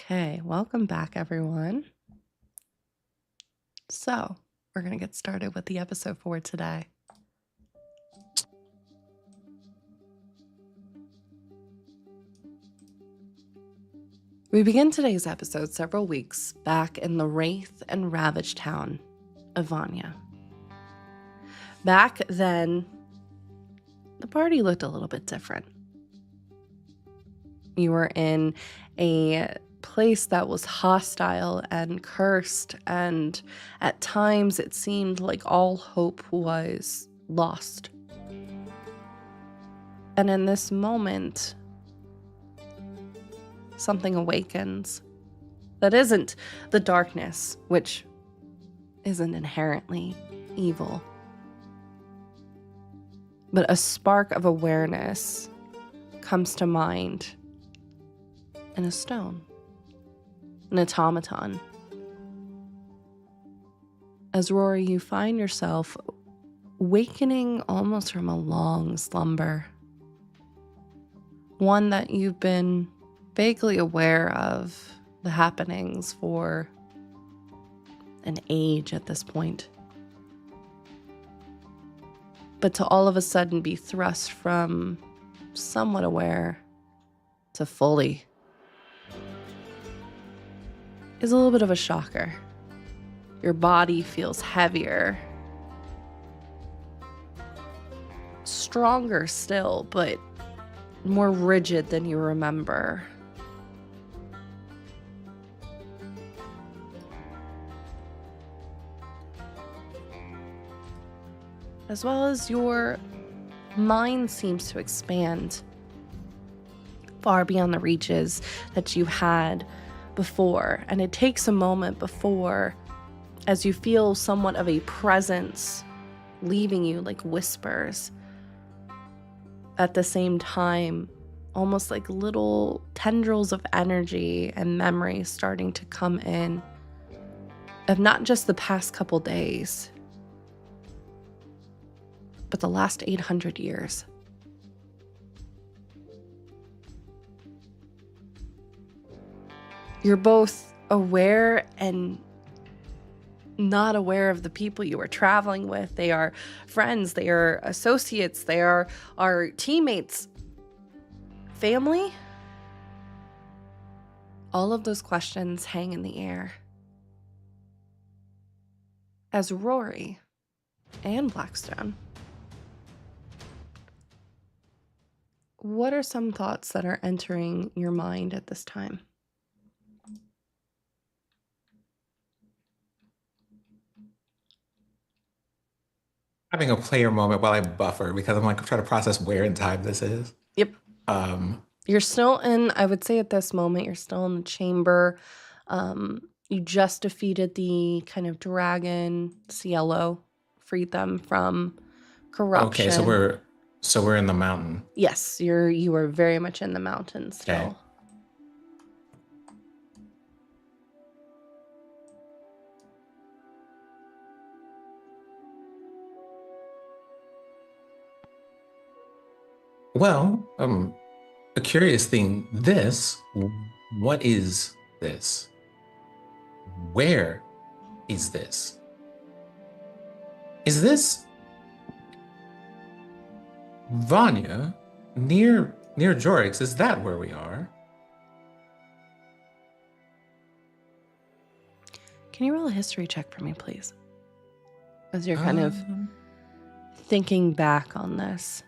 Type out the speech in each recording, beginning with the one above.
Okay, welcome back, everyone. So, we're going to get started with the episode for today. We begin today's episode several weeks back in the wraith and ravaged town of Vanya. Back then, the party looked a little bit different. You were in a place that was hostile and cursed, and at times it seemed like all hope was lost. And in this moment, something awakens that isn't the darkness, which isn't inherently evil, but a spark of awareness comes to mind in a stone, an automaton. As Rory, you find yourself wakening almost from a long slumber, one that you've been vaguely aware of the happenings for an age at this point. But to all of a sudden be thrust from somewhat aware to fully is a little bit of a shocker. Your body feels heavier, stronger still, but more rigid than you remember. As well as your mind seems to expand far beyond the reaches that you had before. And it takes a moment before, as you feel somewhat of a presence leaving you like whispers, at the same time, almost like little tendrils of energy and memory starting to come in of not just the past couple days, but the last 800 years. You're both aware and not aware of the people you are traveling with. They are friends, they are associates, they are our teammates, family. All of those questions hang in the air as Rory and Blackstone, what are some thoughts that are entering your mind at this time? Having a player moment while I buffer because I'm like trying to process where in time this is. Yep. Um, You're still in, I would say at this moment, you're still in the chamber. You just defeated the kind of dragon, Cielo, freed them from okay, so corruption. we're in the mountain. Yes, you are very much in the mountains still. Okay. Well, a curious thing. What is this? Where is this? Is this Vanya near Jorix? Is that where we are? Can you roll a history check for me, please? As you're kind of thinking back on this,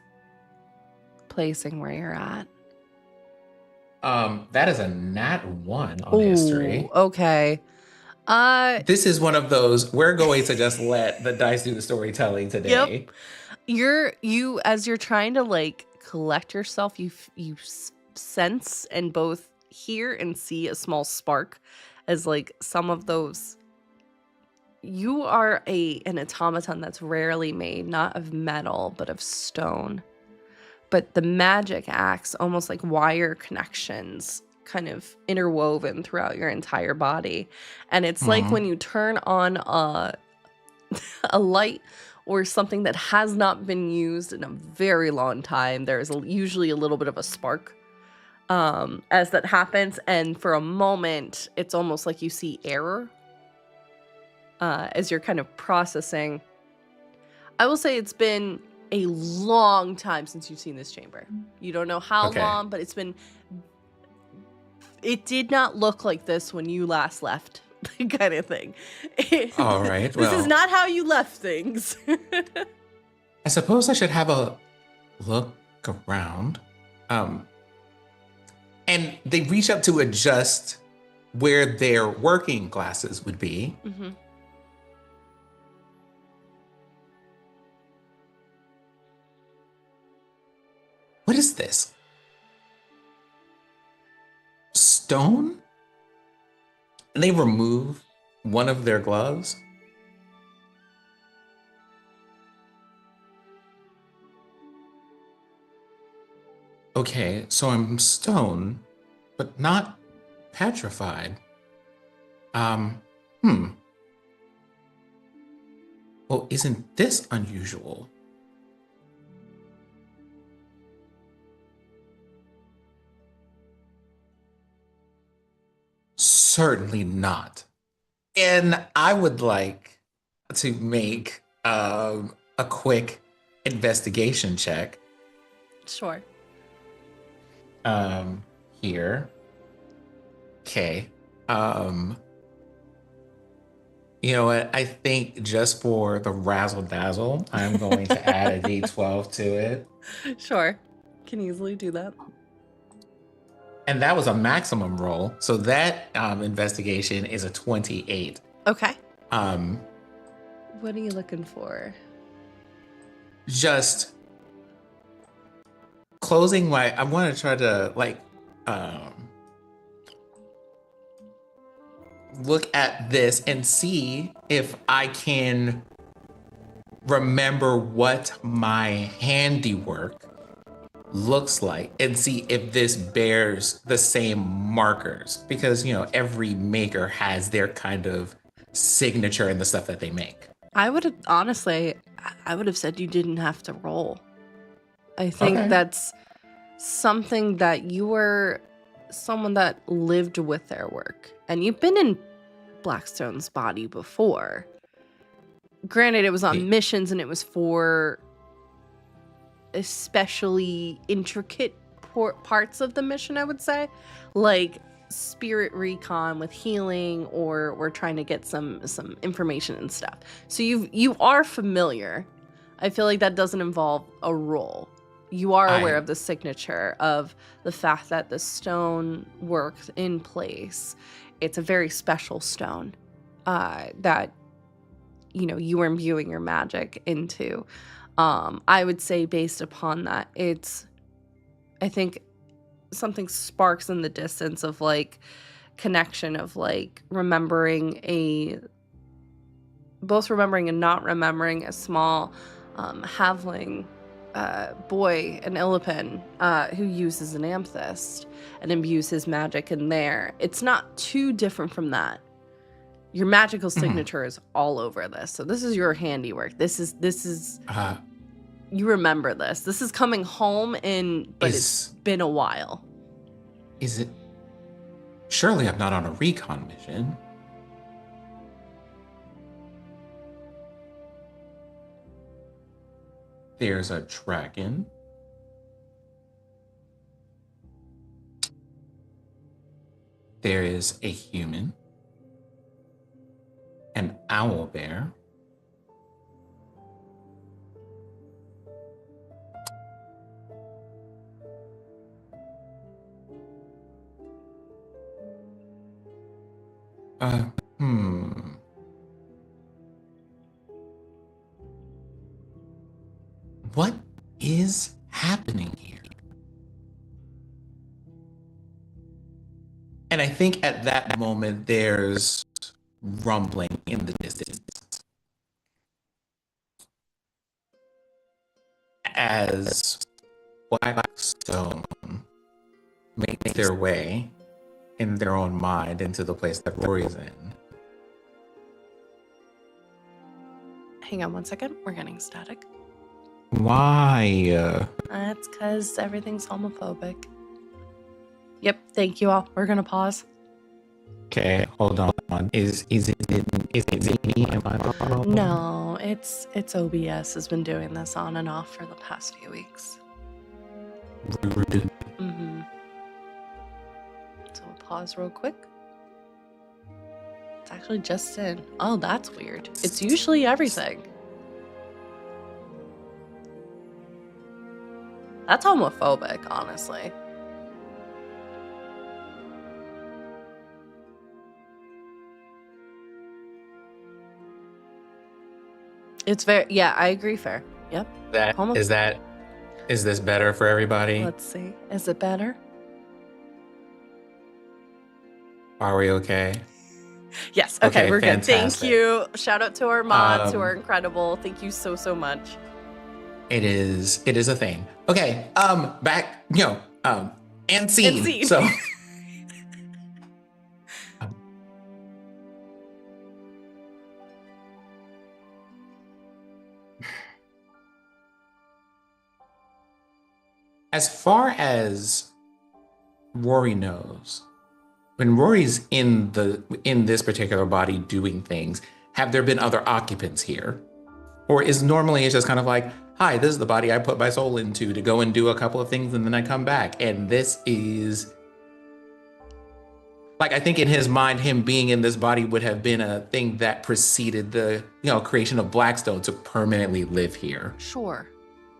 placing where you're at. That is a nat 1 on history. Okay. This is one of those, we're going to just let the dice do the storytelling today. Yep. You as you're trying to like collect yourself, you sense and both hear and see a small spark as like some of those. You are an automaton that's rarely made, not of metal, but of stone. But the magic acts almost like wire connections kind of interwoven throughout your entire body. And it's like when you turn on a light or something that has not been used in a very long time, there's usually a little bit of a spark as that happens, and for a moment it's almost like you see error as you're kind of processing. I will say it's been a long time since you've seen this chamber. You don't know how long, but it did not look like this when you last left, kind of thing. All right. This is not how you left things. I suppose I should have a look around. And they reach up to adjust where their working glasses would be. Mm-hmm. What is this? Stone? And they remove one of their gloves. Okay, so I'm stone, but not petrified. Well, isn't this unusual? Certainly not. And I would like to make a quick investigation check. Sure. Here. Okay. You know what? I think just for the razzle dazzle, I'm going to add a D12 to it. Sure. Can easily do that. And that was a maximum roll. So that investigation is a 28. Okay. What are you looking for? Just closing I want to try to look at this and see if I can remember what my handiwork looks like and see if this bears the same markers, because every maker has their kind of signature in the stuff that they make. I would have said you didn't have to roll. I think that's something that you were someone that lived with their work, and you've been in Blackstone's body before. Granted, it was on missions and it was for especially intricate parts of the mission, I would say, like spirit recon with healing, or we're trying to get some information and stuff. So you are familiar. I feel like that doesn't involve a roll. You are aware of the signature, of the fact that the stone works in place. It's a very special stone that you are imbuing your magic into. I would say based upon that, I think something sparks in the distance of connection of both remembering and not remembering a small halfling boy, an Illipin, who uses an amethyst and imbues his magic in there. It's not too different from that. Your magical signature is all over this. So this is your handiwork. This is you remember this. This is coming home but it's been a while. Is it? Surely I'm not on a recon mission. There's a dragon. There is a human. An owl bear. What is happening here? And I think at that moment there's rumbling in the distance as Blackstone makes their way in their own mind into the place that Rory's in. Hang on one second. We're getting static. Why? That's because everything's homophobic. Yep. Thank you all. We're gonna pause. Okay, hold on. Is it me? Am I wrong? No, it's OBS has been doing this on and off for the past few weeks. Mm-hmm. So we'll pause real quick. It's actually just in. Oh, that's weird. It's usually everything. That's homophobic, honestly. It's very, yeah, I agree, fair. Yep. Is this better for everybody? Let's see. Is it better? Are we okay? Yes. Okay, we're fantastic. good. Thank you. Shout out to our mods who are incredible. Thank you so, so much. It is a thing. Okay, back, and scene. So as far as Rory knows, when Rory's in this particular body doing things, have there been other occupants here? Or is normally it's just kind of like, hi, this is the body I put my soul into to go and do a couple of things and then I come back. And this is, like, I think in his mind, him being in this body would have been a thing that preceded the, creation of Blackstone to permanently live here. Sure.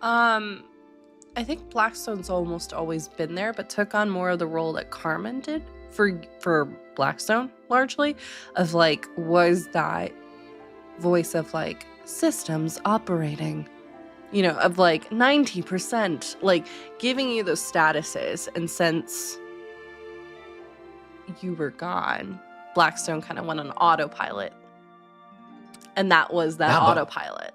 I think Blackstone's almost always been there, but took on more of the role that Carmen did for Blackstone, largely, of like, was that voice of like systems operating, of like 90%, like giving you those statuses. And since you were gone, Blackstone kind of went on autopilot. And that was that autopilot.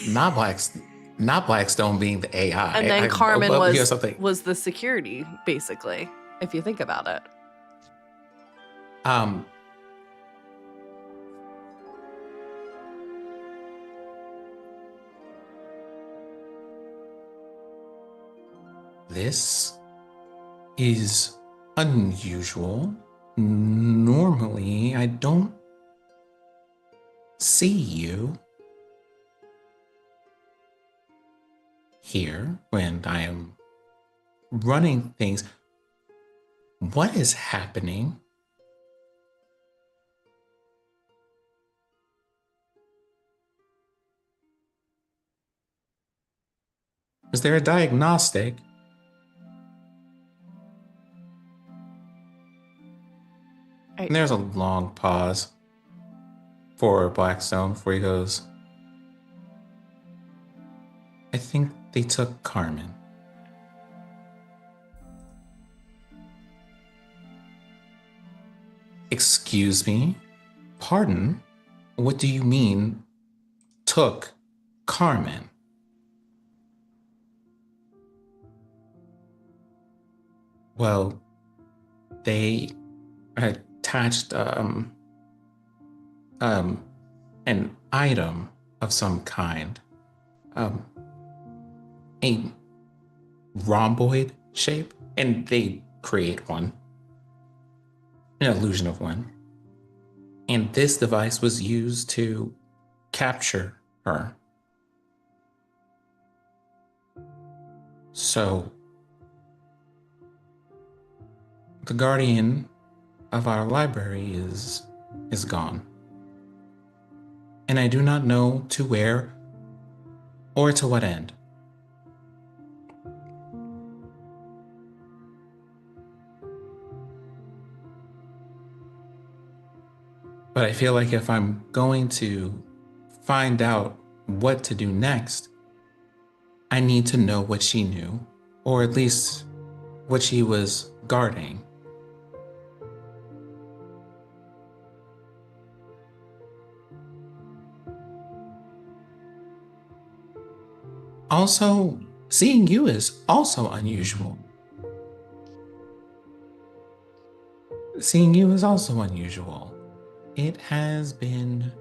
Not Blackstone being the AI. And then Carmen was the security, basically, if you think about it. This is unusual. Normally, I don't see you here when I am running things. What is happening? Is there a diagnostic? And there's a long pause for Blackstone before he goes, I think they took Carmen. Excuse me? Pardon? What do you mean, took Carmen? Well, they attached an item of some kind, a rhomboid shape, and they create one, an illusion of one. And this device was used to capture her. So the guardian of our library is gone. And I do not know to where or to what end. But I feel like if I'm going to find out what to do next, I need to know what she knew, or at least what she was guarding. Also, seeing you is also unusual. Seeing you is also unusual. It has been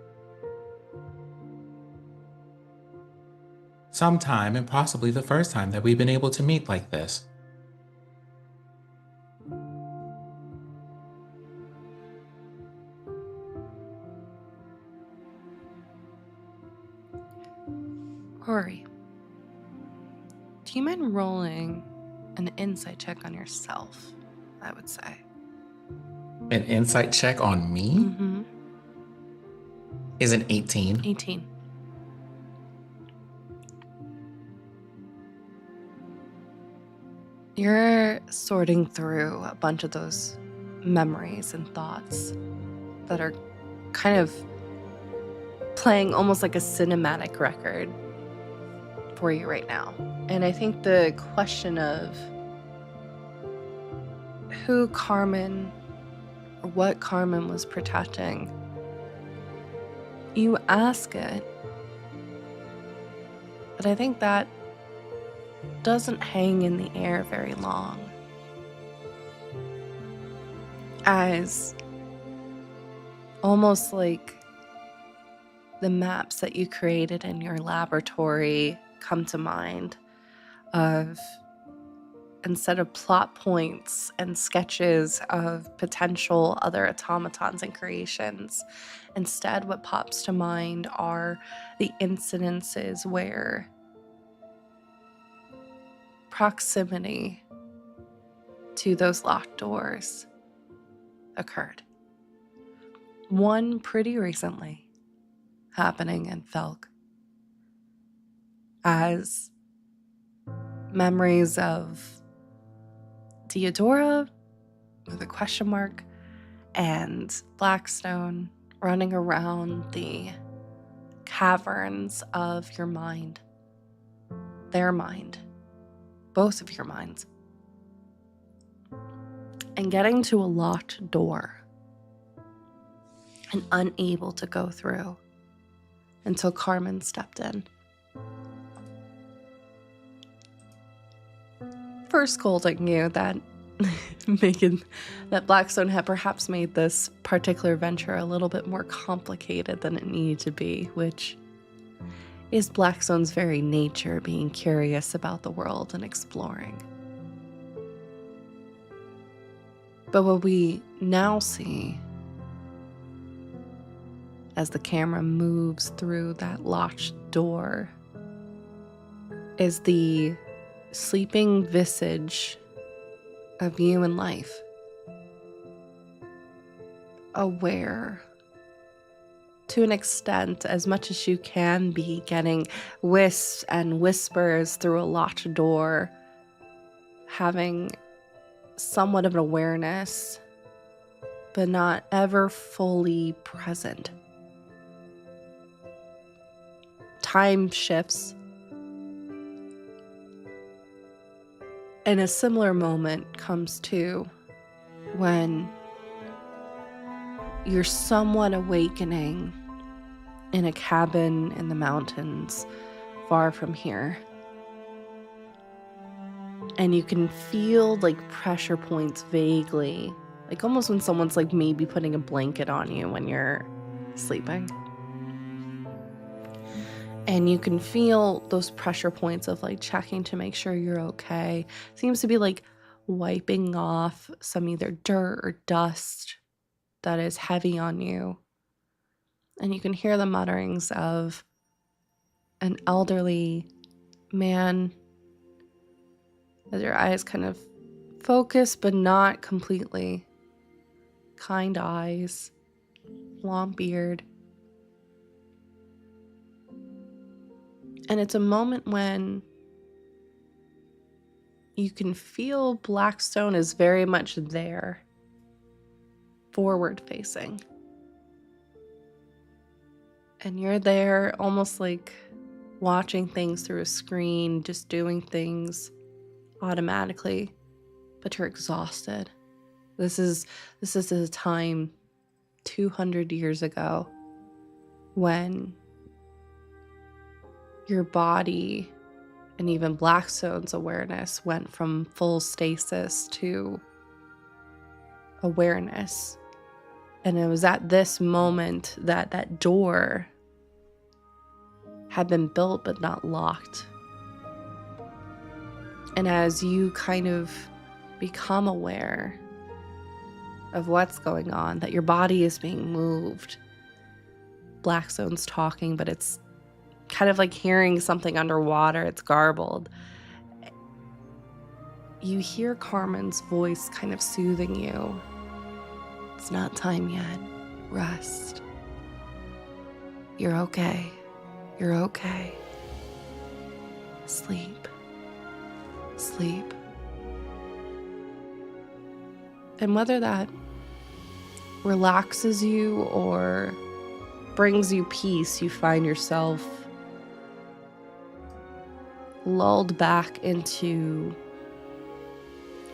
some time, and possibly the first time that we've been able to meet like this. Rory, do you mind rolling an insight check on yourself, I would say? An insight check on me Mm-hmm. is an 18. 18. You're sorting through a bunch of those memories and thoughts that are kind of playing almost like a cinematic record for you right now. And I think the question of who Carmen or what Carmen was protecting, you ask it, but I think that doesn't hang in the air very long. As almost like the maps that you created in your laboratory come to mind of, instead of plot points and sketches of potential other automatons and creations, instead what pops to mind are the incidences where proximity to those locked doors occurred. One pretty recently happening in Felk, as memories of Theodora with a question mark and Blackstone running around the caverns of your mind, their mind, both of your minds, and getting to a locked door and unable to go through until Carmen stepped in. First scolding you that that Blackstone had perhaps made this particular venture a little bit more complicated than it needed to be, which is Blackstone's very nature, being curious about the world and exploring. But what we now see as the camera moves through that locked door is the sleeping visage of you in life, aware to an extent, as much as you can be, getting wisps and whispers through a locked door, having somewhat of an awareness, but not ever fully present. Time shifts. And a similar moment comes to when you're somewhat awakening in a cabin in the mountains far from here. And you can feel like pressure points vaguely, like almost when someone's like maybe putting a blanket on you when you're sleeping. And you can feel those pressure points of like checking to make sure you're okay. Seems to be like wiping off some either dirt or dust that is heavy on you. And you can hear the mutterings of an elderly man as your eyes kind of focus, but not completely. Kind eyes, long beard. And it's a moment when you can feel Blackstone is very much there, forward facing. And you're there almost like watching things through a screen, just doing things automatically, but you're exhausted. This is a time 200 years ago when your body and even Blackstone's awareness went from full stasis to awareness. And it was at this moment that that door had been built but not locked. And as you kind of become aware of what's going on, that your body is being moved, Blackstone's talking, but it's kind of like hearing something underwater. It's garbled. You hear Carmen's voice kind of soothing you. It's not time yet. Rest. You're okay. You're okay. Sleep. Sleep. And whether that relaxes you or brings you peace, you find yourself lulled back into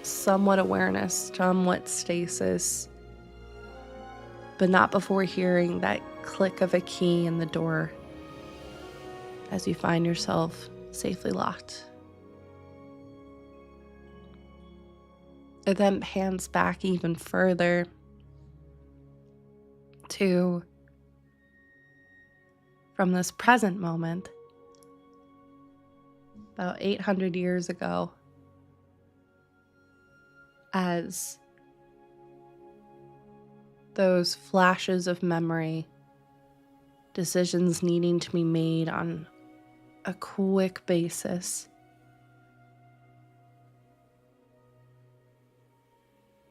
somewhat awareness, somewhat stasis, but not before hearing that click of a key in the door as you find yourself safely locked. It then pans back even further to, from this present moment, about 800 years ago, as those flashes of memory, decisions needing to be made on a quick basis,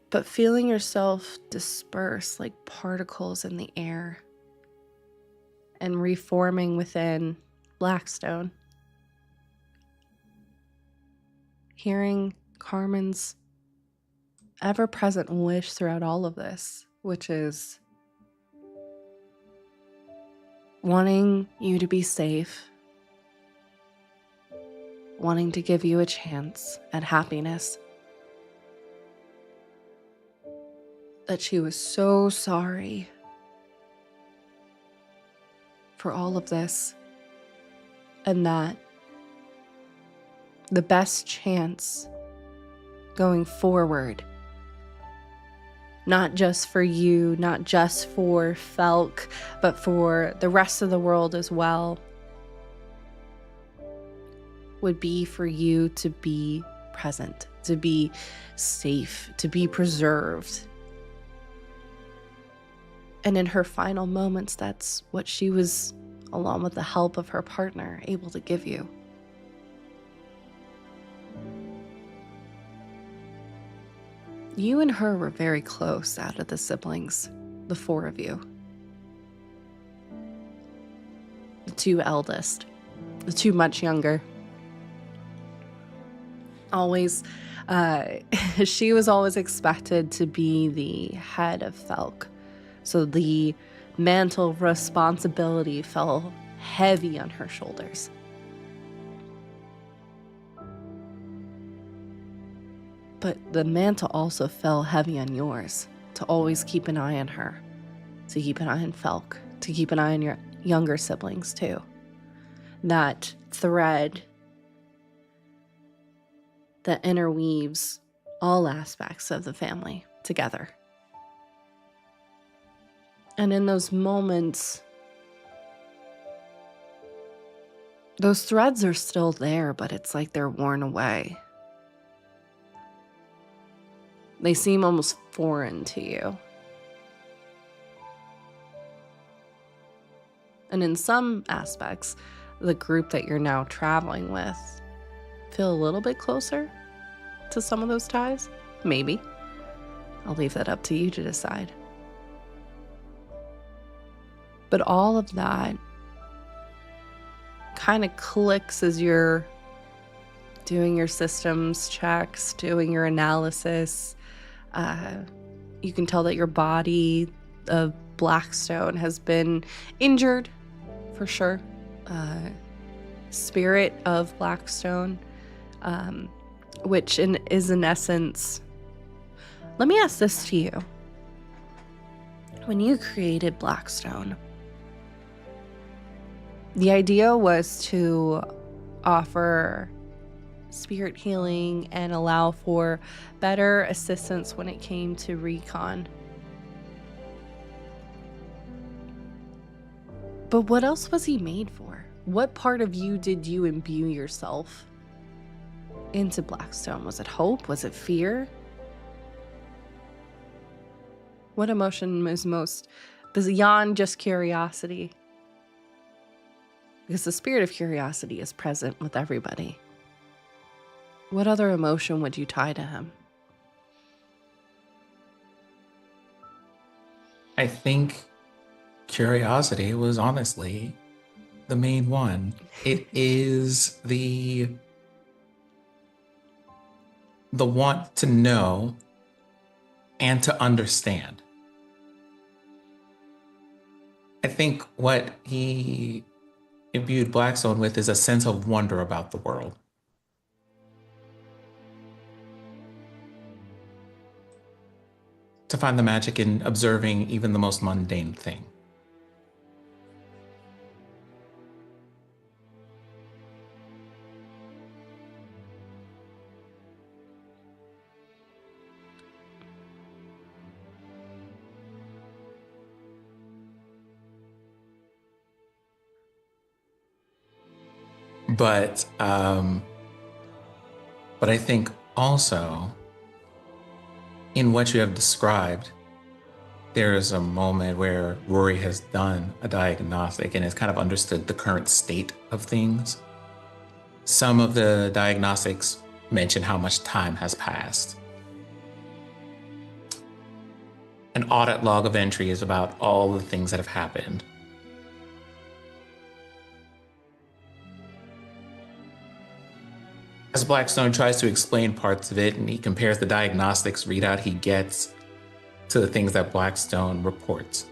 but feeling yourself disperse like particles in the air and reforming within Blackstone. Hearing Carmen's ever-present wish throughout all of this, which is wanting you to be safe, wanting to give you a chance at happiness, that she was so sorry for all of this, and that the best chance going forward, not just for you, not just for Felk, but for the rest of the world as well, would be for you to be present, to be safe, to be preserved. And in her final moments, that's what she was, along with the help of her partner, able to give you. You and her were very close out of the siblings, the four of you. The two eldest, the two much younger. Always, she was always expected to be the head of Felk. So the mantle of responsibility fell heavy on her shoulders. But the mantle also fell heavy on yours, to always keep an eye on her, to keep an eye on Felk, to keep an eye on your younger siblings too. That thread that interweaves all aspects of the family together. And in those moments, those threads are still there, but it's like they're worn away. They seem almost foreign to you. And in some aspects, the group that you're now traveling with feel a little bit closer to some of those ties. Maybe. I'll leave that up to you to decide. But all of that kind of clicks as you're doing your systems checks, doing your analysis. You can tell that your body of Blackstone has been injured, for sure. Spirit of Blackstone, which is in essence... Let me ask this to you. When you created Blackstone, the idea was to offer spirit healing and allow for better assistance when it came to recon. But what else was he made for? What part of you did you imbue yourself into Blackstone? Was it hope? Was it fear? What emotion was most beyond just curiosity? Because the spirit of curiosity is present with everybody. What other emotion would you tie to him? I think curiosity was honestly the main one. It is the want to know and to understand. I think what he imbued Blackstone with is a sense of wonder about the world. To find the magic in observing even the most mundane thing. But I think also in what you have described, there is a moment where Rory has done a diagnostic and has kind of understood the current state of things. Some of the diagnostics mention how much time has passed. An audit log of entry is about all the things that have happened. As Blackstone tries to explain parts of it, and he compares the diagnostics readout he gets to the things that Blackstone reports.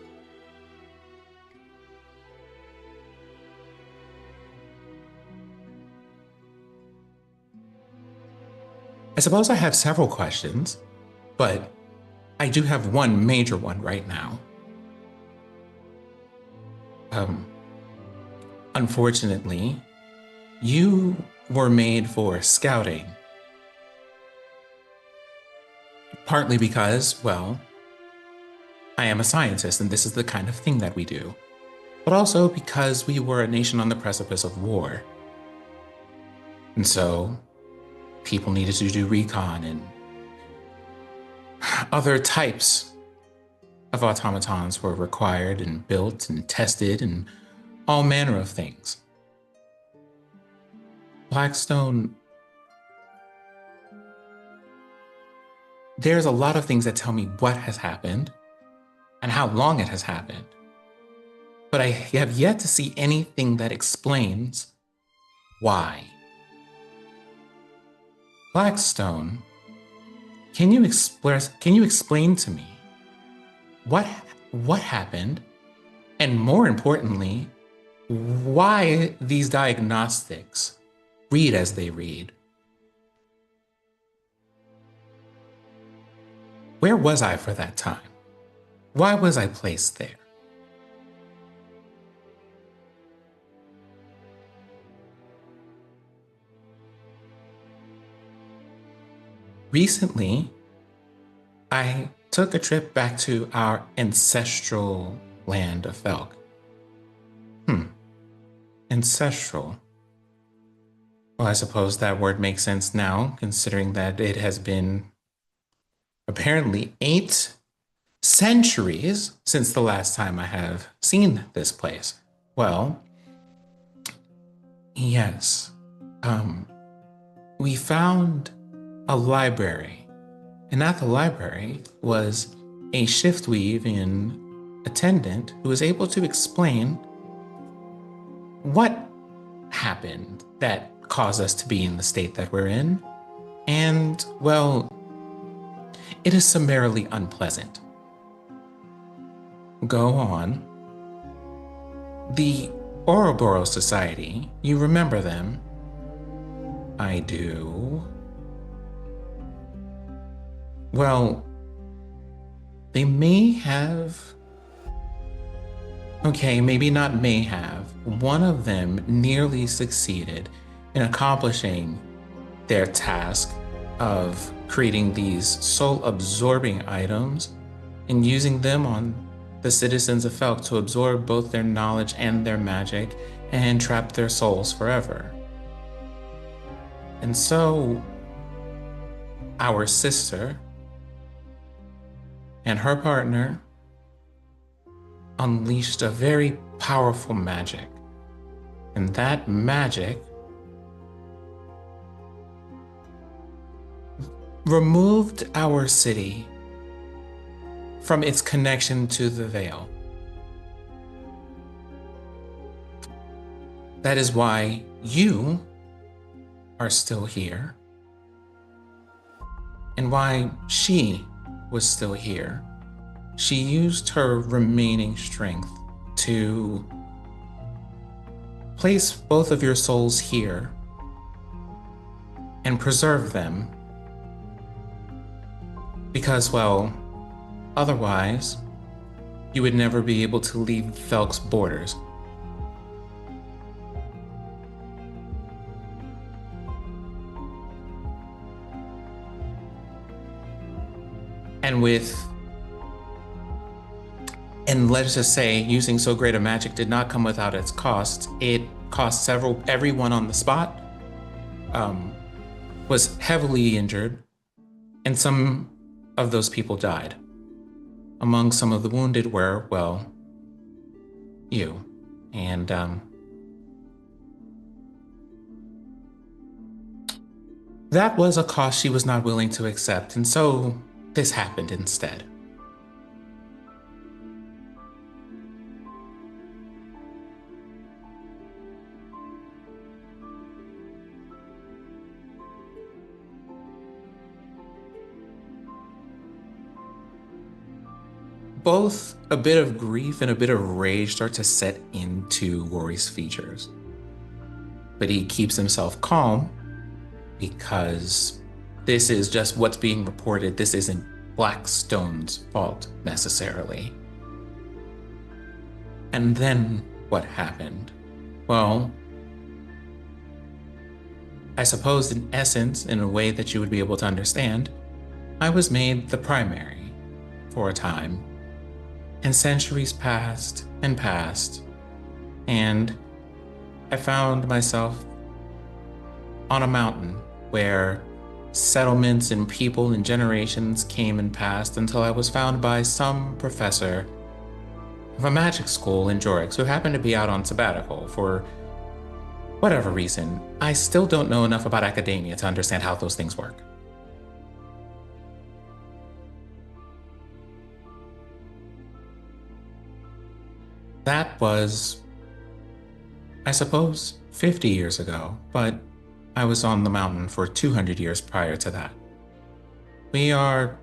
I suppose I have several questions, but I do have one major one right now. Unfortunately, you were made for scouting. Partly because, well, I am a scientist and this is the kind of thing that we do. But also because we were a nation on the precipice of war. And so, people needed to do recon and other types of automatons were required and built and tested and all manner of things. Blackstone, there's a lot of things that tell me what has happened and how long it has happened. But I have yet to see anything that explains why. Blackstone, can you explain to me what happened, and more importantly, why these diagnostics read as they read? Where was I for that time? Why was I placed there? Recently, I took a trip back to our ancestral land of Felk. Ancestral. Well, I suppose that word makes sense now, considering that it has been apparently 8 centuries since the last time I have seen this place. Well, yes. We found a library, and at the library was a shift weave-in attendant who was able to explain what happened that caused us to be in the state that we're in. And, well, it is summarily unpleasant. Go on. The Ouroboros Society, you remember them? I do. Well, they may have... Okay, maybe not may have. One of them nearly succeeded in accomplishing their task of creating these soul-absorbing items and using them on the citizens of Felk to absorb both their knowledge and their magic and trap their souls forever. And so, our sister and her partner unleashed a very powerful magic And that magic removed our city from its connection to the veil. That is why you are still here, and why she was still here. She used her remaining strength to place both of your souls here and preserve them. Because, well, otherwise, you would never be able to leave Felk's borders. And let's just say, using so great a magic did not come without its cost. It cost everyone on the spot was heavily injured, and some of those people died. Among some of the wounded were, well, you. And that was a cost she was not willing to accept, and so this happened instead. Both a bit of grief and a bit of rage start to set into Rory's features. But he keeps himself calm because this is just what's being reported. This isn't Blackstone's fault necessarily. And then what happened? Well, I suppose in essence, in a way that you would be able to understand, I was made the primary for a time. And centuries passed and passed, and I found myself on a mountain where settlements and people and generations came and passed until I was found by some professor of a magic school in Jorix who happened to be out on sabbatical for whatever reason. I still don't know enough about academia to understand how those things work. That was, I suppose, 50 years ago, but I was on the mountain for 200 years prior to that. We are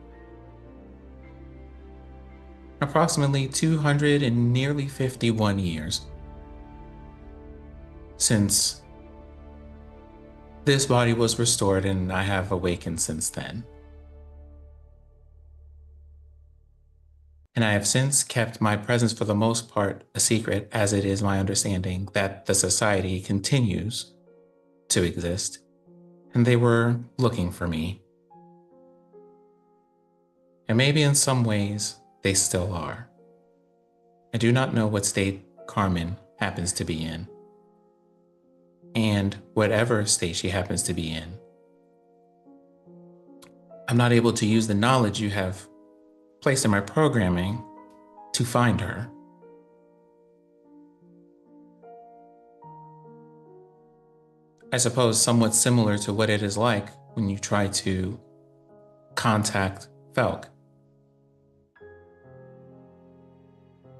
approximately 200 and nearly 51 years since this body was restored, and I have awakened since then. And I have since kept my presence for the most part a secret, as it is my understanding that the society continues to exist, and they were looking for me. And maybe in some ways, they still are. I do not know what state Carmen happens to be in, and whatever state she happens to be in, I'm not able to use the knowledge you have placed in my programming to find her. I suppose somewhat similar to what it is like when you try to contact Felk.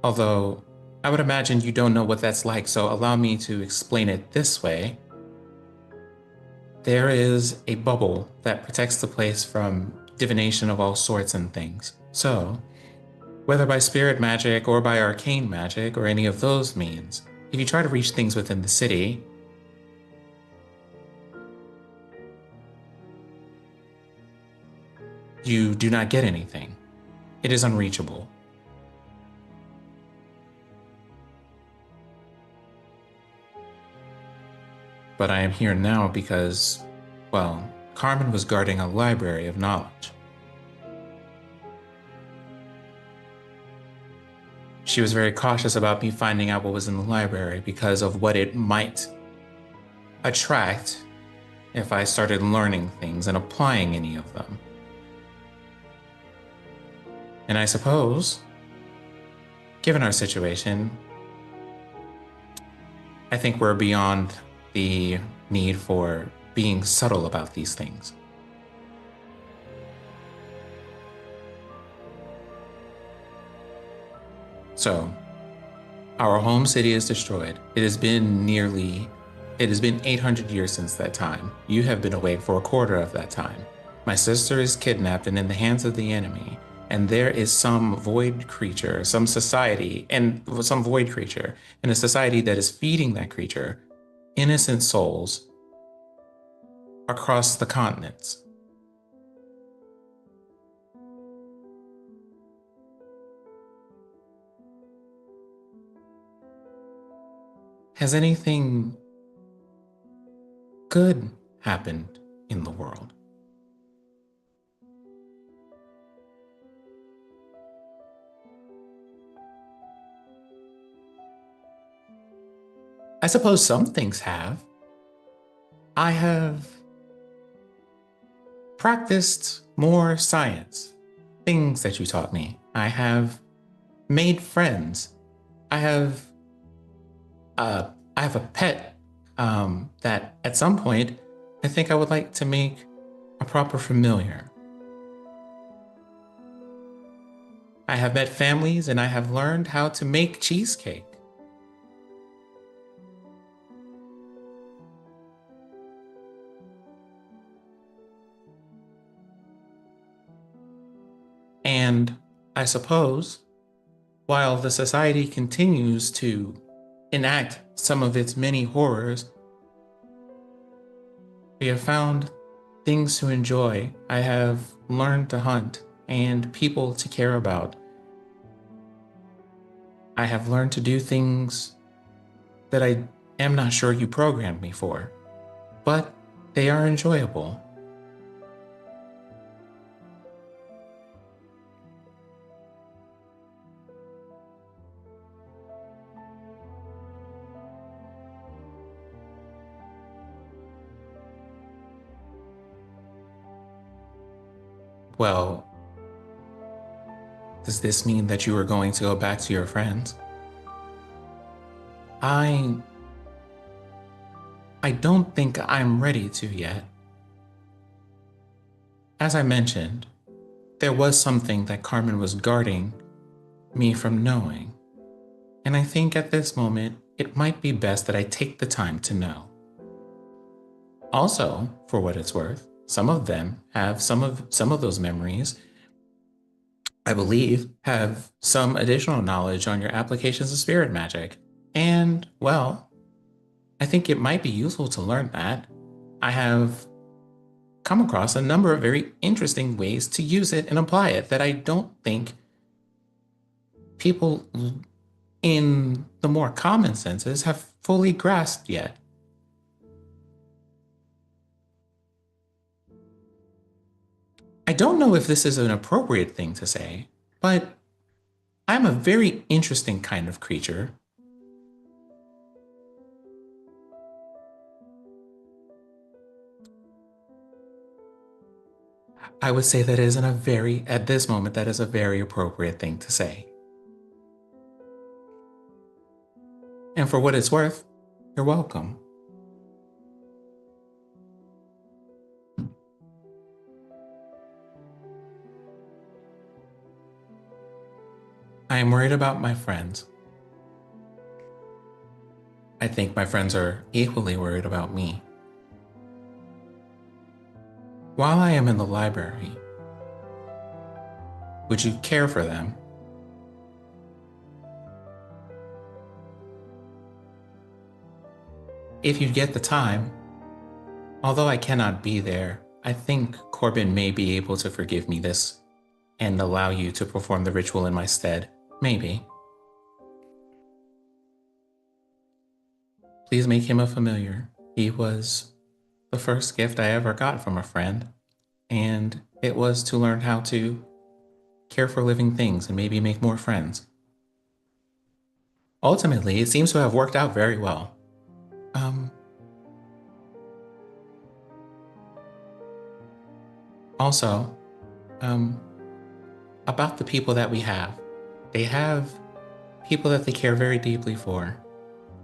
Although, I would imagine you don't know what that's like, so allow me to explain it this way. There is a bubble that protects the place from divination of all sorts and things. So, whether by spirit magic or by arcane magic or any of those means, if you try to reach things within the city, you do not get anything. It is unreachable. But I am here now because, well, Carmen was guarding a library of knowledge. She was very cautious about me finding out what was in the library because of what it might attract if I started learning things and applying any of them. And I suppose, given our situation, I think we're beyond the need for being subtle about these things. So, our home city is destroyed. It has been 800 years since that time. You have been awake for a quarter of that time. My sister is kidnapped and in the hands of the enemy. And there is some void creature, some society, and some void creature, and a society that is feeding that creature innocent souls across the continents. Has anything good happened in the world? I suppose some things have. I have practiced more science, things that you taught me. I have made friends. I have a pet that at some point I think I would like to make a proper familiar. I have met families and I have learned how to make cheesecake. And I suppose while the society continues to enact some of its many horrors, we have found things to enjoy. I have learned to hunt and people to care about. I have learned to do things that I am not sure you programmed me for, but they are enjoyable. Well, does this mean that you are going to go back to your friends? I don't think I'm ready to yet. As I mentioned, there was something that Carmen was guarding me from knowing. And I think at this moment, it might be best that I take the time to know. Also, for what it's worth, some of them have some of those memories, I believe, have some additional knowledge on your applications of spirit magic. And, well, I think it might be useful to learn that. I have come across a number of very interesting ways to use it and apply it that I don't think people in the more common senses have fully grasped yet. I don't know if this is an appropriate thing to say, but I'm a very interesting kind of creature. I would say that at this moment, that is a very appropriate thing to say. And for what it's worth, you're welcome. I am worried about my friends. I think my friends are equally worried about me. While I am in the library, would you care for them? If you get the time, although I cannot be there, I think Corbin may be able to forgive me this and allow you to perform the ritual in my stead. Maybe. Please make him a familiar. He was the first gift I ever got from a friend, and it was to learn how to care for living things and maybe make more friends. Ultimately, it seems to have worked out very well. Also, about the people that we have. They have people that they care very deeply for.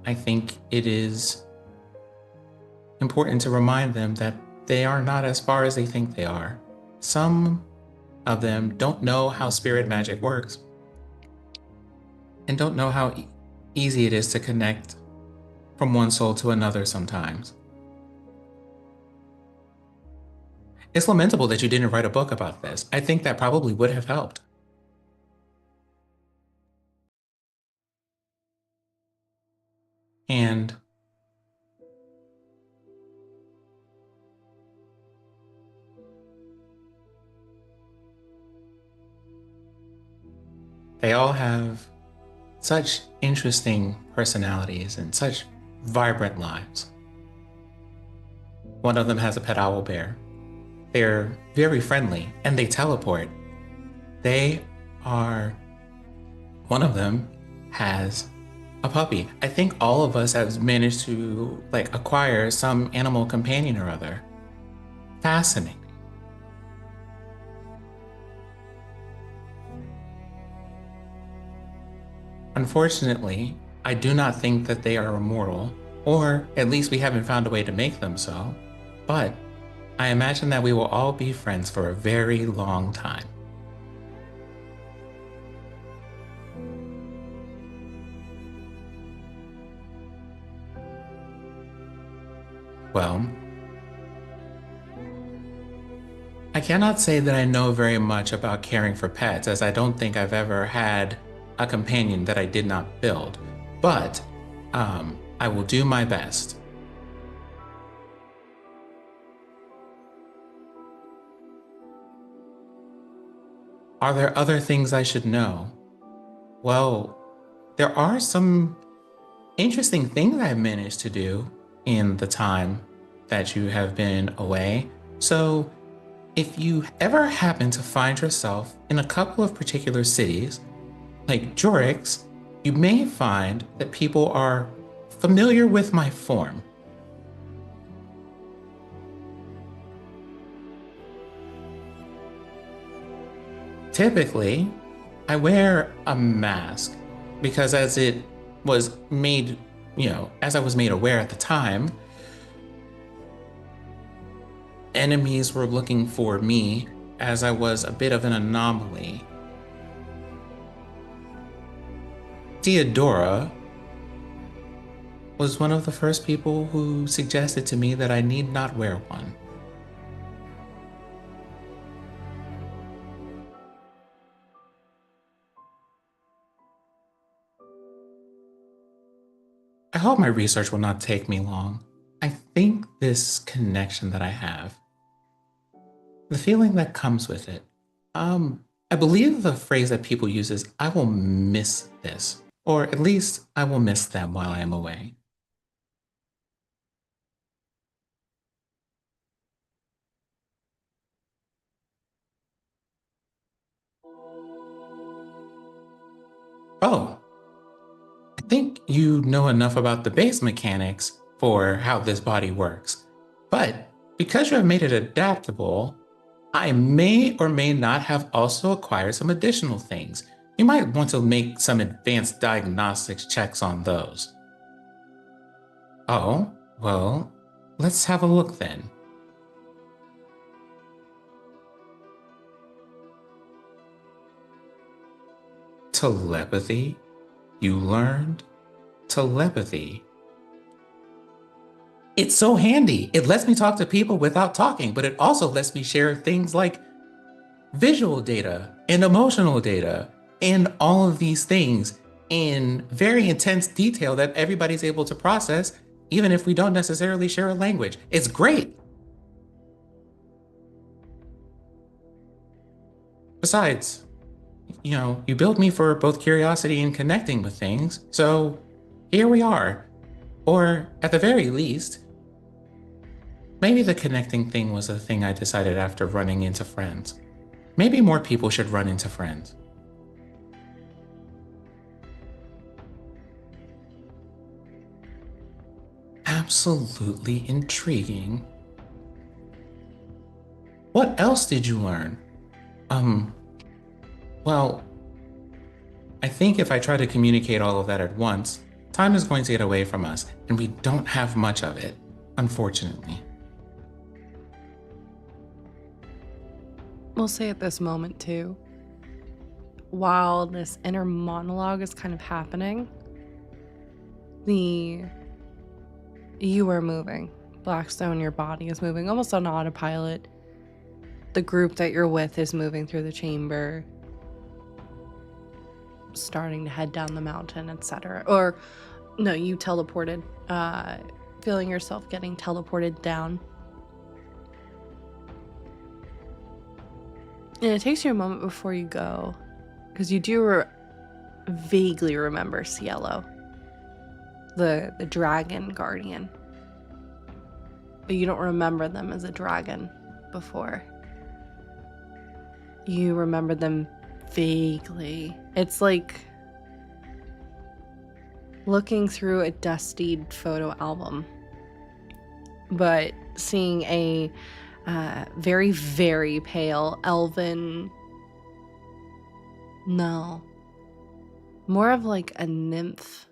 I think it is important to remind them that they are not as far as they think they are. Some of them don't know how spirit magic works and don't know how easy it is to connect from one soul to another sometimes. It's lamentable that you didn't write a book about this. I think that probably would have helped. And they all have such interesting personalities and such vibrant lives. One of them has a pet owl bear. They're very friendly and they teleport. One of them has a puppy. I think all of us have managed to acquire some animal companion or other. Fascinating. Unfortunately, I do not think that they are immortal, or at least we haven't found a way to make them so, but I imagine that we will all be friends for a very long time. Well, I cannot say that I know very much about caring for pets, as I don't think I've ever had a companion that I did not build, but I will do my best. Are there other things I should know? Well, there are some interesting things I've managed to do in the time that you have been away. So if you ever happen to find yourself in a couple of particular cities, like Jorix, you may find that people are familiar with my form. Typically, I wear a mask because as it was made, as I was made aware at the time, enemies were looking for me as I was a bit of an anomaly. Theodora was one of the first people who suggested to me that I need not wear one. I hope my research will not take me long. I think this connection that I have, the feeling that comes with it, I believe the phrase that people use is, I will miss this. Or at least I will miss them while I am away. Oh, I think you know enough about the base mechanics for how this body works. But because you have made it adaptable, I may or may not have also acquired some additional things. You might want to make some advanced diagnostics checks on those. Oh, well, let's have a look then. Telepathy? You learned telepathy. It's so handy. It lets me talk to people without talking, but it also lets me share things like visual data and emotional data and all of these things in very intense detail that everybody's able to process, even if we don't necessarily share a language. It's great. Besides, you built me for both curiosity and connecting with things, so here we are. Or at the very least, maybe the connecting thing was a thing I decided after running into friends. Maybe more people should run into friends. Absolutely intriguing. What else did you learn? Well, I think if I try to communicate all of that at once, Time is going to get away from us, and we don't have much of it, unfortunately. We'll say at this moment, too, while this inner monologue is kind of happening, you are moving. Blackstone, your body is moving almost on autopilot. The group that you're with is moving through the chamber, starting to head down the mountain, etc. Or, no, you teleported, feeling yourself getting teleported down. And it takes you a moment before you go, because you do vaguely remember Cielo, the dragon guardian. But you don't remember them as a dragon before. You remember them vaguely. It's like looking through a dustied photo album, but seeing a very, very pale elven, no, more of like a nymph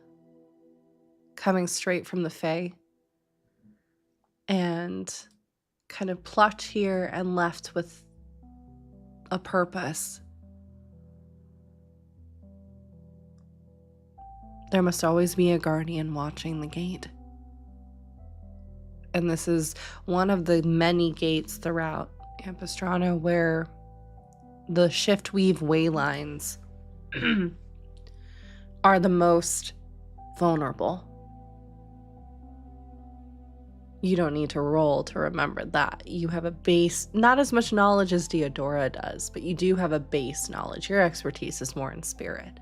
coming straight from the Fae, and kind of plucked here and left with a purpose. There must always be a guardian watching the gate. And this is one of the many gates throughout Ampistrano where the shift weave way lines are the most vulnerable. You don't need to roll to remember that. You have a base, not as much knowledge as Deodora does, but you do have a base knowledge. Your expertise is more in spirit.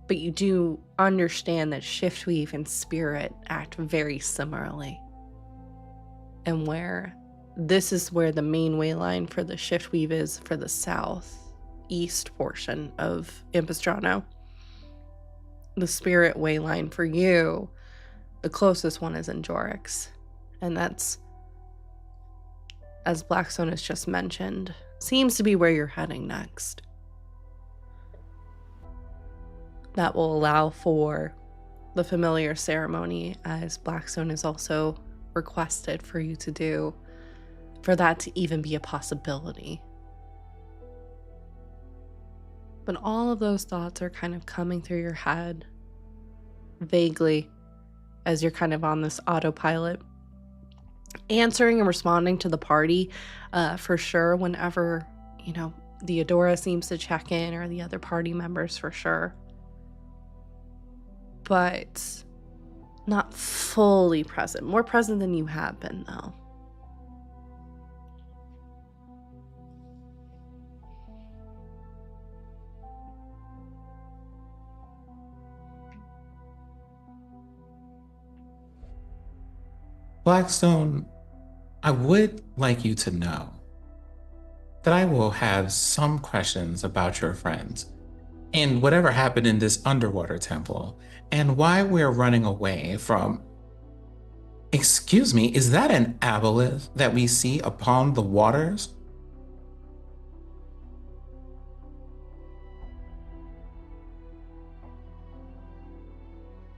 But you do understand that shiftweave and spirit act very similarly. And where this is where the main way line for the shiftweave is for the southeast portion of Ampistrano. The spirit way line for you, the closest one is in Jorix. And that's, as Blackstone has just mentioned, seems to be where you're heading next. That will allow for the familiar ceremony, as Blackstone is also requested for you to do, for that to even be a possibility. But all of those thoughts are kind of coming through your head vaguely as you're kind of on this autopilot, answering and responding to the party for sure whenever, you know, Theodora seems to check in, or the other party members for sure. But not fully present. More present than you have been, though. Blackstone, I would like you to know that I will have some questions about your friends and whatever happened in this underwater temple and why we're running away from... Excuse me, is that an aboleth that we see upon the waters?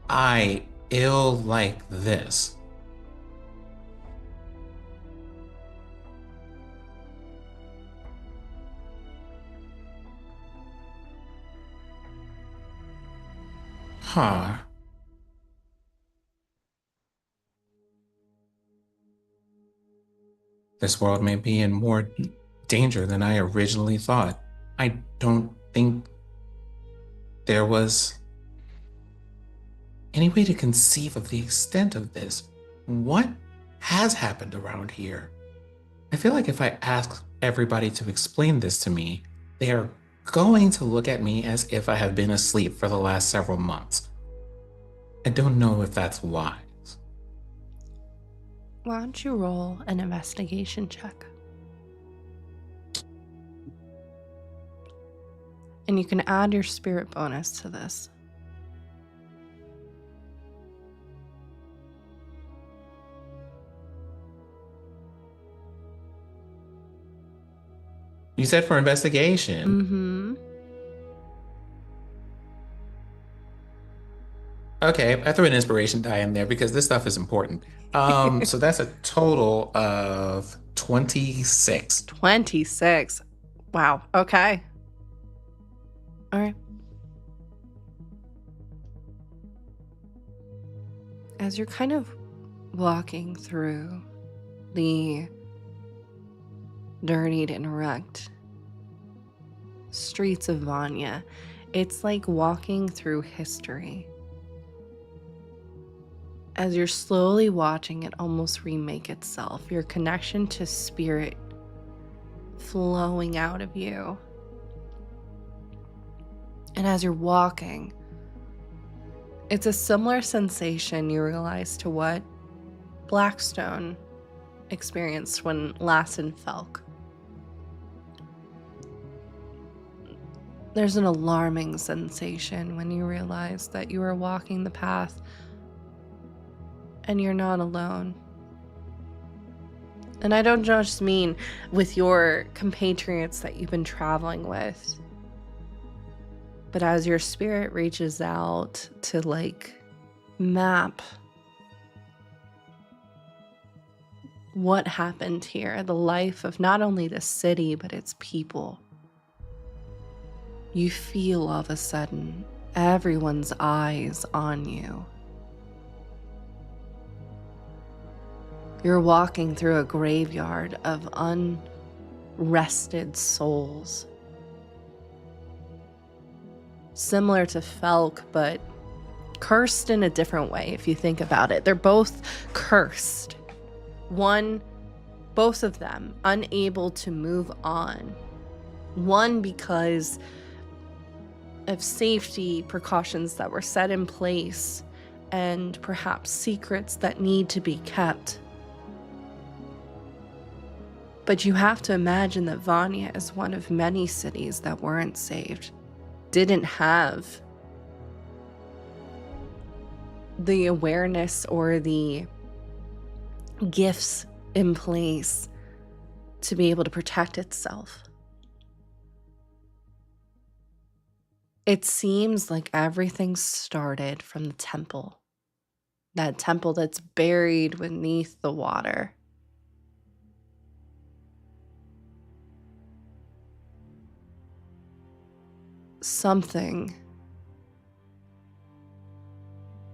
I ill like this. Huh. This world may be in more danger than I originally thought. I don't think there was any way to conceive of the extent of this. What has happened around here? I feel like if I ask everybody to explain this to me, they are going to look at me as if I have been asleep for the last several months. I don't know if that's wise. Why don't you roll an investigation check? And you can add your spirit bonus to this. You said for investigation. Mm-hmm. Okay, I threw an inspiration die in there because this stuff is important. So that's a total of 26. 26. Wow. Okay. All right. As you're kind of walking through the dirtied and wrecked streets of Vanya, it's like walking through history. As you're slowly watching it almost remake itself, your connection to spirit flowing out of you. And as you're walking, it's a similar sensation you realize to what Blackstone experienced when Lassen Felk. There's an alarming sensation when you realize that you are walking the path and you're not alone. And I don't just mean with your compatriots that you've been traveling with, but as your spirit reaches out to like map what happened here, the life of not only the city, but its people, you feel all of a sudden everyone's eyes on you. You're walking through a graveyard of unrested souls. Similar to Felk, but cursed in a different way if you think about it. They're both cursed. Both of them unable to move on. One because of safety precautions that were set in place and perhaps secrets that need to be kept. But you have to imagine that Vanya is one of many cities that weren't saved, didn't have the awareness or the gifts in place to be able to protect itself. It seems like everything started from the temple, that temple that's buried beneath the water. Something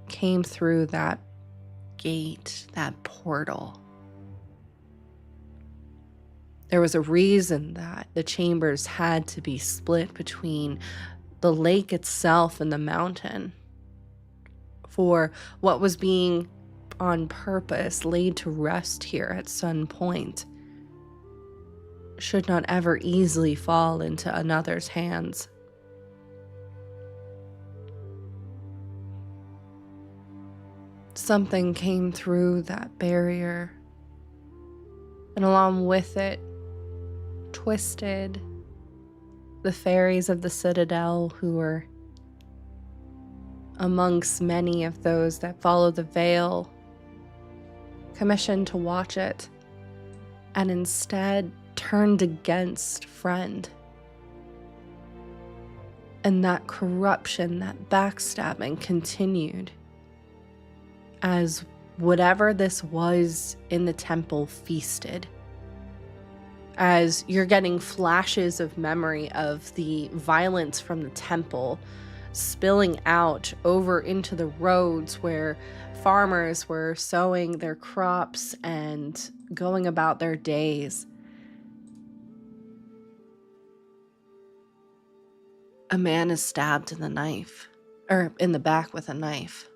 came through that gate, that portal. There was a reason that the chambers had to be split between the lake itself and the mountain, for what was being on purpose laid to rest here at Sun Point should not ever easily fall into another's hands. Something came through that barrier, and along with it, twisted the fairies of the Citadel, who were amongst many of those that follow the veil, commissioned to watch it, and instead turned against Friend. And that corruption, that backstabbing continued as whatever this was in the temple feasted. As you're getting flashes of memory of the violence from the temple spilling out over into the roads where farmers were sowing their crops and going about their days. A man is stabbed in the back with a knife,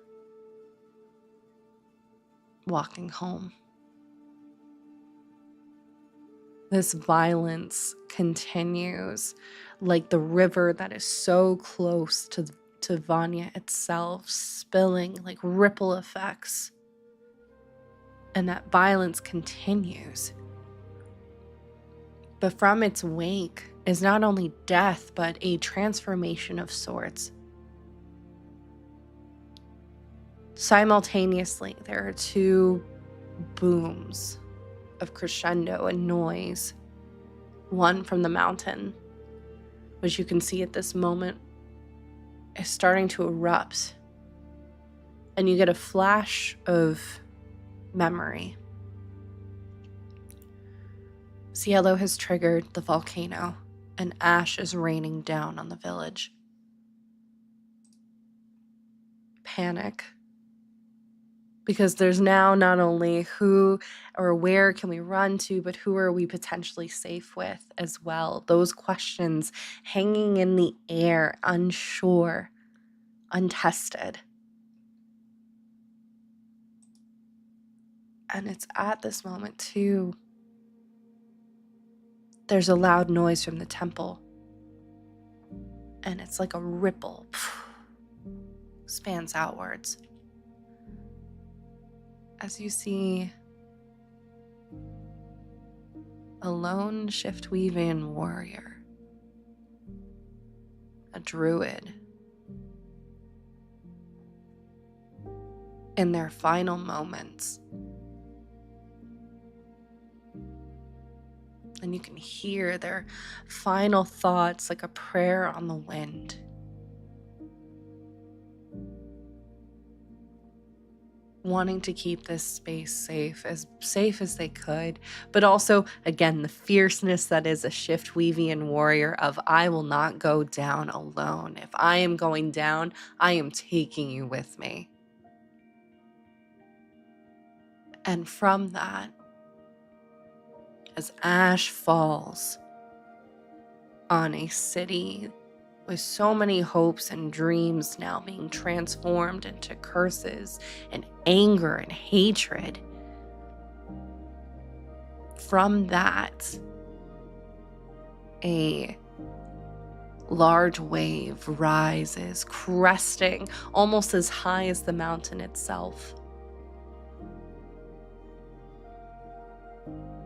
walking home. This violence continues like the river that is so close to Vanya itself, spilling like ripple effects. And that violence continues. But from its wake is not only death, but a transformation of sorts. Simultaneously, there are two booms of crescendo and noise. One from the mountain, which you can see at this moment is starting to erupt. and you get a flash of memory. Cielo has triggered the volcano, and ash is raining down on the village. Panic. Because there's now not only who or where can we run to, but who are we potentially safe with as well. Those questions hanging in the air, unsure, untested. And it's at this moment, too, there's a loud noise from the temple. And it's like a ripple, spans outwards. As you see a lone shift-weaving warrior, a druid, in their final moments. And you can hear their final thoughts like a prayer on the wind. Wanting to keep this space safe as they could, but also, again, the fierceness that is a shift-weavian warrior of, I will not go down alone. If I am going down, I am taking you with me. And from that, as ash falls on a city with so many hopes and dreams now being transformed into curses and anger and hatred, from that, a large wave rises, cresting almost as high as the mountain itself,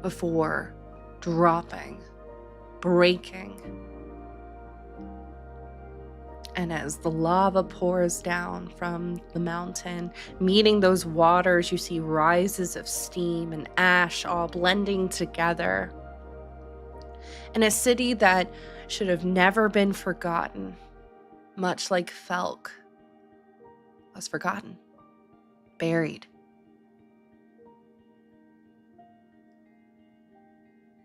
before dropping, breaking. And as the lava pours down from the mountain, meeting those waters, you see rises of steam and ash all blending together. In a city that should have never been forgotten, much like Felk was forgotten, buried.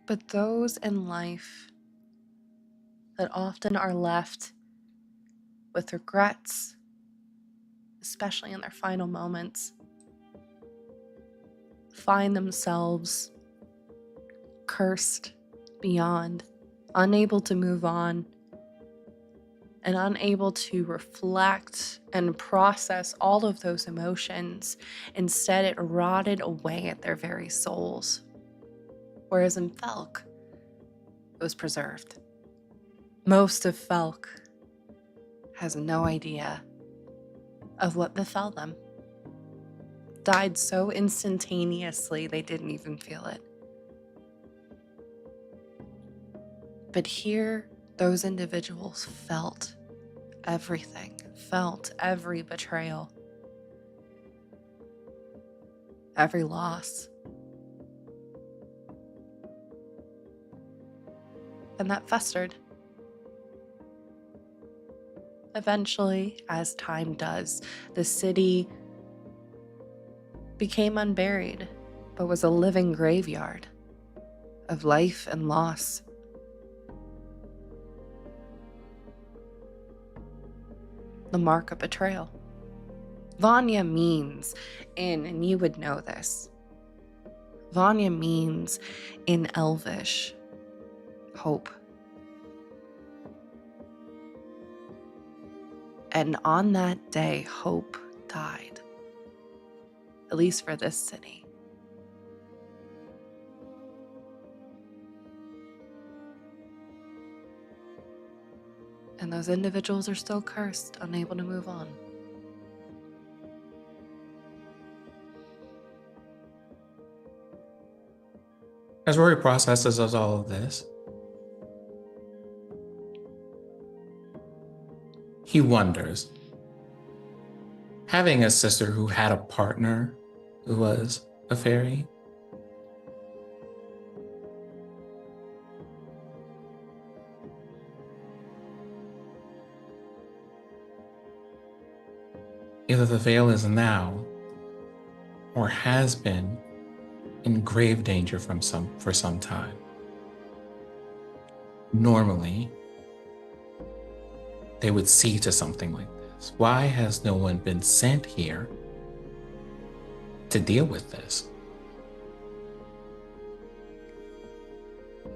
But those in life that often are left with regrets, especially in their final moments, find themselves cursed beyond, unable to move on, and unable to reflect and process all of those emotions. Instead, it rotted away at their very souls. Whereas in Felk, it was preserved. Most of Felk has no idea of what befell them. Died so instantaneously they didn't even feel it. But here, those individuals felt everything, felt every betrayal, every loss. And that festered. Eventually, as time does, the city became unburied, but was a living graveyard of life and loss. The mark of betrayal. Vanya means and you would know this, Vanya means in Elvish, hope. And on that day, hope died, at least for this city. And those individuals are still cursed, unable to move on. As Rory processes all of this, he wonders, having a sister who had a partner who was a fairy, either the veil is now or has been in grave danger for some time. Normally, they would see to something like this. Why has no one been sent here to deal with this?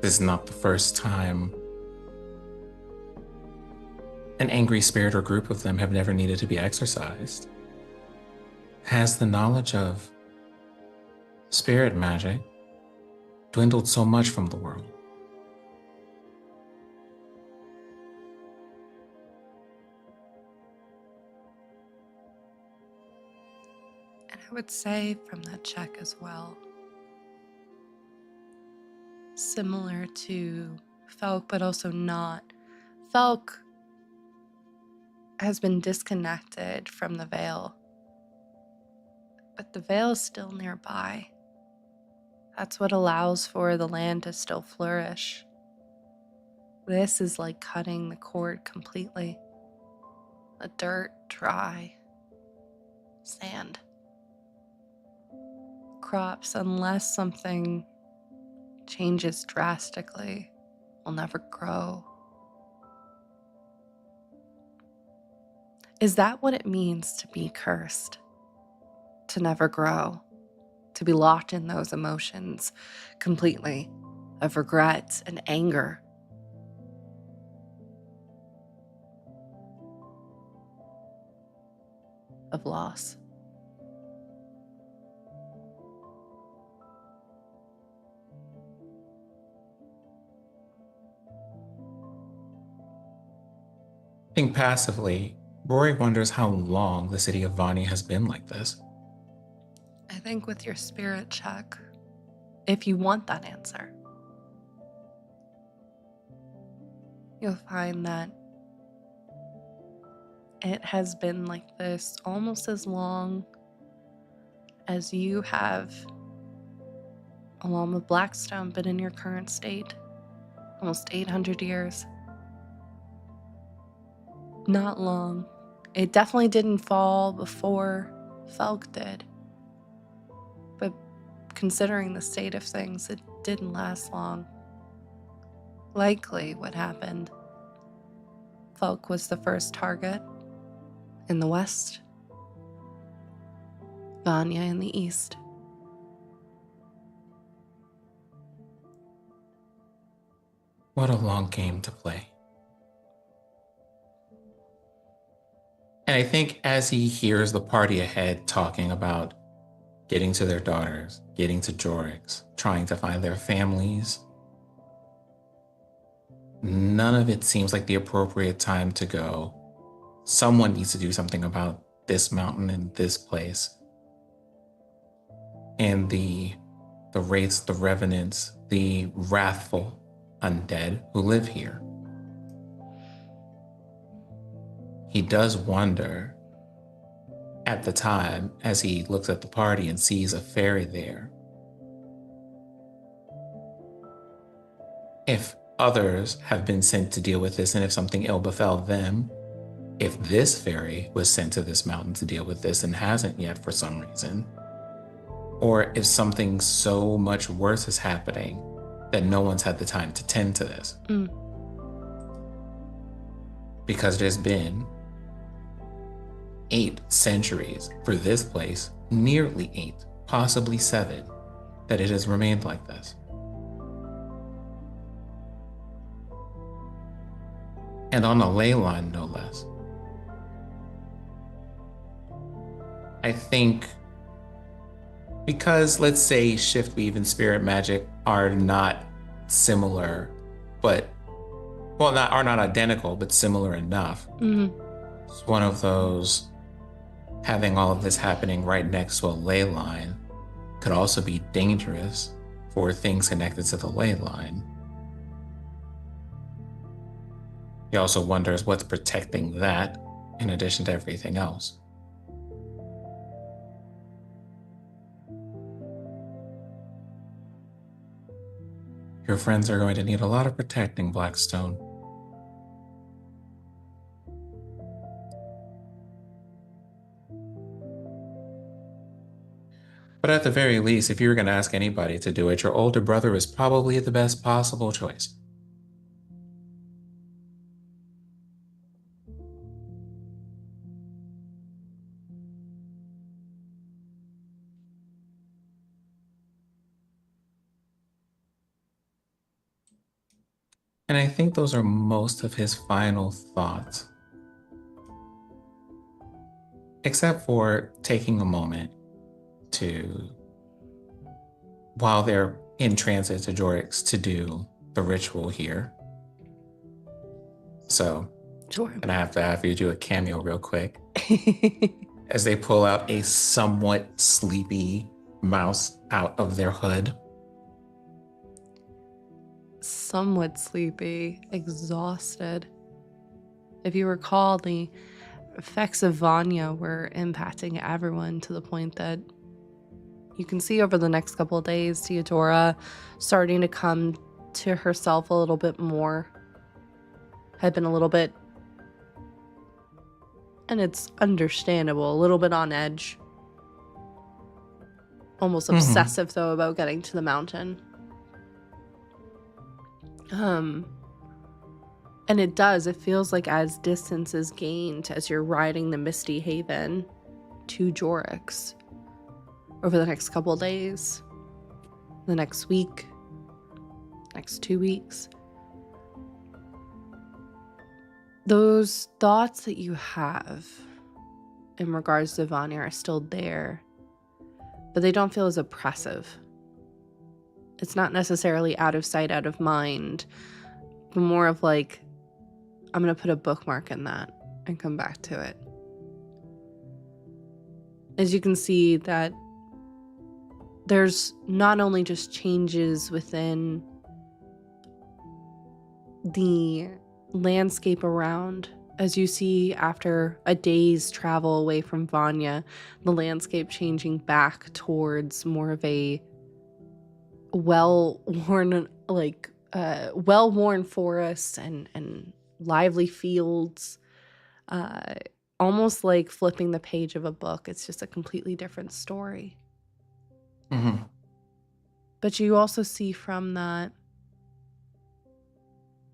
This is not the first time an angry spirit or group of them have never needed to be exorcised. Has the knowledge of spirit magic dwindled so much from the world? And I would say from that check as well, similar to Felk, but also not. Felk has been disconnected from the veil, but the veil is still nearby. That's what allows for the land to still flourish. This is like cutting the cord completely. The dirt, dry, sand. Crops, unless something changes drastically, will never grow. Is that what it means to be cursed? To never grow? To be locked in those emotions completely, of regret and anger? Of loss? I think passively, Rory wonders how long the city of Vani has been like this. I think with your spirit check, if you want that answer, you'll find that it has been like this almost as long as you have, along with Blackstone, been in your current state. Almost 800 years. Not long. It definitely didn't fall before Felk did. But considering the state of things, it didn't last long. Likely what happened, Felk was the first target in the west, Vanya in the east. What a long game to play. And I think as he hears the party ahead talking about getting to their daughters, getting to Jorix, trying to find their families, none of it seems like the appropriate time to go. Someone needs to do something about this mountain and this place. And the wraiths, the revenants, the wrathful undead who live here. He does wonder at the time as he looks at the party and sees a fairy there, if others have been sent to deal with this and if something ill befell them, if this fairy was sent to this mountain to deal with this and hasn't yet for some reason, or if something so much worse is happening that no one's had the time to tend to this. Because there's been 8 centuries for this place, nearly 8, possibly 7, that it has remained like this. And on a ley line, no less. I think because, let's say, shift weave and spirit magic are not similar, but, well, are not identical, but similar enough. It's one of those, having all of this happening right next to a ley line could also be dangerous for things connected to the ley line. He also wonders what's protecting that in addition to everything else. Your friends are going to need a lot of protecting, Blackstone. But at the very least, if you were going to ask anybody to do it, your older brother is probably the best possible choice. And I think those are most of his final thoughts. Except for taking a moment to, while they're in transit to Jorix, to do the ritual here. So, Sure. and I have to have you do a cameo real quick. As they pull out a somewhat sleepy mouse out of their hood. Somewhat sleepy, exhausted. If you recall, the effects of Vanya were impacting everyone to the point that you can see over the next couple of days, Theodora starting to come to herself a little bit more. Had been a little bit, and it's understandable, a little bit on edge. Almost obsessive, though, about getting to the mountain. And it feels like as distance is gained, as you're riding the Misty Haven to Jorix over the next couple of days, the next week, next 2 weeks, those thoughts that you have in regards to Vanya are still there, but they don't feel as oppressive. It's not necessarily out of sight, out of mind, but more of like, I'm going to put a bookmark in that and come back to it. As you can see that there's not only just changes within the landscape around, as you see after a day's travel away from Vanya, the landscape changing back towards more of a well-worn forest and lively fields, almost like flipping the page of a book. It's just a completely different story. But you also see from that,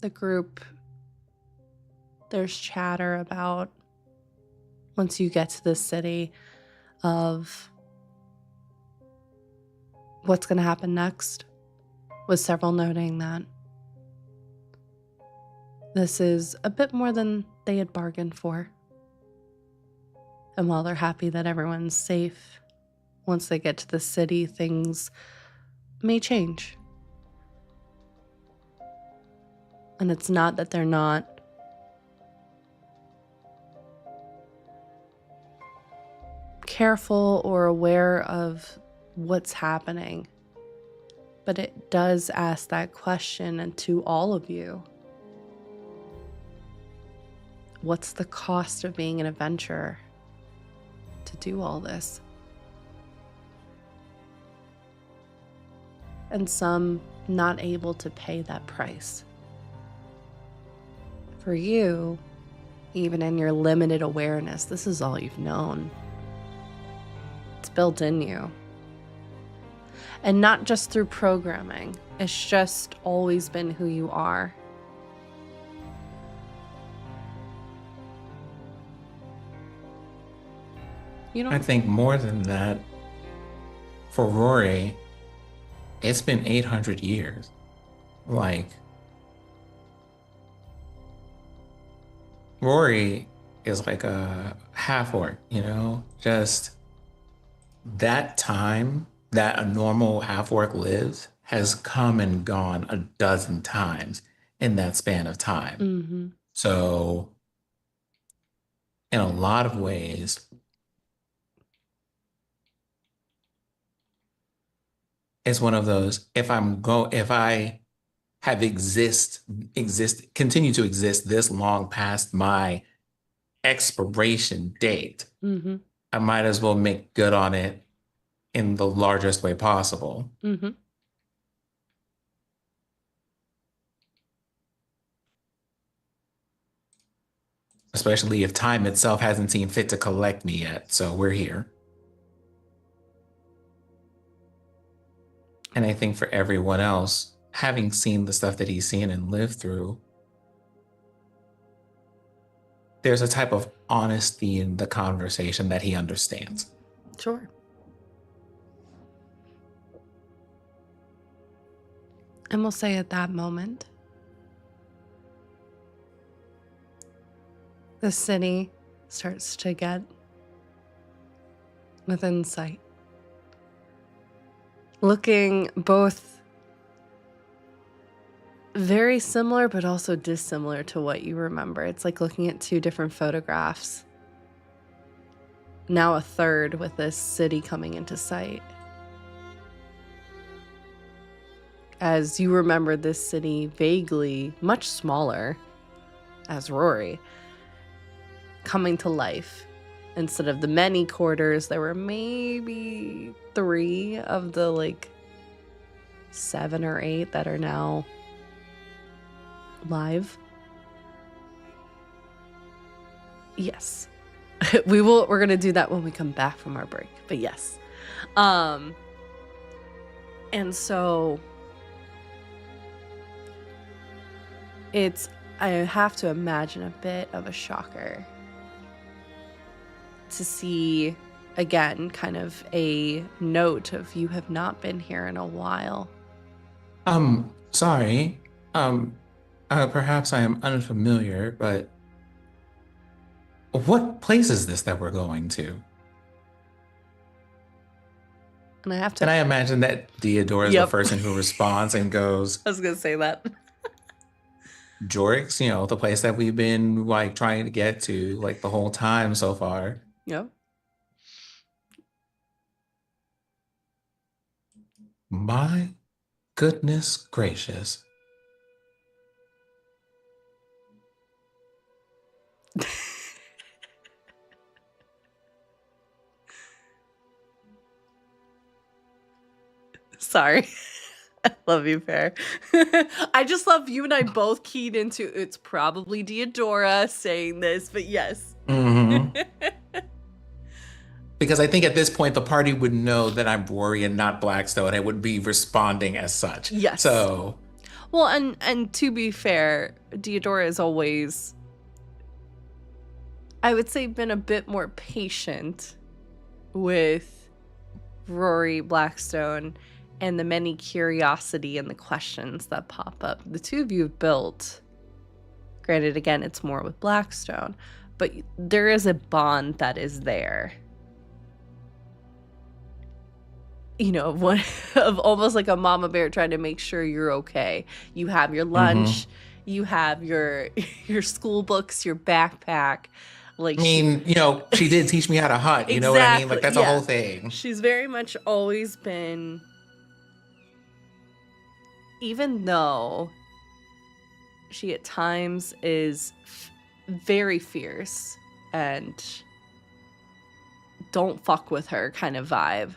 the group, there's chatter about, once you get to the city, of what's going to happen next, with several noting that this is a bit more than they had bargained for. And while they're happy that everyone's safe, once they get to the city, things may change. And it's not that they're not careful or aware of what's happening, but it does ask that question, and to all of you, what's the cost of being an adventurer to do all this? And some not able to pay that price. For you, even in your limited awareness, this is all you've known. It's built in you. And not just through programming. It's just always been who you are. I think more than that, for Rory, it's been 800 years. Like, Rory is like a half-orc, Just that time that a normal half-orc lives has come and gone a dozen times in that span of time. So, in a lot of ways, it's one of those, if I have continue to exist this long past my expiration date, I might as well make good on it in the largest way possible. Especially if time itself hasn't seen fit to collect me yet, so we're here. And I think for everyone else, having seen the stuff that he's seen and lived through, there's a type of honesty in the conversation that he understands. Sure. And we'll say at that moment, the city starts to get within sight. Looking both very similar, but also dissimilar to what you remember. It's like looking at two different photographs. Now a third with this city coming into sight. As you remember this city vaguely, much smaller as Rory, coming to life. Instead of the many quarters, there were maybe 3 of the like 7 or 8 that are now live. Yes. We're gonna do that when we come back from our break, but yes. And so I have to imagine a bit of a shocker to see, again, kind of a note of you have not been here in a while. Sorry. Perhaps I am unfamiliar, but what place is this that we're going to? And I have to... And I imagine that Theodore is the person who responds and goes... I was going to say that. Jorix, the place that we've been like trying to get to like the whole time so far. Yep. My goodness gracious. Sorry. I love you, Fair. I just love you and I both keyed into it's probably Deodora saying this, but yes. Mm-hmm. Because I think at this point the party would know that I'm Rory and not Blackstone. It would be responding as such. Yes. So, well, and to be fair, Deodora is always, I would say, been a bit more patient with Rory, Blackstone, and the many curiosity and the questions that pop up. The two of you have built, granted, again, it's more with Blackstone, but there is a bond that is there. One of almost like a mama bear trying to make sure you're okay. You have your lunch, you have your school books, your backpack. Like, she did teach me how to hunt. You know what I mean? Like, that's a whole thing. She's very much always been, even though she at times is very fierce and don't fuck with her kind of vibe,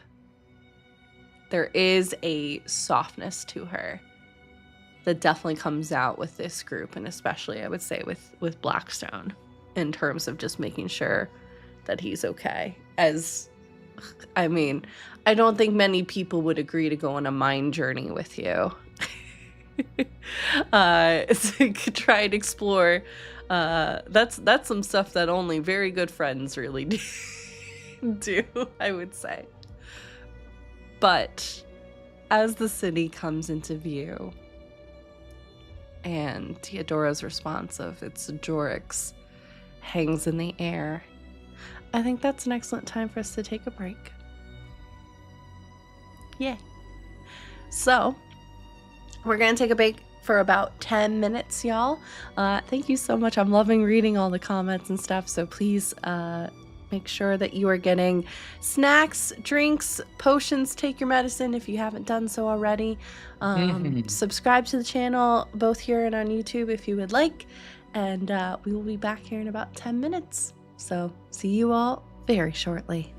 there is a softness to her that definitely comes out with this group, and especially I would say with Blackstone, in terms of just making sure that he's okay. I don't think many people would agree to go on a mind journey with you. To try and explore. That's some stuff that only very good friends really do, I would say. But as the city comes into view and Theodora's response of it's Jorix hangs in the air, I think that's an excellent time for us to take a break. Yay. So, we're going to take a break for about 10 minutes, y'all. Thank you so much. I'm loving reading all the comments and stuff, so please make sure that you are getting snacks, drinks, potions. Take your medicine if you haven't done so already. Subscribe to the channel, both here and on YouTube if you would like. And we will be back here in about 10 minutes. So see you all very shortly.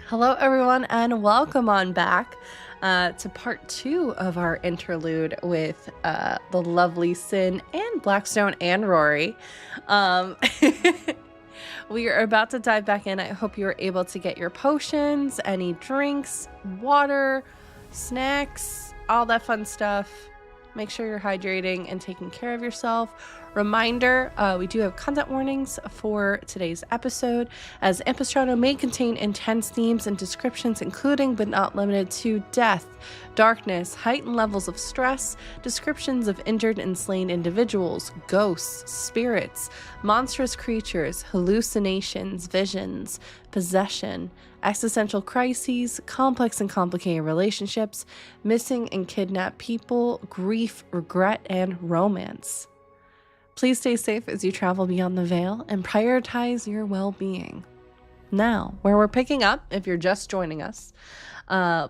Hello, everyone, and welcome on back to part 2 of our interlude with the lovely Sin and Blackstone and Rory. We are about to dive back in. I hope you are able to get your potions, any drinks, water, snacks, all that fun stuff. Make sure you're hydrating and taking care of yourself. Reminder, we do have content warnings for today's episode, as Ampistrano may contain intense themes and descriptions, including but not limited to death, darkness, heightened levels of stress, descriptions of injured and slain individuals, ghosts, spirits, monstrous creatures, hallucinations, visions, possession, existential crises, complex and complicated relationships, missing and kidnapped people, grief, regret, and romance. Please stay safe as you travel beyond the veil and prioritize your well-being. Now, where we're picking up, if you're just joining us,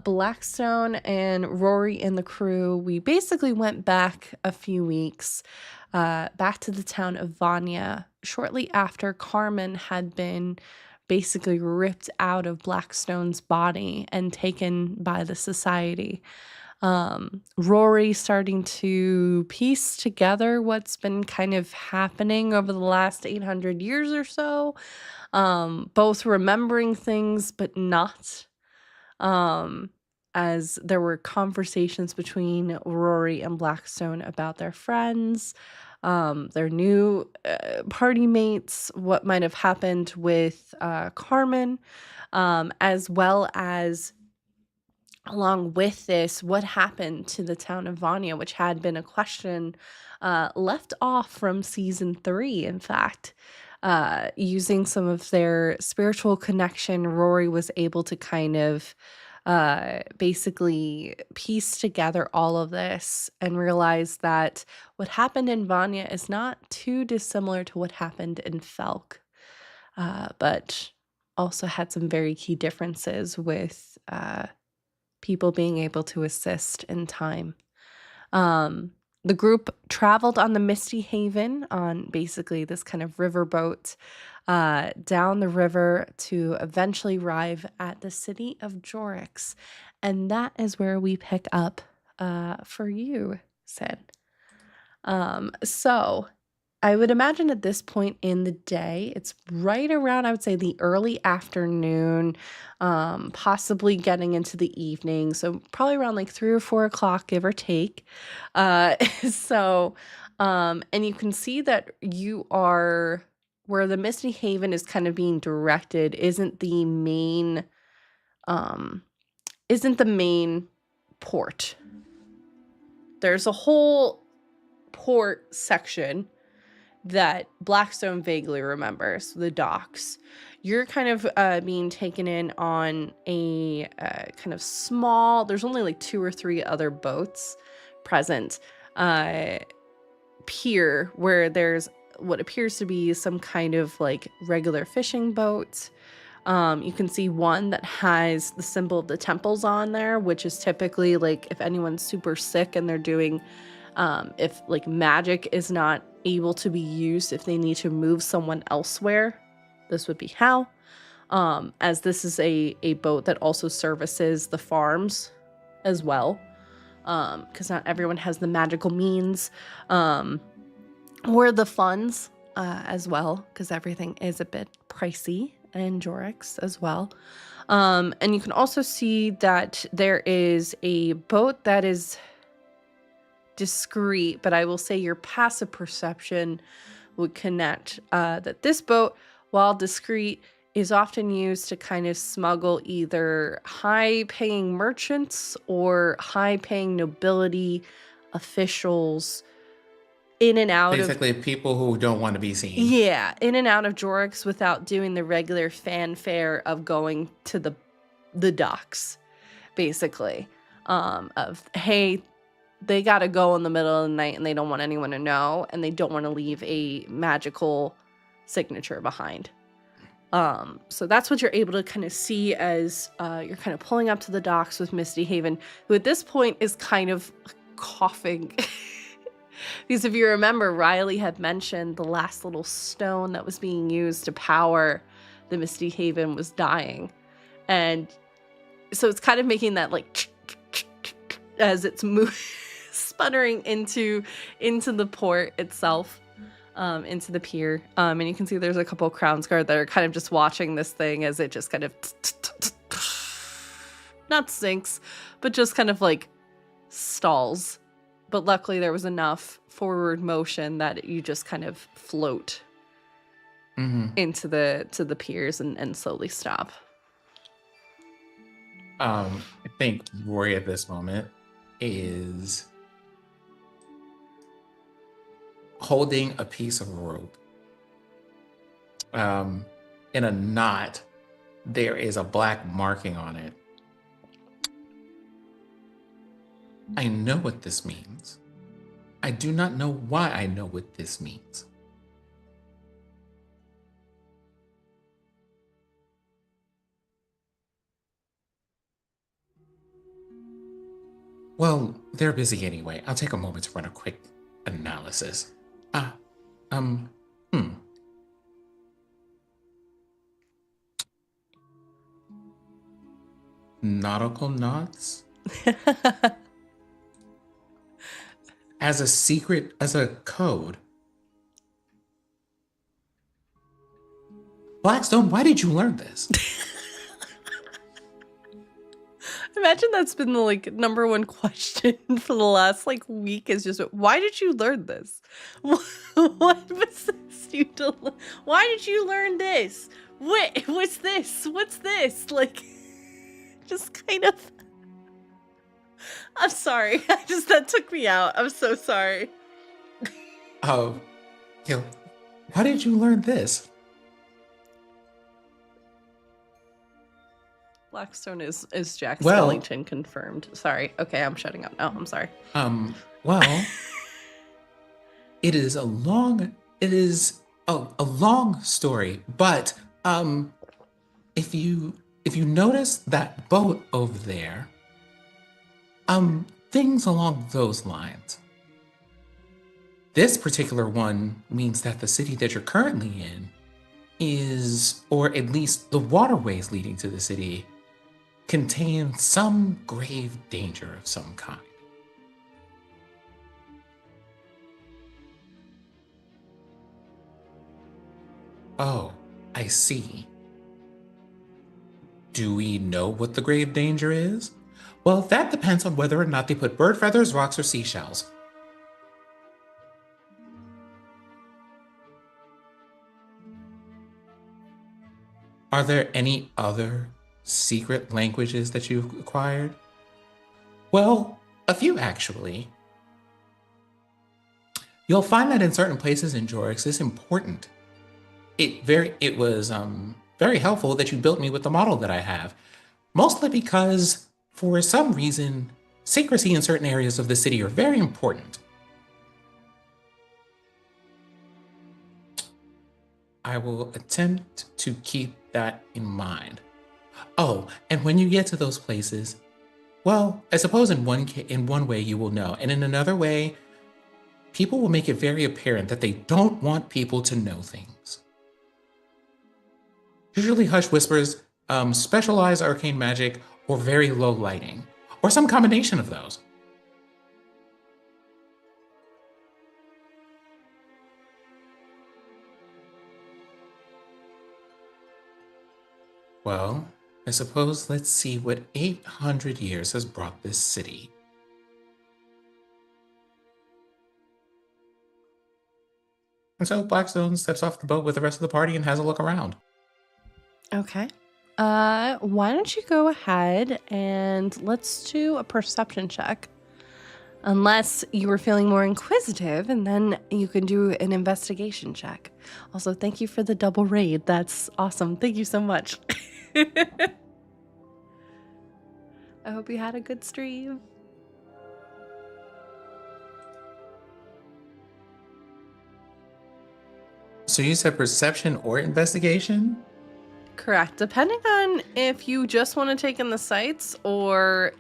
Blackstone and Rory and the crew, we basically went back a few weeks, back to the town of Vanya, shortly after Carmen had been basically ripped out of Blackstone's body and taken by the society. Rory starting to piece together what's been kind of happening over the last 800 years or so, both remembering things but not, as there were conversations between Rory and Blackstone about their friends, their new party mates, what might have happened with Carmen, as well as along with this, what happened to the town of Vanya, which had been a question left off from season 3, in fact. Using some of their spiritual connection, Rory was able to kind of basically piece together all of this and realize that what happened in Vanya is not too dissimilar to what happened in Felk, but also had some very key differences with people being able to assist in time. The group traveled on the Misty Haven on basically this kind of riverboat down the river to eventually arrive at the city of Jorix. And that is where we pick up for you, Sid. So I would imagine at this point in the day, it's right around, I would say, the early afternoon, possibly getting into the evening. So probably around like 3 or 4 o'clock, give or take. So, and you can see that you are where the Misty Haven is kind of being directed isn't the main port. There's a whole port section that Blackstone vaguely remembers, the docks. You're kind of being taken in on a kind of small, there's only like 2 or 3 other boats present, pier where there's what appears to be some kind of like regular fishing boat. You can see one that has the symbol of the temples on there, which is typically like if anyone's super sick and they're doing if like magic is not able to be used, if they need to move someone elsewhere, this would be how. As this is a boat that also services the farms as well, because not everyone has the magical means or the funds as well, because everything is a bit pricey in Jorix as well. And you can also see that there is a boat that is discreet, but I will say your passive perception would connect that this boat, while discreet, is often used to kind of smuggle either high-paying merchants or high-paying nobility officials in and out basically people who don't want to be seen. Yeah, in and out of Jorix without doing the regular fanfare of going to the docks, basically. Of, hey, they got to go in the middle of the night and they don't want anyone to know, and they don't want to leave a magical signature behind. So that's what you're able to kind of see as you're kind of pulling up to the docks with Misty Haven, who at this point is kind of coughing. Because if you remember, Riley had mentioned the last little stone that was being used to power the Misty Haven was dying. And so it's kind of making that like as it's sputtering into the port itself, into the pier. And you can see there's a couple of Crown's Guard that are kind of just watching this thing as it just kind of not sinks, but just kind of like stalls. But luckily there was enough forward motion that you just kind of float into the piers and slowly stop. I think Rory at this moment is holding a piece of rope. In a knot, there is a black marking on it. I know what this means. I do not know why I know what this means. Well, they're busy anyway. I'll take a moment to run a quick analysis. Nautical knots? As a secret, as a code. Blackstone, why did you learn this? Imagine that's been the like number one question for the last like week is just, why did you learn this? What possessed you to why did you learn this? What's this? What's this? Like, just kind of, I'm sorry. That took me out. I'm so sorry. Oh, why did you learn this? Blackstone is Jack Skellington confirmed. Sorry. Okay, I'm shutting up now. I'm sorry. Well, it is a long story, but if you notice that boat over there, things along those lines. This particular one means that the city that you're currently in is, or at least the waterways leading to the city, contain some grave danger of some kind. Oh, I see. Do we know what the grave danger is? Well, that depends on whether or not they put bird feathers, rocks, or seashells. Are there any other secret languages that you've acquired? Well, a few actually. You'll find that in certain places in Jorix is important. It was very helpful that you built me with the model that I have, mostly because for some reason secrecy in certain areas of the city are very important. I will attempt to keep that in mind. Oh, and when you get to those places, well, I suppose in one way you will know, and in another way, people will make it very apparent that they don't want people to know things. Usually hush whispers, specialized arcane magic, or very low lighting, or some combination of those. Well, I suppose let's see what 800 years has brought this city. And so Blackstone steps off the boat with the rest of the party and has a look around. Okay. Why don't you go ahead and let's do a perception check. Unless you were feeling more inquisitive, and then you can do an investigation check. Also, thank you for the double raid. That's awesome. Thank you so much. I hope you had a good stream. So you said perception or investigation? Correct. Depending on if you just want to take in the sights or,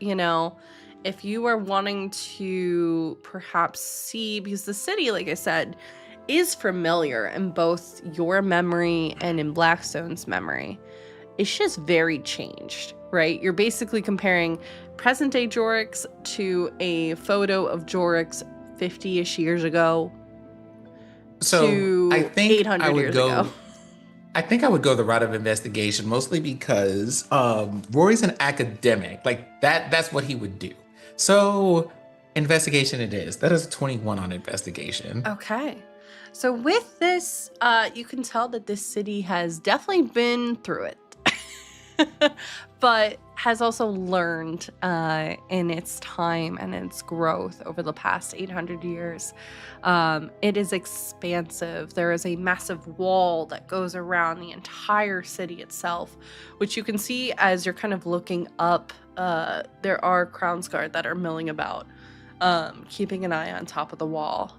if you are wanting to perhaps see, because the city, like I said, is familiar in both your memory and in Blackstone's memory. it's just very changed, right? You're basically comparing present day Jorix to a photo of Jorix 50-ish years ago So I to think I 800 would years ago. go. I think I would go the route of investigation, mostly because Rory's an academic. Like that's what he would do. So investigation it is. That is a 21 on investigation. Okay. So with this, you can tell that this city has definitely been through it, but has also learned in its time and its growth over the past 800 years. It is expansive. There is a massive wall that goes around the entire city itself, which you can see as you're kind of looking up. There are Crownsguard that are milling about, keeping an eye on top of the wall,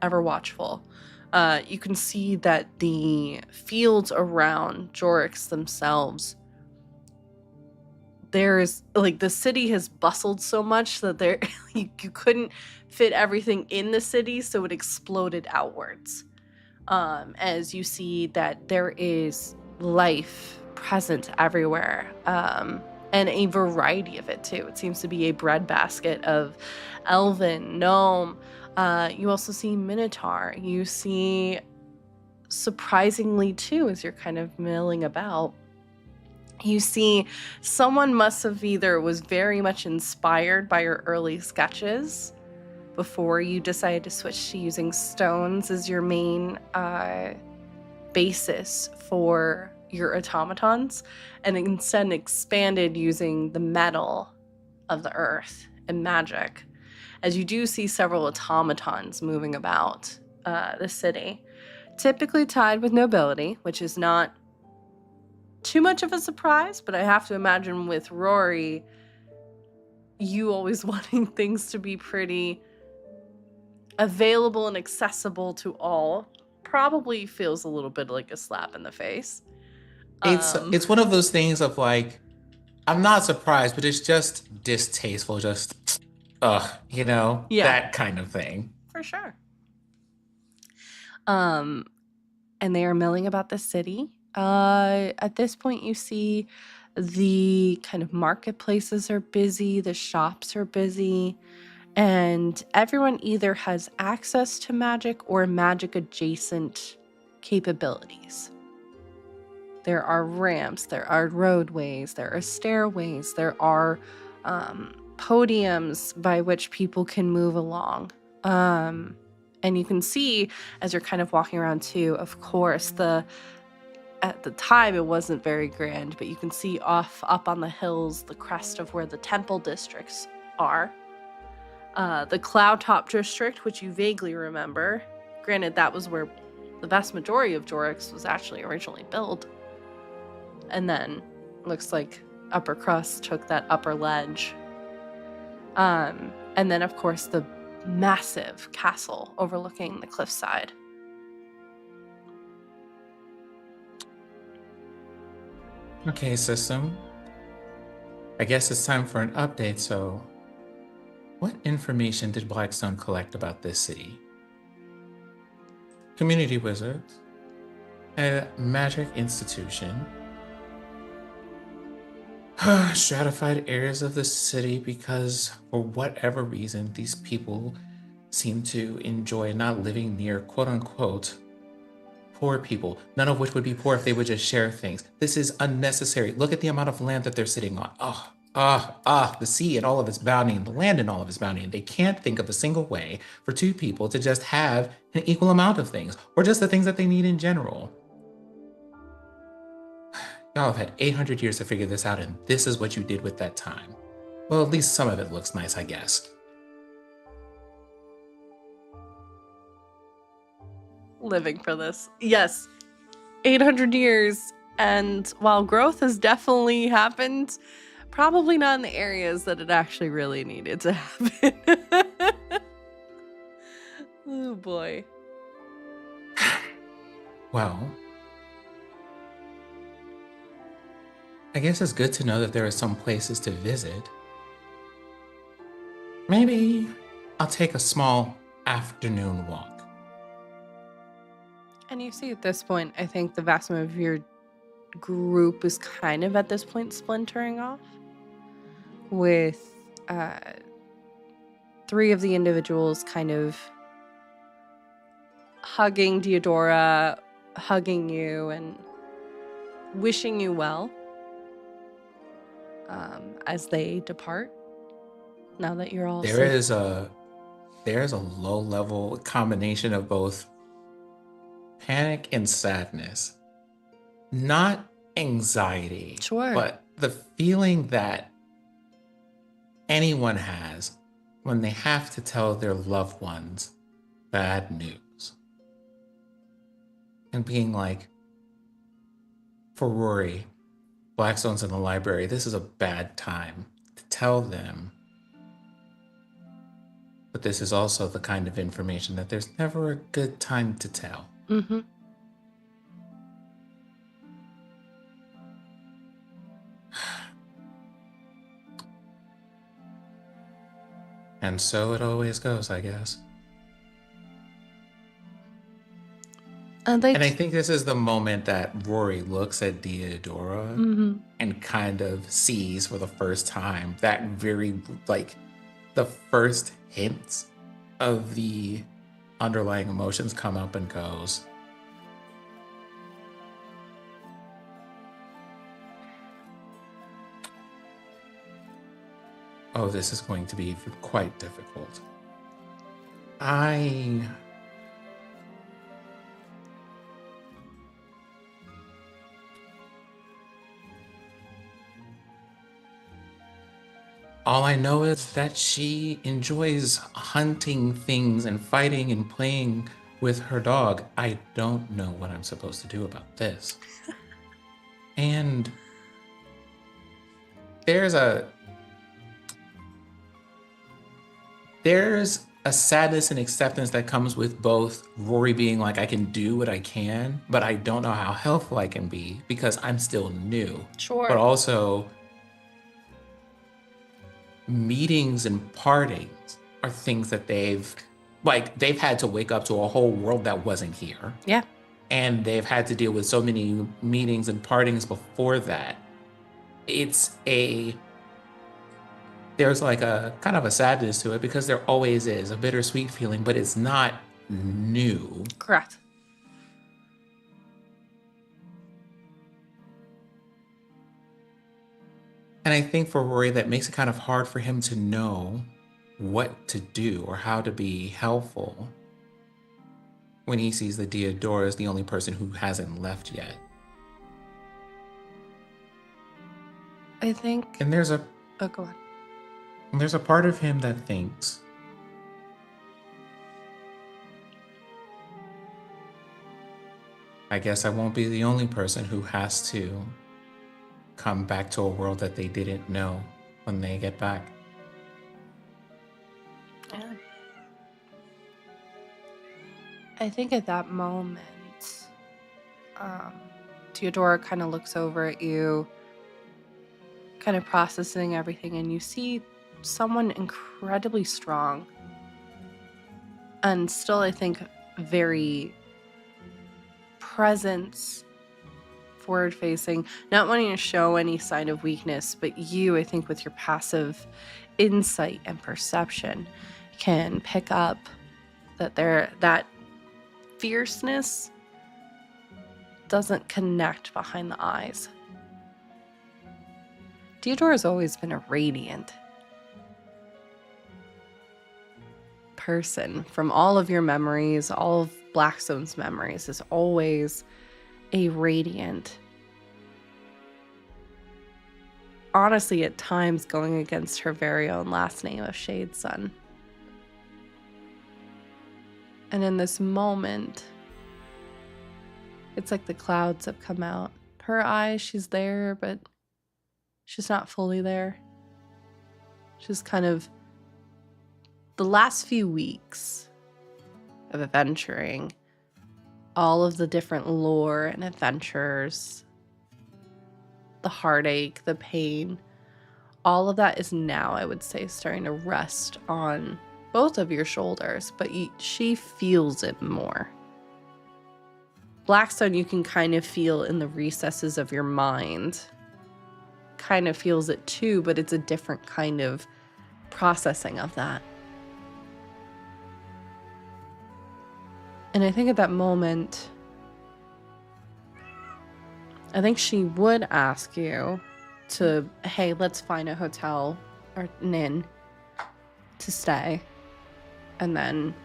ever watchful. You can see that the fields around Jorix themselves, there's like the city has bustled so much that there you couldn't fit everything in the city, so it exploded outwards. As you see that there is life present everywhere, and a variety of it too. It seems to be a breadbasket of elven, gnome. You also see minotaur. You see, surprisingly too, as you're kind of milling about, you see someone must have either was very much inspired by your early sketches before you decided to switch to using stones as your main basis for your automatons, and instead expanded using the metal of the earth and magic, as you do see several automatons moving about the city, typically tied with nobility, which is not too much of a surprise, but I have to imagine with Rory, you always wanting things to be pretty available and accessible to all probably feels a little bit like a slap in the face. It's one of those things of like, I'm not surprised, but it's just distasteful. Just, Yeah. that kind of thing. For sure. And they are milling about the city. At this point, you see the kind of marketplaces are busy, the shops are busy, and everyone either has access to magic or magic adjacent capabilities. There are ramps, there are roadways, there are stairways, there are podiums by which people can move along. And you can see as you're kind of walking around too, of course, at the time it wasn't very grand, but you can see up on the hills, the crest of where the temple districts are. The Cloud Top district, which you vaguely remember. Granted, that was where the vast majority of Jorix was actually originally built. And then looks like Upper Crust took that upper ledge. And then, of course, the massive castle overlooking the cliffside. Okay, system. I guess it's time for an update, so what information did Blackstone collect about this city? Community wizards, a magic institution, stratified areas of the city because, for whatever reason, these people seem to enjoy not living near quote-unquote poor people, none of which would be poor if they would just share things. This is unnecessary. Look at the amount of land that they're sitting on. The sea and all of its bounty and the land and all of its bounty. And they can't think of a single way for two people to just have an equal amount of things, or just the things that they need in general. Y'all have had 800 years to figure this out, and this is what you did with that time. Well, at least some of it looks nice, I guess. Living for this. Yes, 800 years, and while growth has definitely happened, probably not in the areas that it actually really needed to happen. Oh boy. Well, I guess it's good to know that there are some places to visit. Maybe I'll take a small afternoon walk. And you see at this point, I think the vast majority of your group is kind of at this point splintering off, with 3 of the individuals kind of hugging Deodora, hugging you, and wishing you well as they depart. Now that you're all safe. There's a low level combination of both panic and sadness. Not anxiety, Sure. but the feeling that anyone has when they have to tell their loved ones bad news. And being like, for Rory, Blackstone's in the library, this is a bad time to tell them. But this is also the kind of information that there's never a good time to tell. Mm-hmm. And so it always goes, I guess. And I think this is the moment that Rory looks at Deodora and kind of sees for the first time that very, like, the first hints of the underlying emotions come up and goes, oh, this is going to be quite difficult. All I know is that she enjoys hunting things and fighting and playing with her dog. I don't know what I'm supposed to do about this. And there's a sadness and acceptance that comes with both Rory being like, I can do what I can, but I don't know how helpful I can be because I'm still new. Sure. But also, meetings and partings are things that they've had to wake up to a whole world that wasn't here. Yeah. And they've had to deal with so many meetings and partings before that. There's like a kind of a sadness to it because there always is a bittersweet feeling, but it's not new. Correct. And I think for Rory, that makes it kind of hard for him to know what to do or how to be helpful when he sees that Deodora is the only person who hasn't left yet. I think... And there's a... Oh, go on. There's a part of him that thinks, I guess I won't be the only person who has to come back to a world that they didn't know when they get back. Yeah. I think at that moment, Deodora kind of looks over at you, kind of processing everything, and you see someone incredibly strong and still, I think, very presence forward facing, not wanting to show any sign of weakness, but you, I think, with your passive insight and perception, can pick up that that fierceness doesn't connect behind the eyes. Deodora's always been a radiant person. From all of your memories, all of Blackstone's memories, is always a radiant. Honestly, at times going against her very own last name of Shade Sun. And in this moment, it's like the clouds have come out. Her eyes, she's there, but she's not fully there. She's kind of the last few weeks of adventuring, all of the different lore and adventures, the heartache, the pain, all of that is now, I would say, starting to rest on both of your shoulders, but she feels it more. Blackstone, you can kind of feel in the recesses of your mind. Kind of feels it too, but it's a different kind of processing of that. And I think at that moment, I think she would ask you to, hey, let's find a hotel or an inn to stay. And then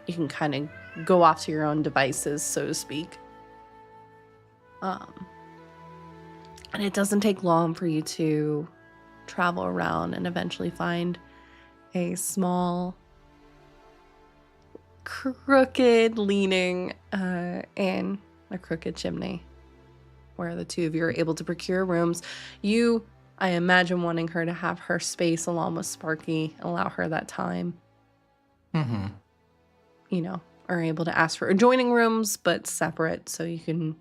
you can kind of go off to your own devices, so to speak. And it doesn't take long for you to travel around and eventually find a small, crooked leaning inn, a crooked chimney, where the two of you are able to procure rooms. You, I imagine, wanting her to have her space along with Sparky, allow her that time. Mm-hmm. You know, are able to ask for adjoining rooms, but separate, so you can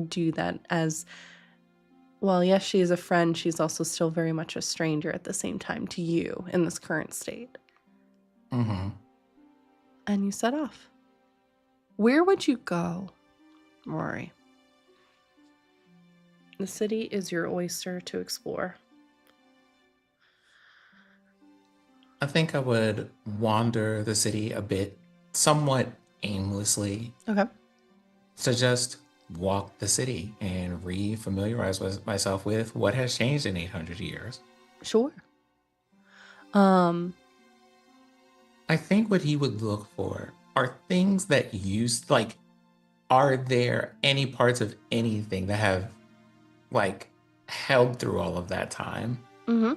do that as well. Yes, she is a friend. She's also still very much a stranger at the same time to you in this current state. Mm-hmm. And you set off. Where would you go, Rory? The city is your oyster to explore. I think I would wander the city a bit, somewhat aimlessly. Okay. So just walk the city and re-familiarize myself with what has changed in 800 years. Sure. I think what he would look for are things that used, like, are there any parts of anything that have, like, held through all of that time? Mm-hmm.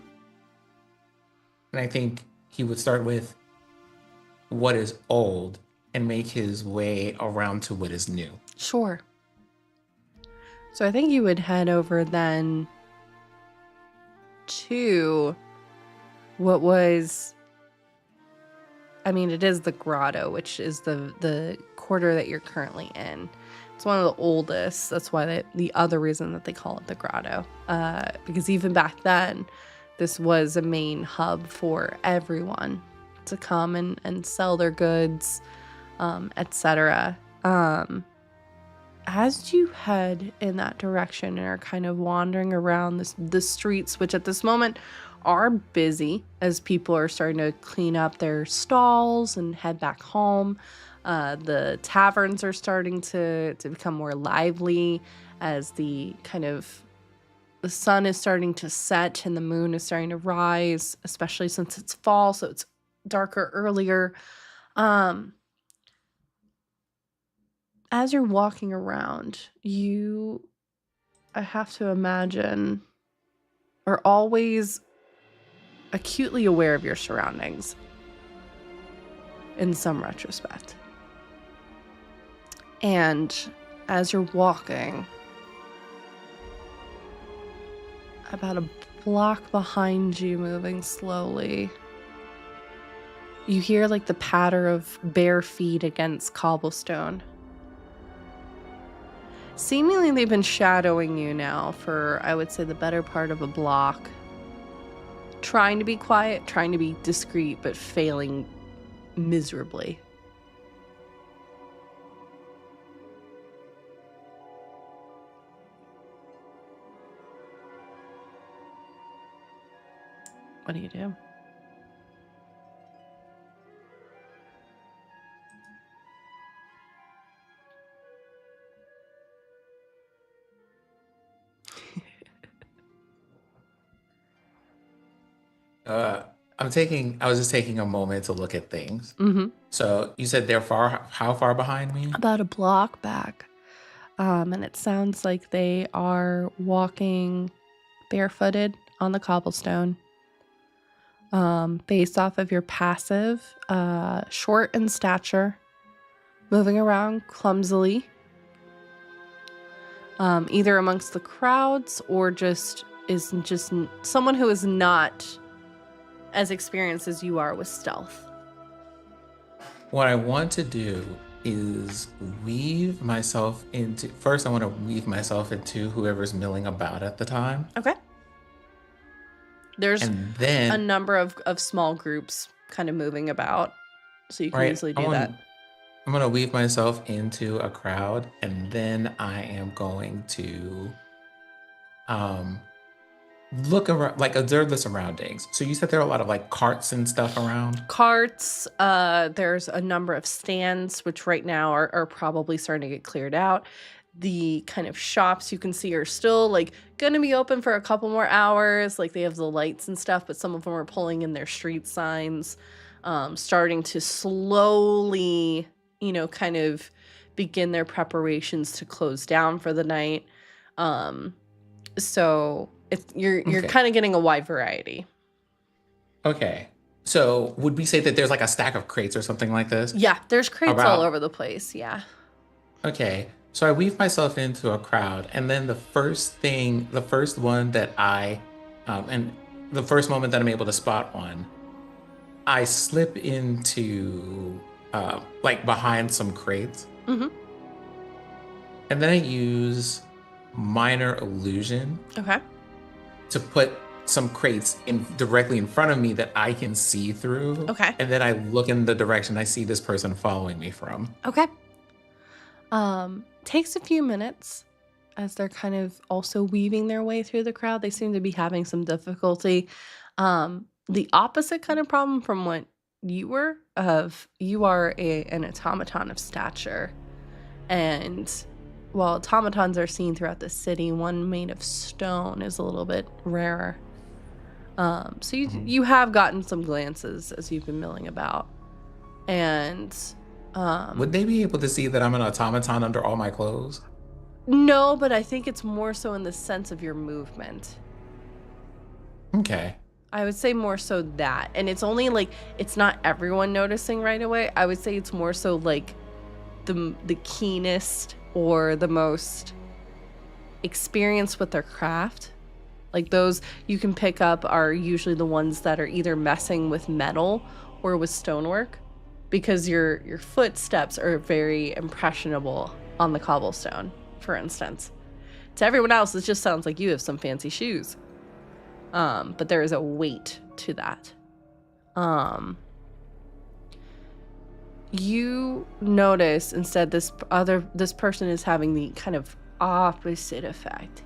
And I think he would start with what is old and make his way around to what is new. Sure. So I think you would head over then to what was, I mean, it is the grotto, which is the quarter that you're currently in. It's one of the oldest. That's why the other reason that they call it the grotto. Because even back then, this was a main hub for everyone to come and sell their goods, etc. As you head in that direction and are kind of wandering around the streets, which at this moment are busy as people are starting to clean up their stalls and head back home. The taverns are starting to become more lively as the sun is starting to set and the moon is starting to rise, especially since it's fall, so it's darker earlier. As you're walking around, I have to imagine, are always acutely aware of your surroundings in some retrospect. And as you're walking, about a block behind you, moving slowly, you hear like the patter of bare feet against cobblestone. Seemingly they've been shadowing you now for, I would say, the better part of a block. Trying to be quiet, trying to be discreet, but failing miserably. What do you do? I was just taking a moment to look at things. Mm-hmm. So you said they're how far behind me? About a block back. And it sounds like they are walking barefooted on the cobblestone. Based off of your passive, short in stature, moving around clumsily, either amongst the crowds or just someone who is not as experienced as you are with stealth. What I want to do is weave myself into, first I want to weave myself into whoever's milling about at the time. Okay. There's and then a number of small groups kind of moving about, so you can easily do that. I'm gonna weave myself into a crowd, and then I am going to um look around, like observe the surroundings. So you said there are a lot of like carts and stuff around. Carts, there's a number of stands, which right now are probably starting to get cleared out. The kind of shops you can see are still like going to be open for a couple more hours. Like they have the lights and stuff, but some of them are pulling in their street signs, starting to slowly, kind of begin their preparations to close down for the night. So you're Okay. kind of getting a wide variety. Okay. So would we say that there's like a stack of crates or something like this? Yeah, there's crates all About over the place. Yeah. Okay. So I weave myself into a crowd, and then the first one that and the first moment that I'm able to spot one, I slip into like behind some crates, Mm-hmm. and then I use minor illusion Okay. to put some crates in directly in front of me that I can see through. Okay. And then I look in the direction I see this person following me from. Okay. Takes a few minutes as they're kind of also weaving their way through the crowd. They seem to be having some difficulty. The opposite kind of problem from what you are an automaton of stature. And while automatons are seen throughout the city, one made of stone is a little bit rarer. So you have gotten some glances as you've been milling about. And would they be able to see that I'm an automaton under all my clothes? no, but I think it's more so in the sense of your movement. Okay. I would say more so that. And it's only like, it's not everyone noticing right away. I would say it's more so like the keenest or the most experienced with their craft. Like those you can pick up are usually the ones that are either messing with metal or with stonework, because your footsteps are very impressionable on the cobblestone, for instance. To everyone else, it just sounds like you have some fancy shoes. But there is a weight to that. You notice instead this person is having the kind of opposite effect.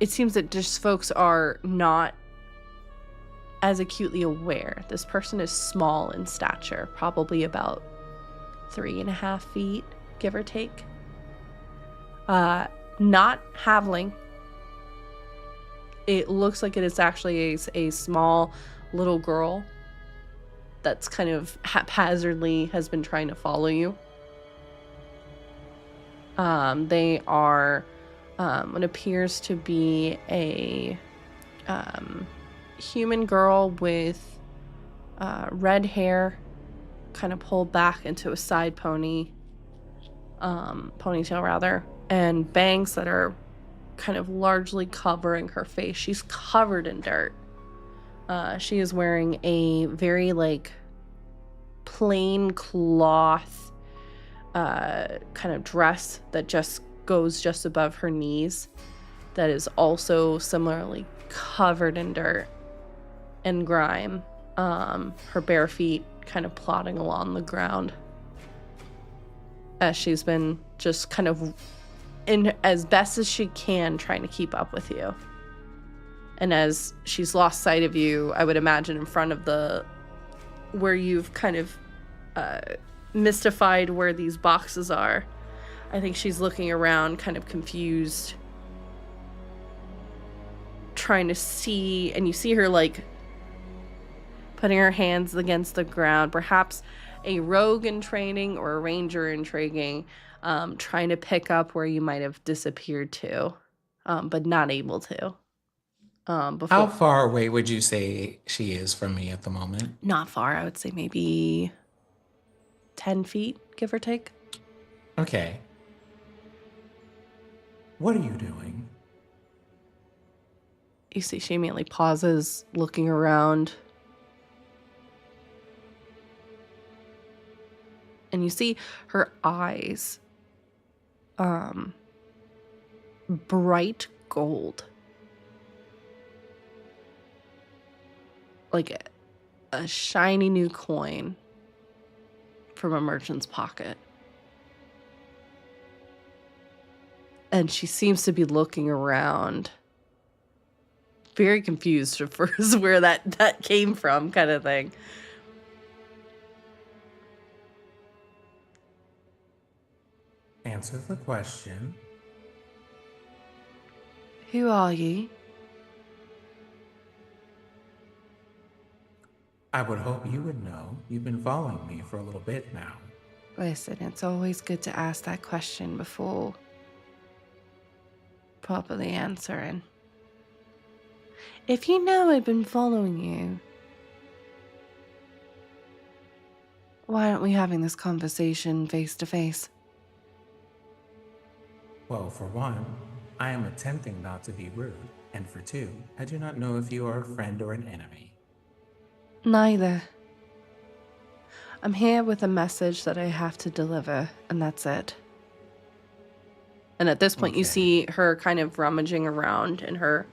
It seems that just folks are not as acutely aware. This person is small in stature, probably about 3.5 feet, give or take. Not halfling. It looks like it is actually a small little girl that's kind of haphazardly has been trying to follow you. They are what appears to be a human girl with red hair kind of pulled back into a side ponytail rather, and bangs that are kind of largely covering her face. She's covered in dirt. She is wearing a very like plain cloth kind of dress that just goes just above her knees, that is also similarly covered in dirt and grime. Her bare feet kind of plodding along the ground as she's been just kind of in as best as she can trying to keep up with you. And as she's lost sight of you, I would imagine in front of where you've kind of mystified where these boxes are, I think she's looking around kind of confused, trying to see, and you see her like putting her hands against the ground, perhaps a rogue in training or a ranger in training, trying to pick up where you might have disappeared to, but not able to. How far away would you say she is from me at the moment? Not far. I would say maybe 10 feet, give or take. Okay. What are you doing? You see she immediately pauses, looking around. And you see her eyes, bright gold. Like a shiny new coin. from a merchant's pocket. And she seems to be looking around, very confused at first where that came from, kind of thing. Answer the question. Who are you? I would hope you would know. You've been following me for a little bit now. Listen, it's always good to ask that question before properly answering. If you know I've been following you, why aren't we having this conversation face to face? Well, for one, I am attempting not to be rude. And for two, I do not know if you are a friend or an enemy. Neither. I'm here with a message that I have to deliver, and that's it. And at this point, you see her kind of rummaging around in her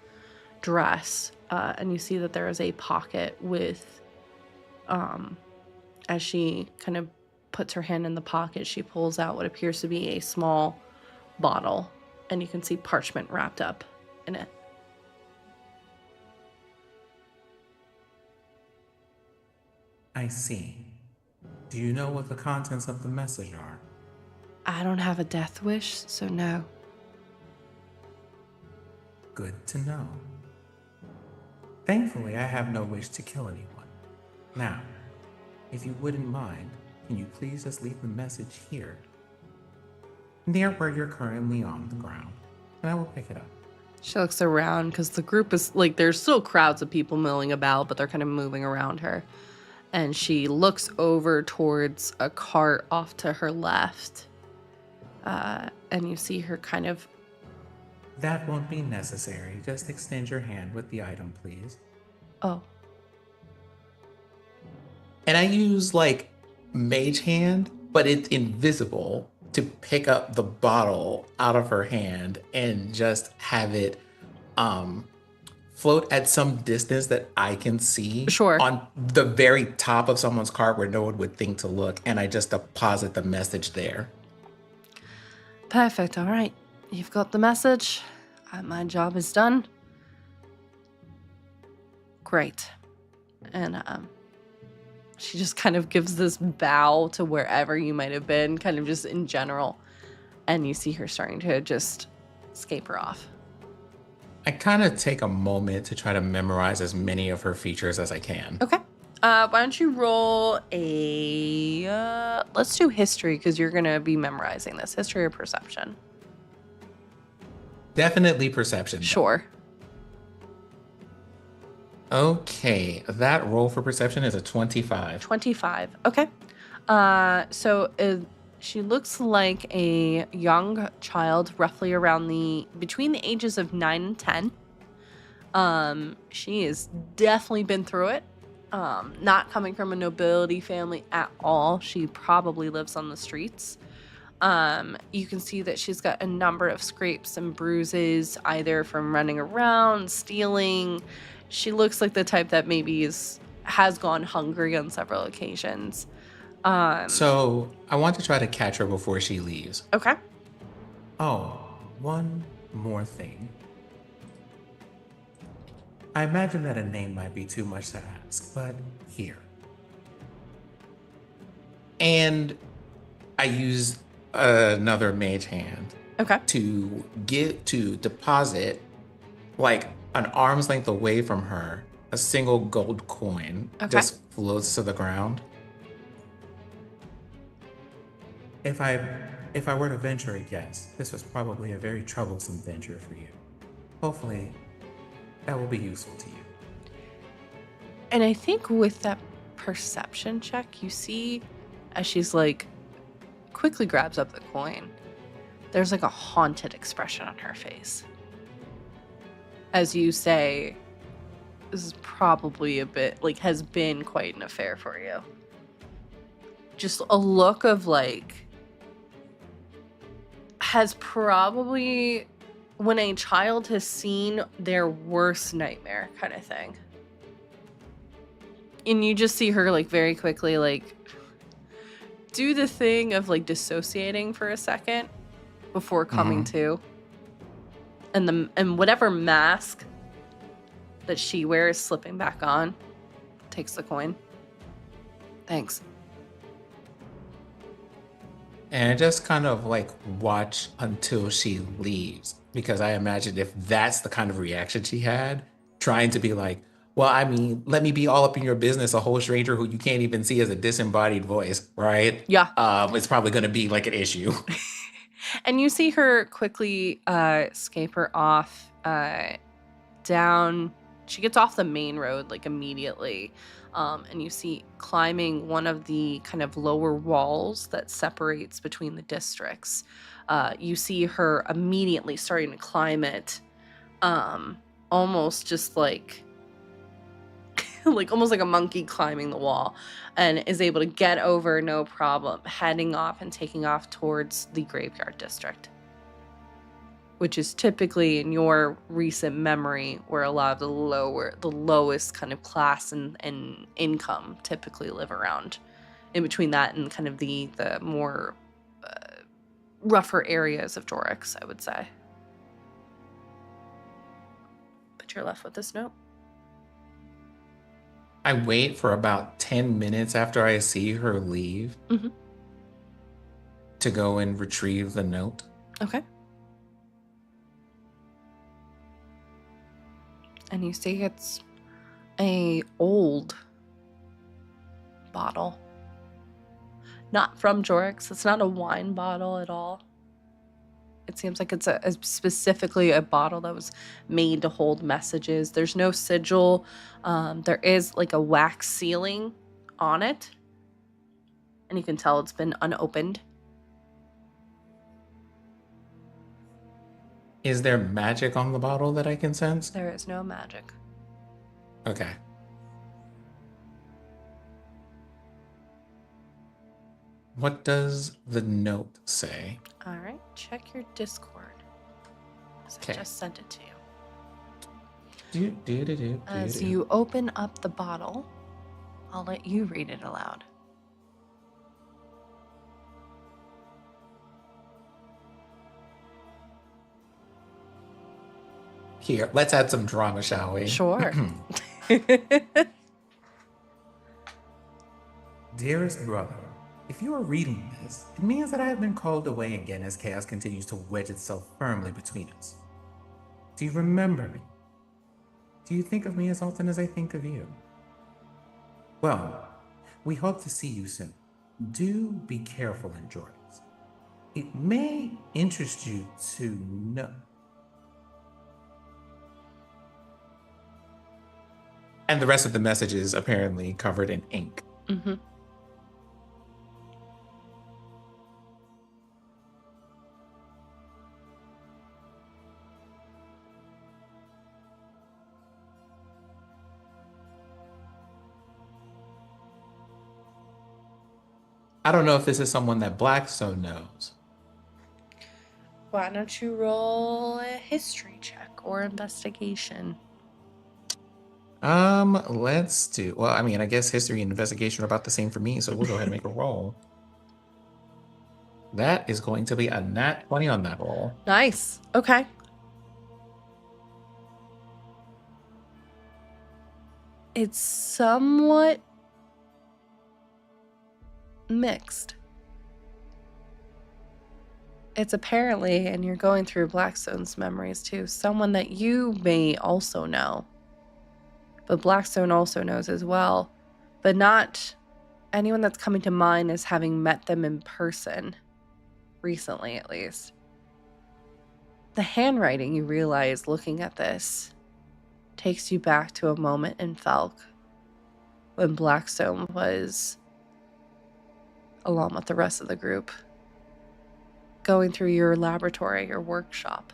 dress, and you see that there is a pocket with, as she kind of puts her hand in the pocket, she pulls out what appears to be a small bottle, and you can see parchment wrapped up in it. I see. Do you know what the contents of the message are? I don't have a death wish, so no. Good to know. Thankfully, I have no wish to kill anyone. Now, if you wouldn't mind, can you please just leave the message here, near where you're currently on the ground, and I will pick it up. She looks around because the group is like, there's still crowds of people milling about, but they're kind of moving around her. And she looks over towards a cart off to her left. And you see her kind of... That won't be necessary. Just extend your hand with the item, please. Oh. And I use, like, mage hand, but it's invisible, to pick up the bottle out of her hand and just have it float at some distance that I can see. Sure. On the very top of someone's cart where no one would think to look, and I just deposit the message there. Perfect. All right. You've got the message. My job is done. Great. And she just kind of gives this bow to wherever you might have been, kind of just in general. And you see her starting to just scaper off. I kind of take a moment to try to memorize as many of her features as I can. Okay. Why don't you roll a... let's do history, because you're going to be memorizing this. History or perception? Definitely perception. Sure. Okay, that roll for perception is a 25. 25. Okay. She looks like a young child, roughly around between the ages of 9 and 10. She has definitely been through it. Not coming from a nobility family at all. She probably lives on the streets. You can see that she's got a number of scrapes and bruises, either from running around, stealing. She looks like the type that maybe has gone hungry on several occasions. So I want to try to catch her before she leaves. Okay. Oh, one more thing. I imagine that a name might be too much to ask, but here. And I use another mage hand to deposit, like an arm's length away from her, a single gold coin just floats to the ground. If I were to venture a guess, this was probably a very troublesome venture for you. Hopefully, that will be useful to you. And I think with that perception check, you see as she's like quickly grabs up the coin, there's like a haunted expression on her face. As you say, this is probably a bit like has been quite an affair for you. Just a look of like has probably when a child has seen their worst nightmare kind of thing. And you just see her like very quickly like do the thing of like dissociating for a second before coming to. And whatever mask that she wears slipping back on, takes the coin. Thanks. And I just kind of like watch until she leaves, because I imagine if that's the kind of reaction she had, trying to be like, well, I mean, let me be all up in your business, a whole stranger who you can't even see as a disembodied voice, right? Yeah. It's probably going to be like an issue. And you see her quickly scaper off down. She gets off the main road like immediately. And you see climbing one of the kind of lower walls that separates between the districts. You see her immediately starting to climb it, almost just like almost like a monkey climbing the wall, and is able to get over no problem, heading off and taking off towards the graveyard district, which is typically in your recent memory where a lot of the lowest kind of class and income typically live around, in between that and kind of the more rougher areas of Jorix, I would say. But you're left with this note. I wait for about 10 minutes after I see her leave to go and retrieve the note. Okay. And you see it's a old bottle. Not from Jorix. It's not a wine bottle at all. It seems like it's specifically a bottle that was made to hold messages. There's no sigil. There is like a wax sealing on it. And you can tell it's been unopened. Is there magic on the bottle that I can sense? There is no magic. Okay. What does the note say? All right, check your Discord. I just sent it to you. As you open up the bottle, I'll let you read it aloud. Here, let's add some drama, shall we? Sure. Dearest brother, if you are reading this, it means that I have been called away again as chaos continues to wedge itself firmly between us. Do you remember me? Do you think of me as often as I think of you? Well, we hope to see you soon. Do be careful in Jordan. It may interest you to know. And the rest of the message is apparently covered in ink. Mm-hmm. I don't know if this is someone that Blackstone knows. Why don't you roll a history check or investigation? Let's do. Well, I mean, I guess history and investigation are about the same for me, so we'll go ahead and make a roll. That is going to be a nat 20 on that roll. Nice. Okay. It's somewhat mixed. It's apparently, and you're going through Blackstone's memories too, someone that you may also know. But Blackstone also knows as well. But not anyone that's coming to mind as having met them in person. Recently, at least. The handwriting, you realize, looking at this, takes you back to a moment in Felk when Blackstone was, along with the rest of the group, going through your laboratory, your workshop,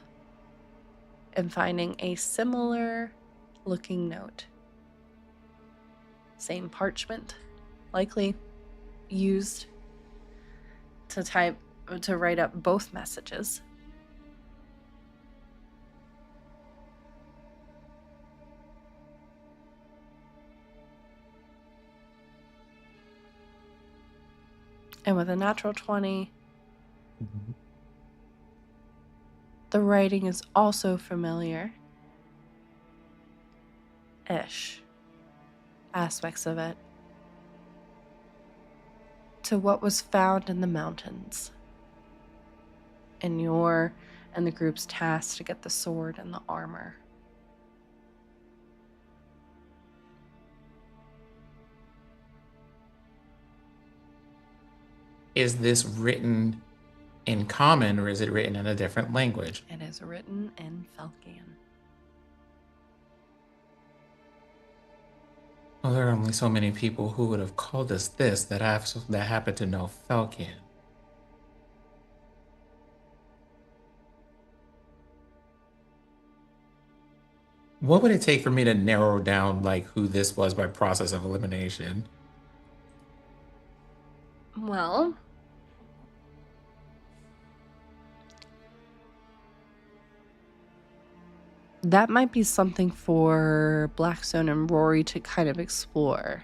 and finding a similar looking note. Same parchment, likely used to write up both messages. And with a natural 20, Mhm. the writing is also familiar-ish. Aspects of it. To what was found in the mountains. And your and the group's task to get the sword and the armor. Is this written in common or is it written in a different language? It is written in Felkian. Well, there are only so many people who would have called us this that happen to know Felkian. What would it take for me to narrow down like who this was by process of elimination? Well, that might be something for Blackstone and Rory to kind of explore.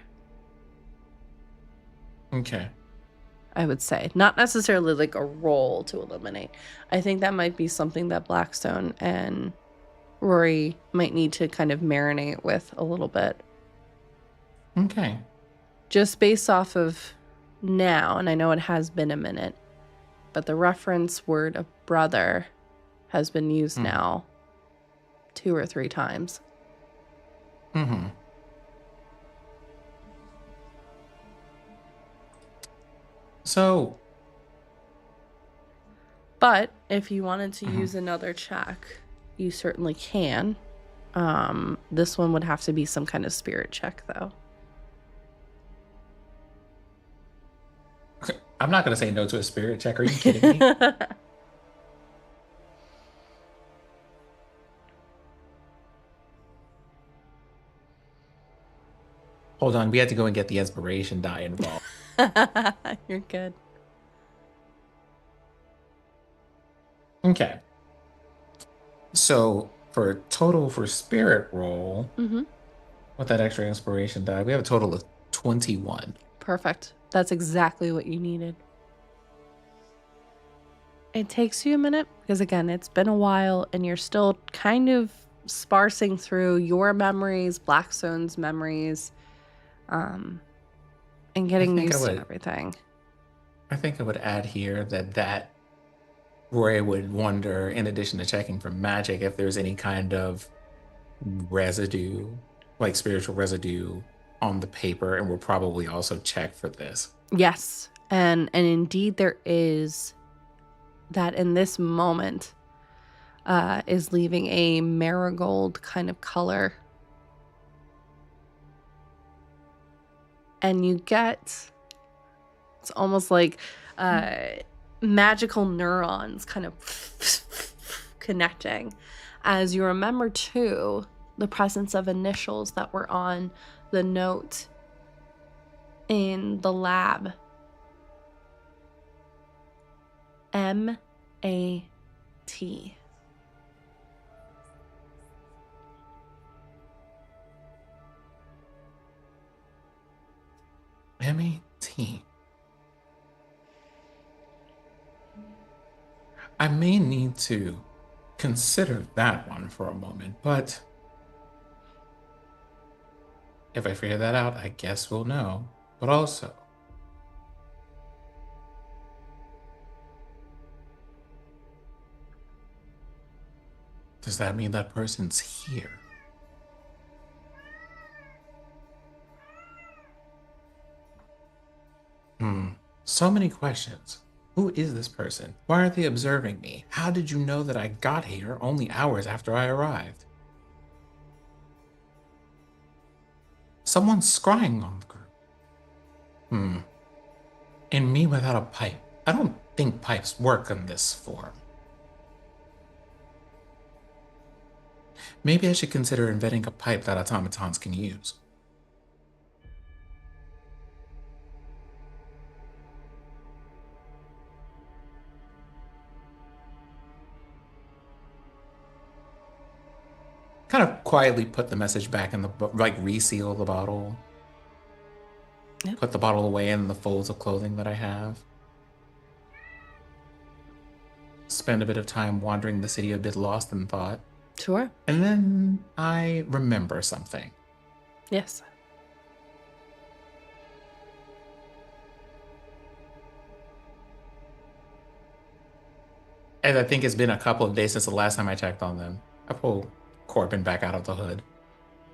Okay. I would say. Not necessarily like a role to eliminate. I think that might be something that Blackstone and Rory might need to kind of marinate with a little bit. Okay. Just based off of now, and I know it has been a minute, but the reference word of brother has been used now 2 or 3 times. Mm-hmm. So, but if you wanted to use another check, you certainly can. This one would have to be some kind of spirit check, though. I'm not going to say no to a spirit check. Are you kidding me? Hold on. We had to go and get the inspiration die involved. You're good. Okay. So for total for spirit roll, with that extra inspiration die, we have a total of 21. Perfect. That's exactly what you needed. It takes you a minute because, again, it's been a while and you're still kind of sparsing through your memories, Blackstone's memories, and getting used to everything. I think I would add here that Roy would wonder, in addition to checking for magic, if there's any kind of residue, like spiritual residue on the paper, and we'll probably also check for this. Yes, and indeed there is. That in this moment is leaving a marigold kind of color. And you get, it's almost like magical neurons kind of connecting as you remember too the presence of initials that were on the note in the lab. M-A-T. M-A-T. I may need to consider that one for a moment, but if I figure that out, I guess we'll know. But also, does that mean that person's here? So many questions. Who is this person? Why are they observing me? How did you know that I got here only hours after I arrived? Someone's scrying on the group. And me without a pipe. I don't think pipes work in this form. Maybe I should consider inventing a pipe that automatons can use. Kind of quietly put the message back in the, like reseal the bottle. Yep. Put the bottle away in the folds of clothing that I have. spend a bit of time wandering the city, a bit lost in thought. Sure. And then I remember something. Yes. And I think it's been a couple of days since the last time I checked on them. I pull Corbin back out of the hood.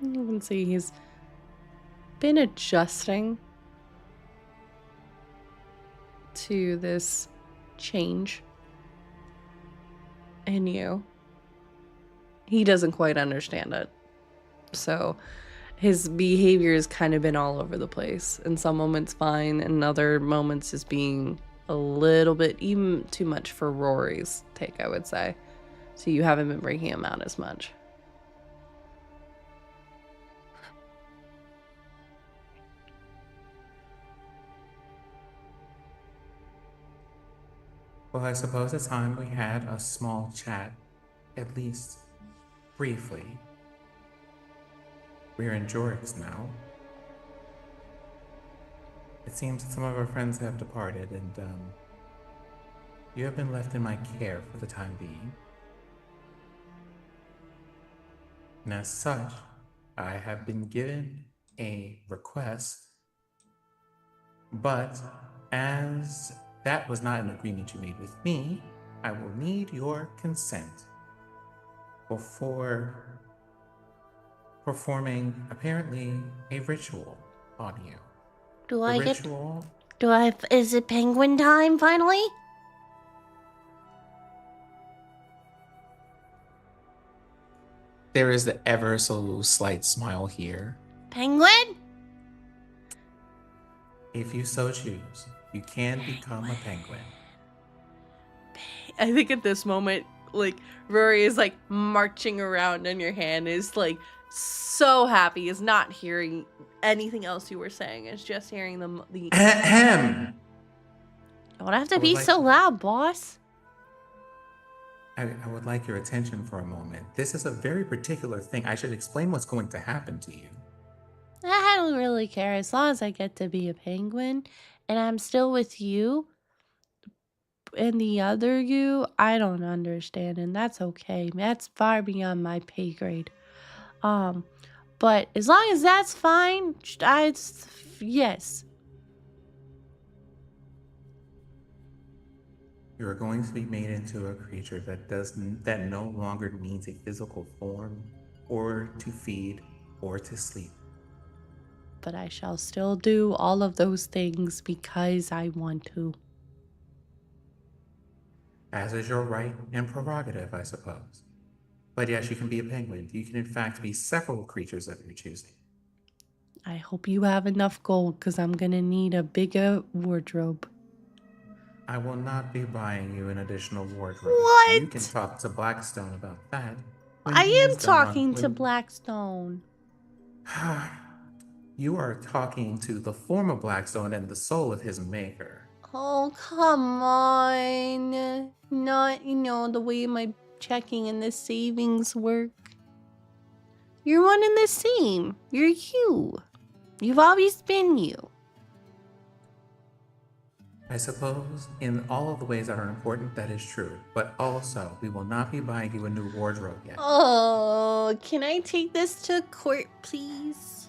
You can see he's been adjusting to this change in you. He doesn't quite understand it. So his behavior has kind of been all over the place. In some moments fine, and other moments just being a little bit even too much for Rory's take, I would say. So you haven't been bringing him out as much. Well, I suppose it's time we had a small chat, at least briefly. We're in Jorix now. It seems that some of our friends have departed, and you have been left in my care for the time being. And as such, I have been given a request, but as that was not an agreement you made with me, I will need your consent before performing apparently a ritual on you. Is it penguin time finally? There is the ever so slight smile here. Penguin? If you so choose, you can become a penguin. I think at this moment, like, Rory is like marching around on your hand, is like so happy, is not hearing anything else you were saying, is just hearing the Ahem. Don't have to I would be like so to- loud, boss. I would like your attention for a moment. This is a very particular thing. I should explain what's going to happen to you. I don't really care as long as I get to be a penguin and I'm still with you. And the other you, I don't understand, and that's okay. That's far beyond my pay grade. But as long as that's fine, yes. You are going to be made into a creature that no longer needs a physical form, or to feed, or to sleep. But I shall still do all of those things because I want to. As is your right and prerogative, I suppose. But yes, you can be a penguin. You can in fact be several creatures of your choosing. I hope you have enough gold because I'm going to need a bigger wardrobe. I will not be buying you an additional wardrobe. What? You can talk to Blackstone about that. when I he am is done talking to when- Blackstone. You are talking to the former Blackstone and the soul of his maker. Oh, come on. Not, the way my checking and the savings work. You're one and the same. You're you. You've always been you. I suppose in all of the ways that are important, that is true. But also, we will not be buying you a new wardrobe yet. Oh, can I take this to court, please?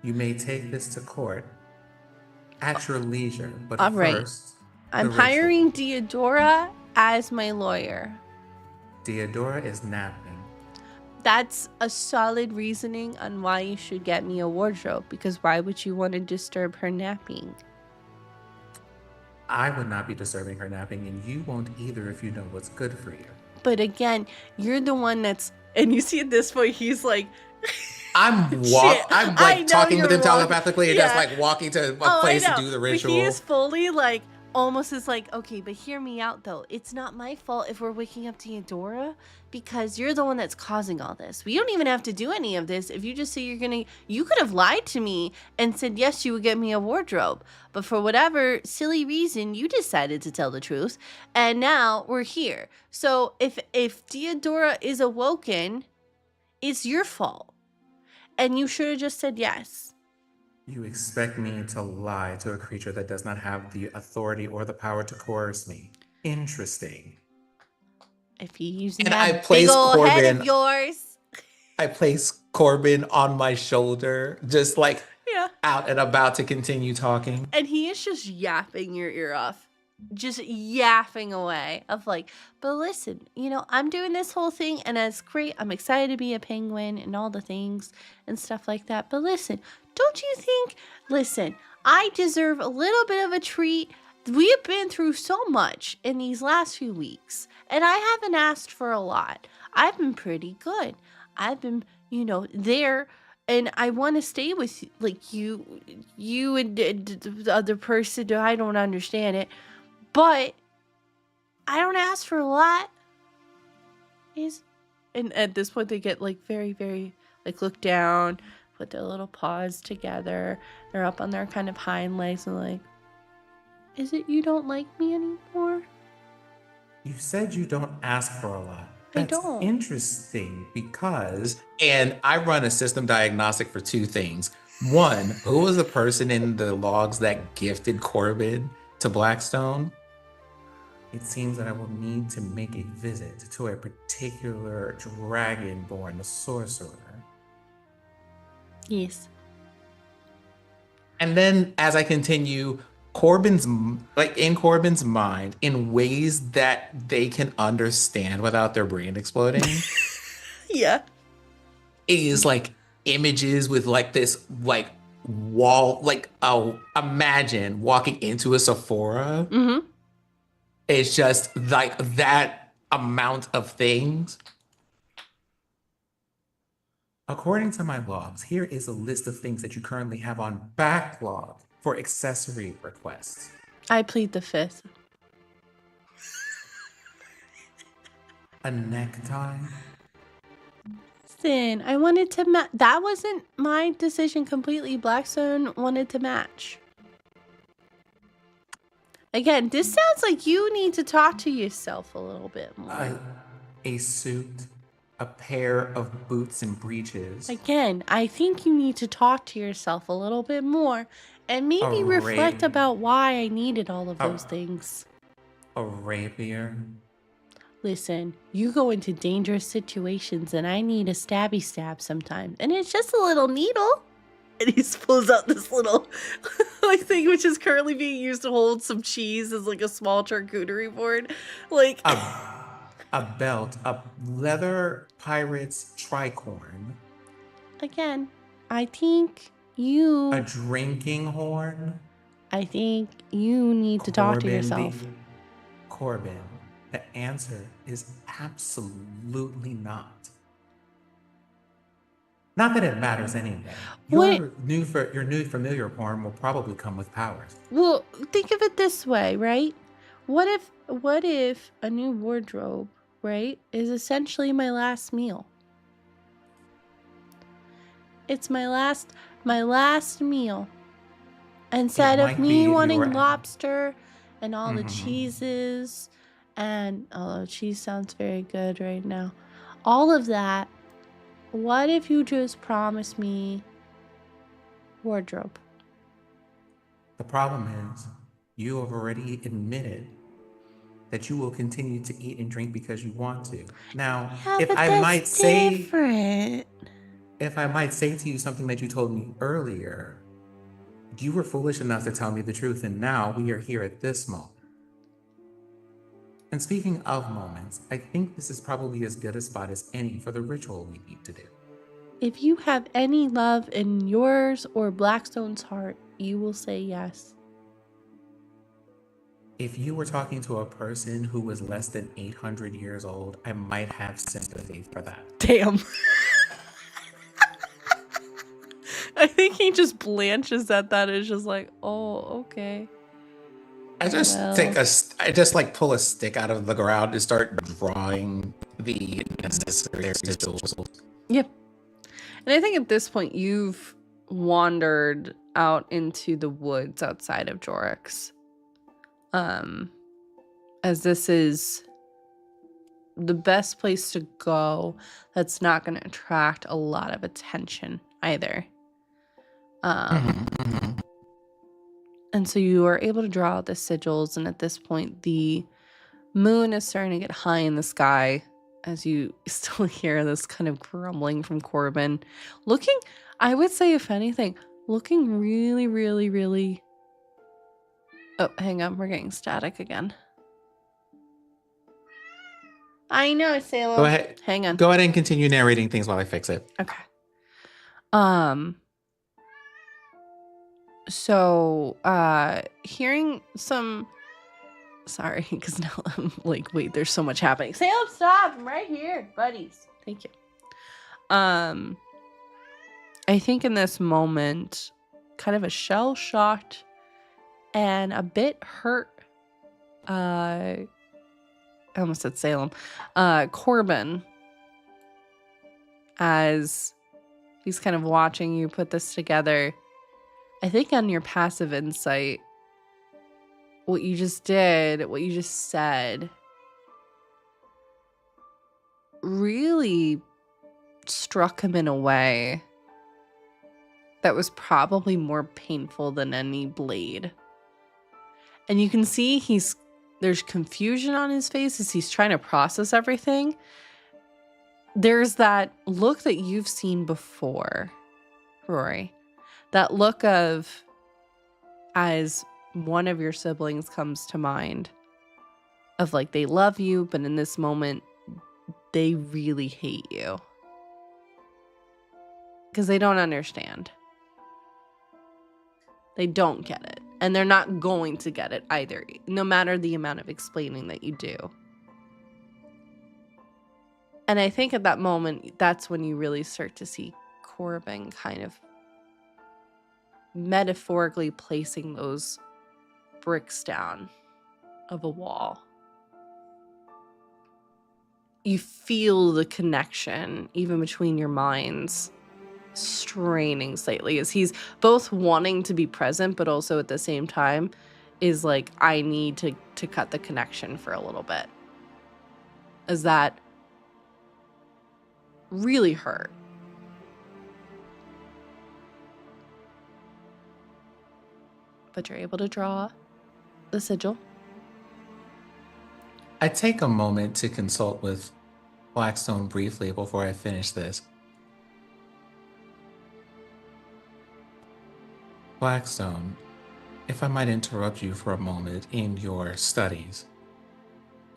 You may take this to court at your leisure, but All right. first, I'm the ritual. hiring Deodora as my lawyer. Deodora is napping. That's a solid reasoning on why you should get me a wardrobe, because why would you want to disturb her napping? I would not be disturbing her napping, and you won't either if you know what's good for you. But again, you're the one that's... And you see at this point, he's like... I'm Shit, I'm I like know talking with you're him telepathically and just yeah. like walking to a Oh, place I to know. do the But ritual. he is fully like, almost is like, okay, but hear me out though. It's not my fault if we're waking up Theodora because you're the one that's causing all this. We don't even have to do any of this. If you just say you could have lied to me and said, yes, you would get me a wardrobe. But for whatever silly reason, you decided to tell the truth. And now we're here. So if Theodora is awoken, it's your fault. And you should have just said yes. You expect me to lie to a creature that does not have the authority or the power to coerce me. Interesting. if you're using And I that big place old head of Corbin. yours. I place Corbin on my shoulder, just like Yeah. out and about to continue talking. And he is just yapping your ear off. Just yapping away of like, but listen, I'm doing this whole thing and it's great. I'm excited to be a penguin and all the things and stuff like that. But listen, don't you think, I deserve a little bit of a treat. We have been through so much in these last few weeks and I haven't asked for a lot. I've been pretty good. I've been, there. And I want to stay with you and the other person. I don't understand it. But I don't ask for a lot. And at this point, they get very, very look down, put their little paws together. They're up on their kind of hind legs and is it you don't like me anymore? You said you don't ask for a lot. I That's don't. interesting because And I run a system diagnostic for two things. One, who was the person in the logs that gifted Corbin to Blackstone? it seems that I will need to make a visit to a particular dragonborn sorcerer. Yes. And then as I continue, in Corbin's mind, in ways that they can understand without their brain exploding, Yeah. is images with this wall, imagine walking into a Sephora. Mm-hmm. It's just that amount of things. According to my logs, here is a list of things that you currently have on backlog for accessory requests. I plead the fifth. A necktie, Listen, I wanted to that wasn't my decision completely. Blackstone wanted to match. Again, this sounds like you need to talk to yourself a little bit more. a suit, a pair of boots and breeches, Again, I think you need to talk to yourself a little bit more and maybe A reflect rating. about why I needed all of A- those things. a rapier, Listen, you go into dangerous situations and I need a stabby stab sometimes. And it's just a little needle. And he pulls out this little thing which is currently being used to hold some cheese as a small charcuterie board. a belt, a leather pirate's tricorn, Again, I think you a drinking horn. need to talk to Corbin, yourself. Corbin, the answer is absolutely not. Not that it matters anyway. What- Your new familiar horn will probably come with powers. Well, think of it this way, right? What if a new wardrobe, right, is essentially my last meal? It's my last meal. Instead It of might me be if you wanting were- lobster and all the Mhm. cheeses and although cheese sounds very good right now. All of that. What if you just promise me wardrobe? The problem is, you have already admitted that you will continue to eat and drink because you want to. Now, Yeah, if but I that's might say, different. if I might say to you something that you told me earlier, you were foolish enough to tell me the truth, and now we are here at this moment. And speaking of moments, I think this is probably as good a spot as any for the ritual we need to do. If you have any love in yours or Blackstone's heart, you will say yes. If you were talking to a person who was less than 800 years old, I might have sympathy for that. Damn. I think he just blanches at that. It's just oh, okay. I just pull a stick out of the ground and start drawing the necessary sigils. Yep. And I think at this point you've wandered out into the woods outside of Jorix. As this is the best place to go that's not going to attract a lot of attention either. And so you are able to draw out the sigils, and at this point the Moon is starting to get high in the sky as you still hear this kind of grumbling from Corbin. Looking, I would say, if anything, looking really, really, really... Oh, hang on. We're getting static again. I know, Salem. Go ahead. Hang on. Go ahead and continue narrating things while I fix it. Okay. So, hearing some... Sorry, because now I'm like, wait, there's so much happening. Salem, stop! I'm right here, buddies. Thank you. I think in this moment, kind of a shell-shocked and a bit hurt, I almost said Salem, Corbin, as he's kind of watching you put this together. I think on your passive insight, what you just did, what you just said, really struck him in a way that was probably more painful than any blade. And you can see there's confusion on his face as he's trying to process everything. There's that look that you've seen before, Rory. That look of, as one of your siblings comes to mind, of like they love you, but in this moment, they really hate you. Because they don't understand. They don't get it. And they're not going to get it either, no matter the amount of explaining that you do. And I think at that moment, that's when you really start to see Corbin kind of metaphorically placing those bricks down of a wall. You feel the connection, even between your minds, straining slightly as he's both wanting to be present, but also at the same time is like, I need to cut the connection for a little bit. As that really hurt. But you're able to draw the sigil. I take a moment to consult with Blackstone briefly before I finish this. Blackstone, if I might interrupt you for a moment in your studies,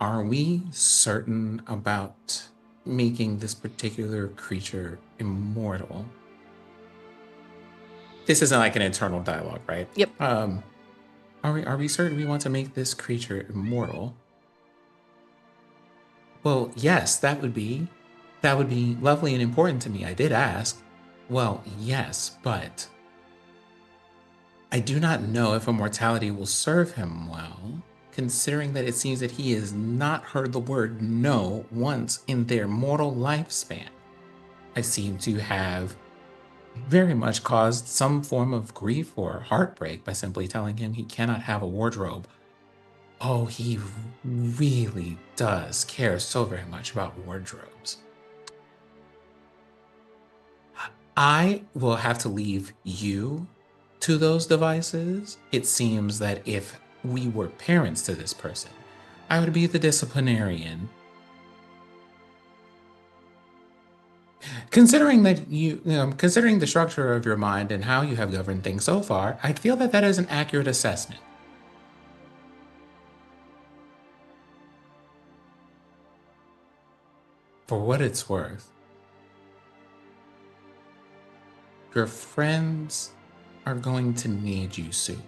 are we certain about making this particular creature immortal? This isn't like an internal dialogue, right? Yep. Are we certain we want to make this creature immortal? Well, yes, that would be lovely and important to me. I did ask. Well, yes, but I do not know if immortality will serve him well, considering that it seems that he has not heard the word no once in their mortal lifespan. I seem to have very much caused some form of grief or heartbreak by simply telling him he cannot have a wardrobe. Oh, he really does care so very much about wardrobes. I will have to leave you to those devices. It seems that if we were parents to this person, I would be the disciplinarian. Considering that considering the structure of your mind and how you have governed things so far, I feel that that is an accurate assessment. For what it's worth, your friends are going to need you soon.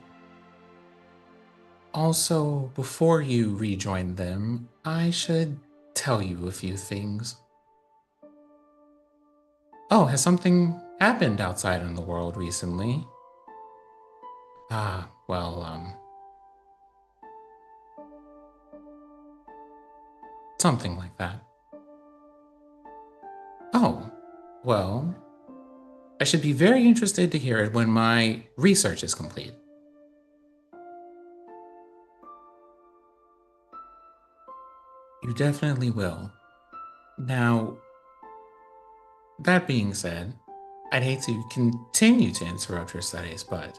Also, before you rejoin them, I should tell you a few things. Oh, has something happened outside in the world recently? Something like that. Oh, well, I should be very interested to hear it when my research is complete. You definitely will. Now, that being said, I'd hate to continue to interrupt your studies, but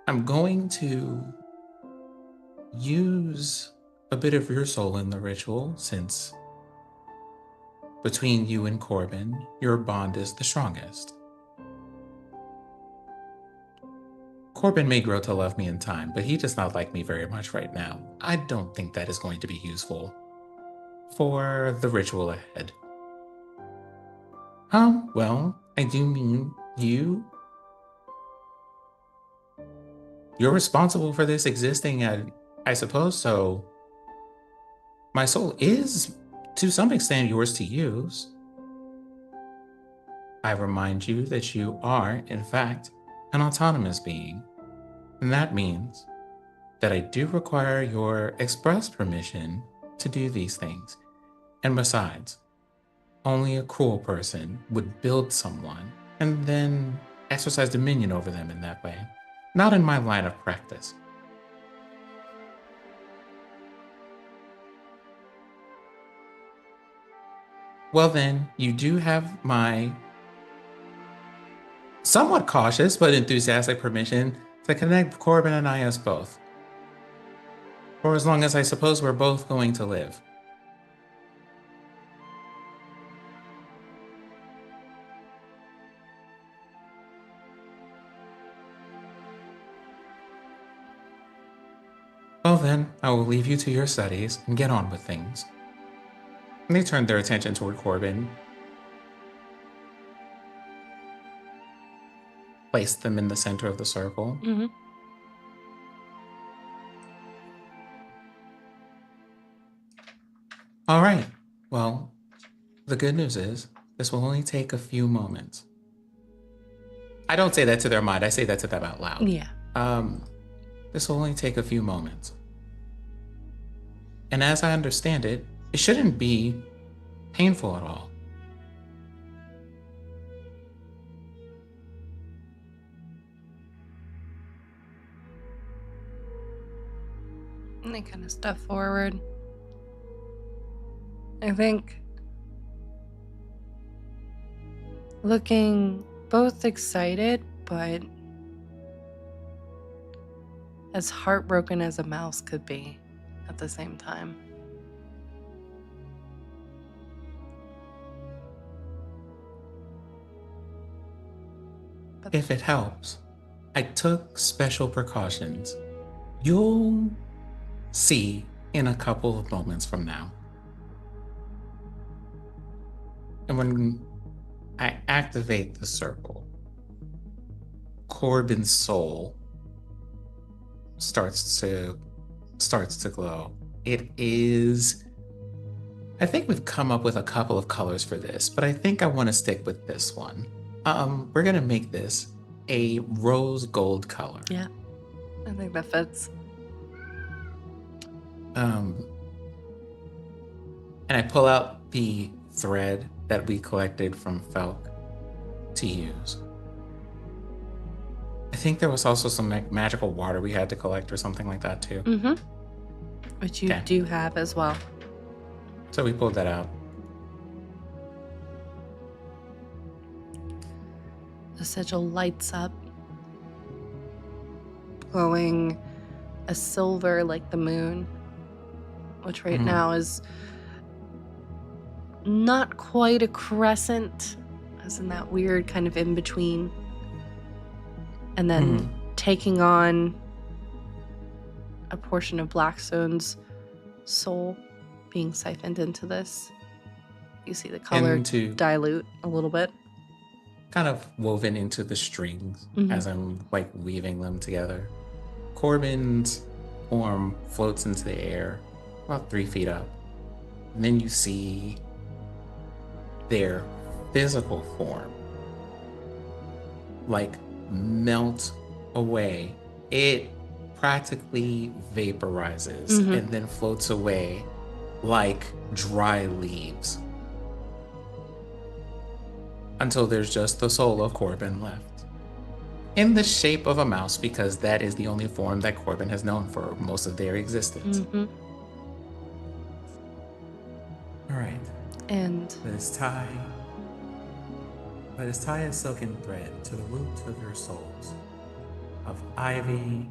I'm going to use a bit of your soul in the ritual, since between you and Corbin, your bond is the strongest. Corbin may grow to love me in time, but he does not like me very much right now. I don't think that is going to be useful for the ritual ahead. Well, I do mean you're responsible for this existing, I suppose, so my soul is, to some extent, yours to use. I remind you that you are, in fact, an autonomous being, and that means that I do require your express permission to do these things. And besides, only a cruel person would build someone and then exercise dominion over them in that way. Not in my line of practice. Well then, you do have my somewhat cautious but enthusiastic permission to connect Corbin and I as both. For as long as I suppose we're both going to live. Well then, I will leave you to your studies and get on with things. And they turned their attention toward Corbin, placed them in the center of the circle. Mm-hmm. All right, well, the good news is this will only take a few moments. I don't say that to their mind, I say that to them out loud. Yeah. This will only take a few moments. And as I understand it, it shouldn't be painful at all. And they kind of step forward. I think looking both excited, but as heartbroken as a mouse could be at the same time. But If it helps, I took special precautions. You'll see in a couple of moments from now. And when I activate the circle, Corbin's soul starts to glow. It is, I think we've come up with a couple of colors for this, but I think I want to stick with this one. We're gonna make this a rose gold color. yeah, I think that fits. And I pull out the thread that we collected from Felk to use. I think there was also some magical water we had to collect or something like that too. Mm-hmm. Which you Okay. do have as well. So we pulled that out. The sigil lights up, glowing a silver like the moon, which right Mhm. now is not quite a crescent, as in that weird kind of in between. And then taking on a portion of Blackstone's soul being siphoned into this. You see the color Into dilute a little bit. kind of woven into the strings Mhm. as I'm like weaving them together. Corbin's form floats into the air about 3 feet up. And then you see their physical form like melt away. It practically vaporizes Mhm. and then floats away like dry leaves until there's just the soul of Corbin left. In the shape of a mouse, because that is the only form that Corbin has known for most of their existence. Mm-hmm. All right. And Let us tie a silken thread to the root of your souls, of ivy,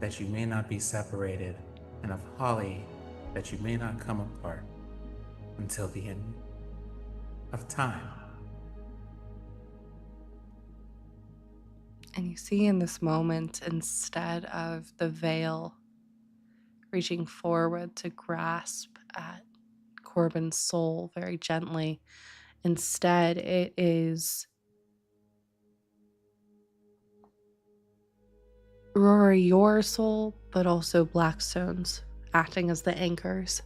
that you may not be separated and of Holly that you may not come apart until the end of time. And you see in this moment, instead of the veil reaching forward to grasp at Corbin's soul very gently, instead it is Rory, your soul, but also Blackstone's, acting as the anchors.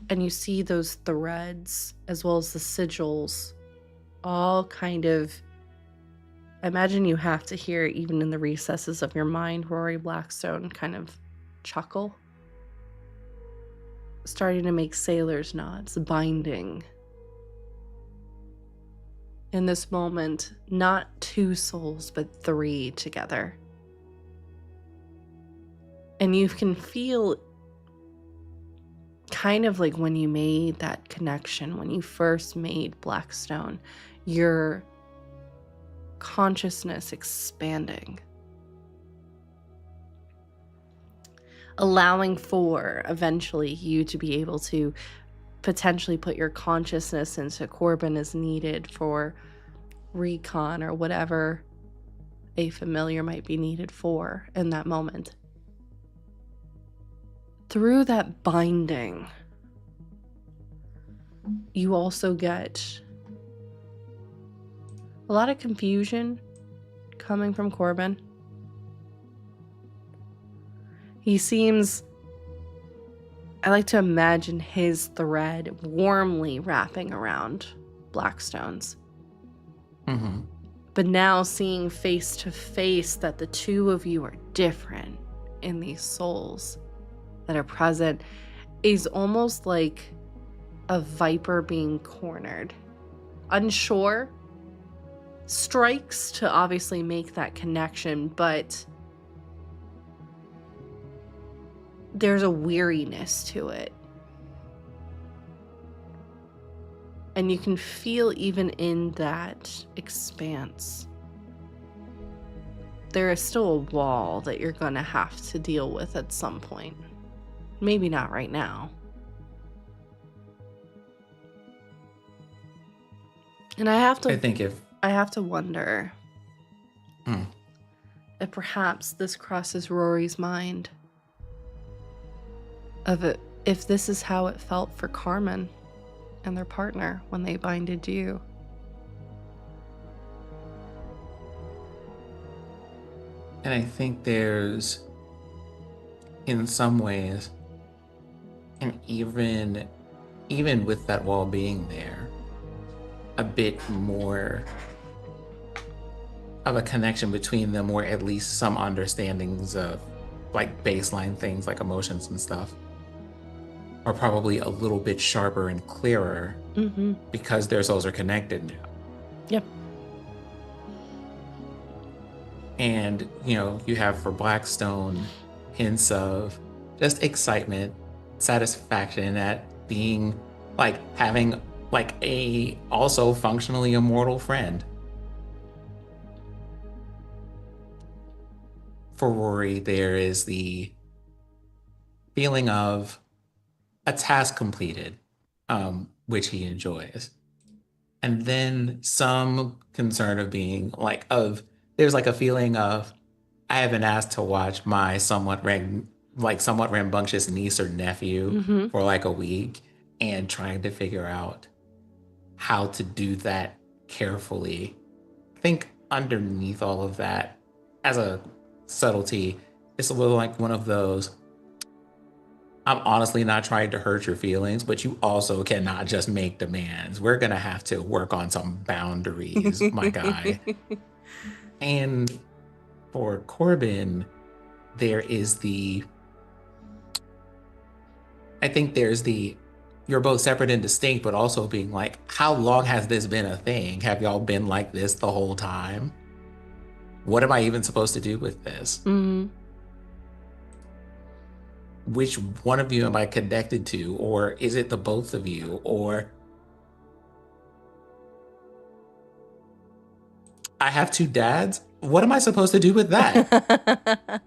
And you see those threads as well as the sigils all kind of, I imagine you have to hear, even in the recesses of your mind, Rory Blackstone kind of chuckle, starting to make sailor's knots, binding. In this moment, not 2 souls, but 3 together. And you can feel kind of like when you made that connection, when you first made Blackstone, your consciousness expanding, allowing for eventually you to be able to potentially put your consciousness into Corbin as needed for recon or whatever a familiar might be needed for in that moment. Through that binding, you also get a lot of confusion coming from Corbin. He seems, I like to imagine his thread warmly wrapping around Blackstone's. Mm-hmm. But now seeing face to face that the 2 of you are different in these souls that are present is almost like a viper being cornered. Unsure, strikes to obviously make that connection, but there's a weariness to it. And you can feel even in that expanse, there is still a wall that you're going to have to deal with at some point. Maybe not right now. And I have to wonder if perhaps this crosses Rory's mind of it, if this is how it felt for Carmen and their partner when they binded you. And I think there's, in some ways, and even with that wall being there, a bit more of a connection between them, or at least some understandings of like baseline things like emotions and stuff are probably a little bit sharper and clearer because their souls are connected now. Yep. And, you have for Blackstone hints of just excitement, satisfaction at being like having like a also functionally immortal friend. For Rory, there is the feeling of a task completed, which he enjoys. And then some concern of being like, there's like a feeling of, I have been asked to watch my somewhat rambunctious niece or nephew for like a week, and trying to figure out how to do that carefully. I think underneath all of that, as a subtlety, it's a little like one of those, I'm honestly not trying to hurt your feelings, but you also cannot just make demands. We're going to have to work on some boundaries, my guy. And for Corbin, there is you're both separate and distinct, but also being like, how long has this been a thing? Have y'all been like this the whole time? What am I even supposed to do with this? Which one of you am I connected to? Or is it the both of you? Or I have 2 dads? What am I supposed to do with that?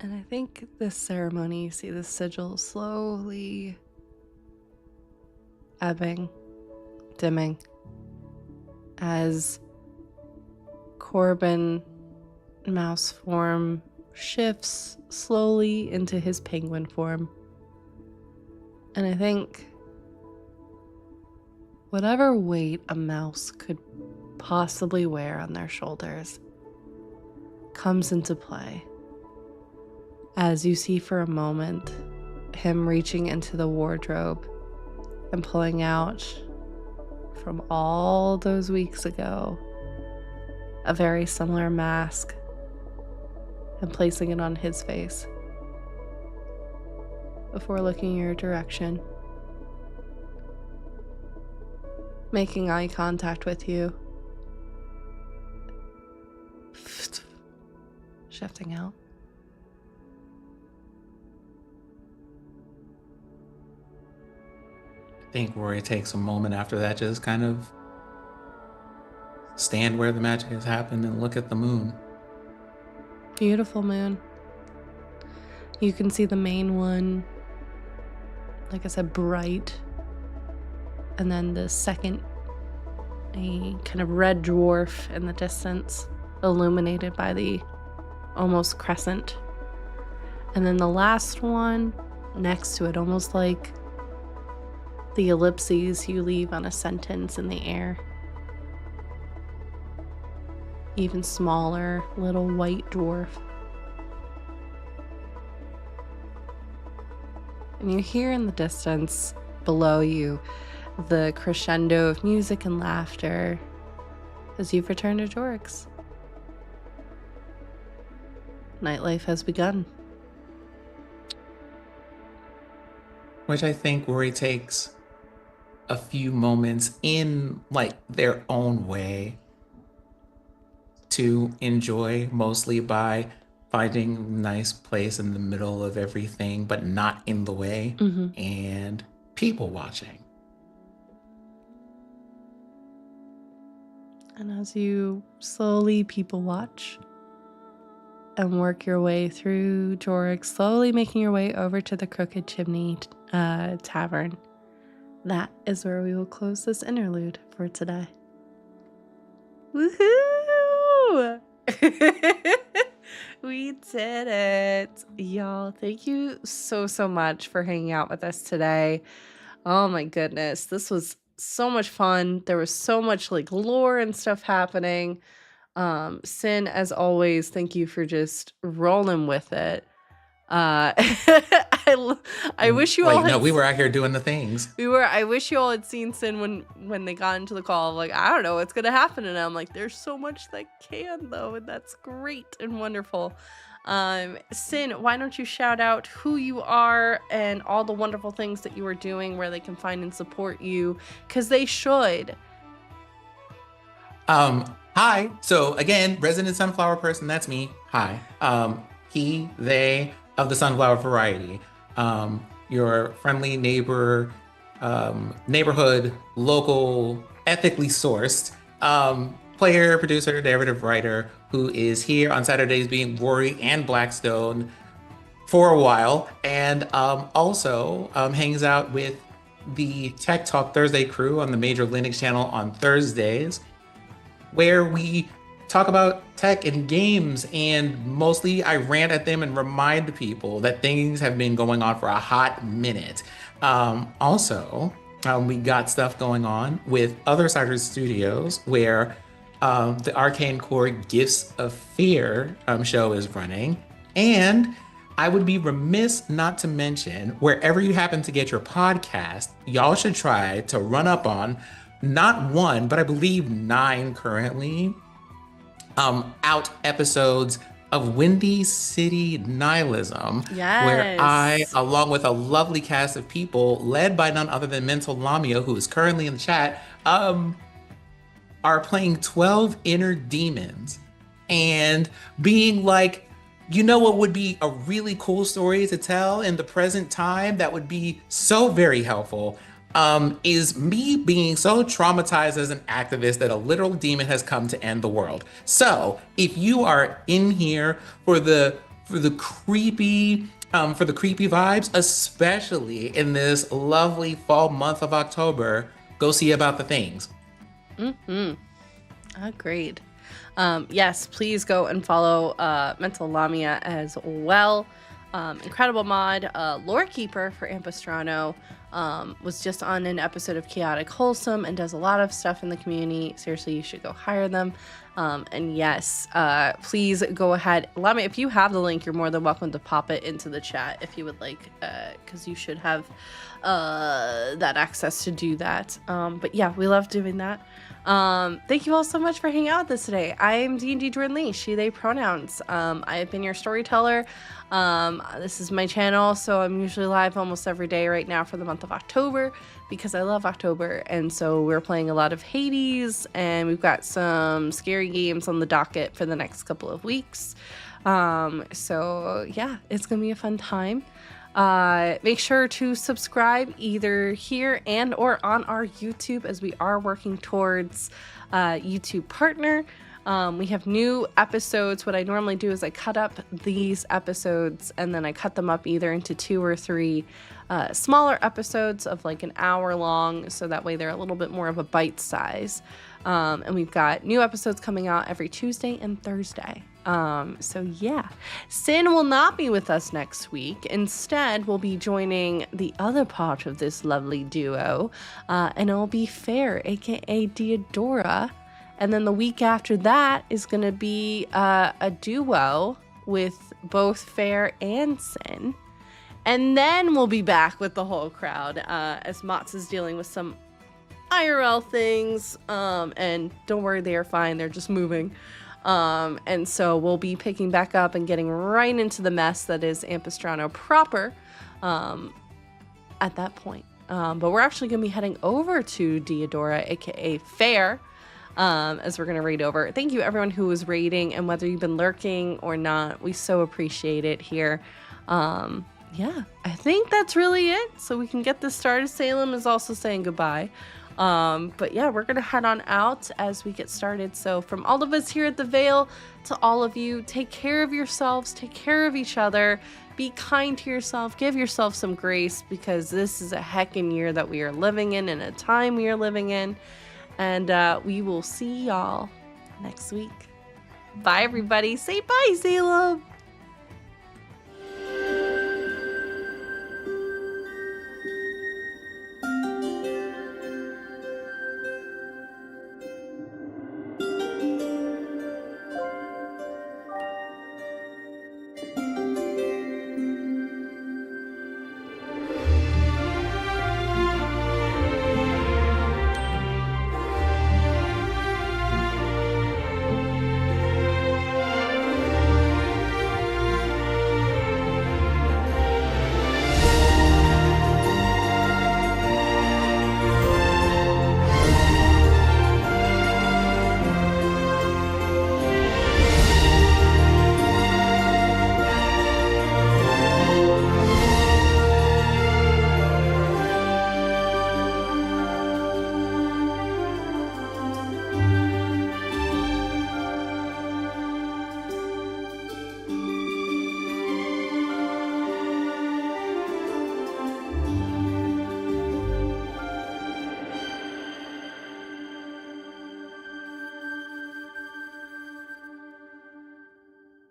And I think this ceremony, you see the sigil slowly ebbing, dimming, as Corbin mouse form shifts slowly into his penguin form. And I think whatever weight a mouse could possibly wear on their shoulders comes into play as you see for a moment him reaching into the wardrobe and pulling out from all those weeks ago a very similar mask and placing it on his face before looking your direction, making eye contact with you, shifting out. I think Rory takes a moment after that, just kind of stand where the magic has happened and look at the moon. Beautiful moon. You can see the main one, like I said, bright. And then the second, a kind of red dwarf in the distance, illuminated by the almost crescent. And then the last one next to it, almost like the ellipses you leave on a sentence in the air. Even smaller, little white dwarf. And you hear in the distance below you the crescendo of music and laughter as you've returned to Jorix. Nightlife has begun. Which I think Rory takes a few moments in like their own way to enjoy, mostly by finding a nice place in the middle of everything, but not in the way, and people watching. And as you slowly people watch and work your way through Jorix, slowly making your way over to the Crooked Chimney Tavern, that is where we will close this interlude for today. Woohoo! We did it. Y'all, thank you so much for hanging out with us today. Oh my goodness, this was so much fun. There was so much like lore and stuff happening. Sin, as always, thank you for just rolling with it. I wish you all had we were out here doing the things. I wish you all had seen Sin when they got into the call. Like, I don't know what's gonna happen, and I'm like, there's so much that can though, and that's great and wonderful. Sin, why don't you shout out who you are and all the wonderful things that you are doing, where they can find and support you, because they should. Hi. So again, resident sunflower person, that's me. Hi. He, they of the sunflower variety. Your friendly neighbor, neighborhood, local, ethically sourced, player, producer, narrative writer who is here on Saturdays being Rory and Blackstone for a while, and also hangs out with the Tech Talk Thursday crew on the major Linux channel on Thursdays, where we talk about tech and games, and mostly I rant at them and remind people that things have been going on for a hot minute. Also, we got stuff going on with Other Siders Studios, where the Arcane Core Gifts of Fear show is running. And I would be remiss not to mention, wherever you happen to get your podcast, y'all should try to run up on not one, but I believe 9 currently out episodes of Windy City Nihilism, where I, along with a lovely cast of people led by none other than Mental Lamia, who is currently in the chat, are playing 12 inner demons and being like, you know what would be a really cool story to tell in the present time that would be so very helpful, is me being so traumatized as an activist that a literal demon has come to end the world. So if you are in here for the for the creepy vibes, especially in this lovely fall month of October, go see About the Things. Agreed. Yes, please go and follow Mental Lamia as well. Incredible mod. Lore Keeper for Ampistrano was just on an episode of Chaotic Wholesome and does a lot of stuff in the community. Seriously, you should go hire them. And yes, please go ahead. Lamia, if you have the link, you're more than welcome to pop it into the chat if you would like, because you should have that access to do that. But yeah, we love doing that. Thank you all so much for hanging out with us today. I am D&D Doreen, she, they pronouns. I have been your storyteller. This is my channel, so I'm usually live almost every day right now for the month of October because I love October. And so we're playing a lot of Hades, and we've got some scary games on the docket for the next couple of weeks. So yeah, it's gonna be a fun time. Make sure to subscribe either here and or on our YouTube, as we are working towards YouTube partner. We have new episodes. What I normally do is I cut up these episodes and then I cut them up either into 2 or 3 smaller episodes of like an hour long, so that way they're a little bit more of a bite size. And we've got new episodes coming out every Tuesday and Thursday. So yeah, Sin will not be with us next week. Instead, we'll be joining the other part of this lovely duo, and it'll be Fair, aka Deodora. And then the week after that is going to be a duo with both Fair and Sin. And then we'll be back with the whole crowd as Mott's is dealing with some IRL things. And don't worry, they are fine. They're just moving. And so we'll be picking back up and getting right into the mess that is Ampistrano proper at that point. But we're actually going to be heading over to Deodora, aka Fair, as we're going to raid over. Thank you everyone who was raiding, and whether you've been lurking or not, we so appreciate it here. Yeah, I think that's really it. So we can get this started. Salem is also saying goodbye. But yeah, we're gonna head on out as we get started. So from all of us here at the Veil to all of you, take care of yourselves, take care of each other, be kind to yourself, give yourself some grace, because this is a heckin' year that we are living in and a time we are living in. And we will see y'all next week. Bye everybody. Say bye, Salem.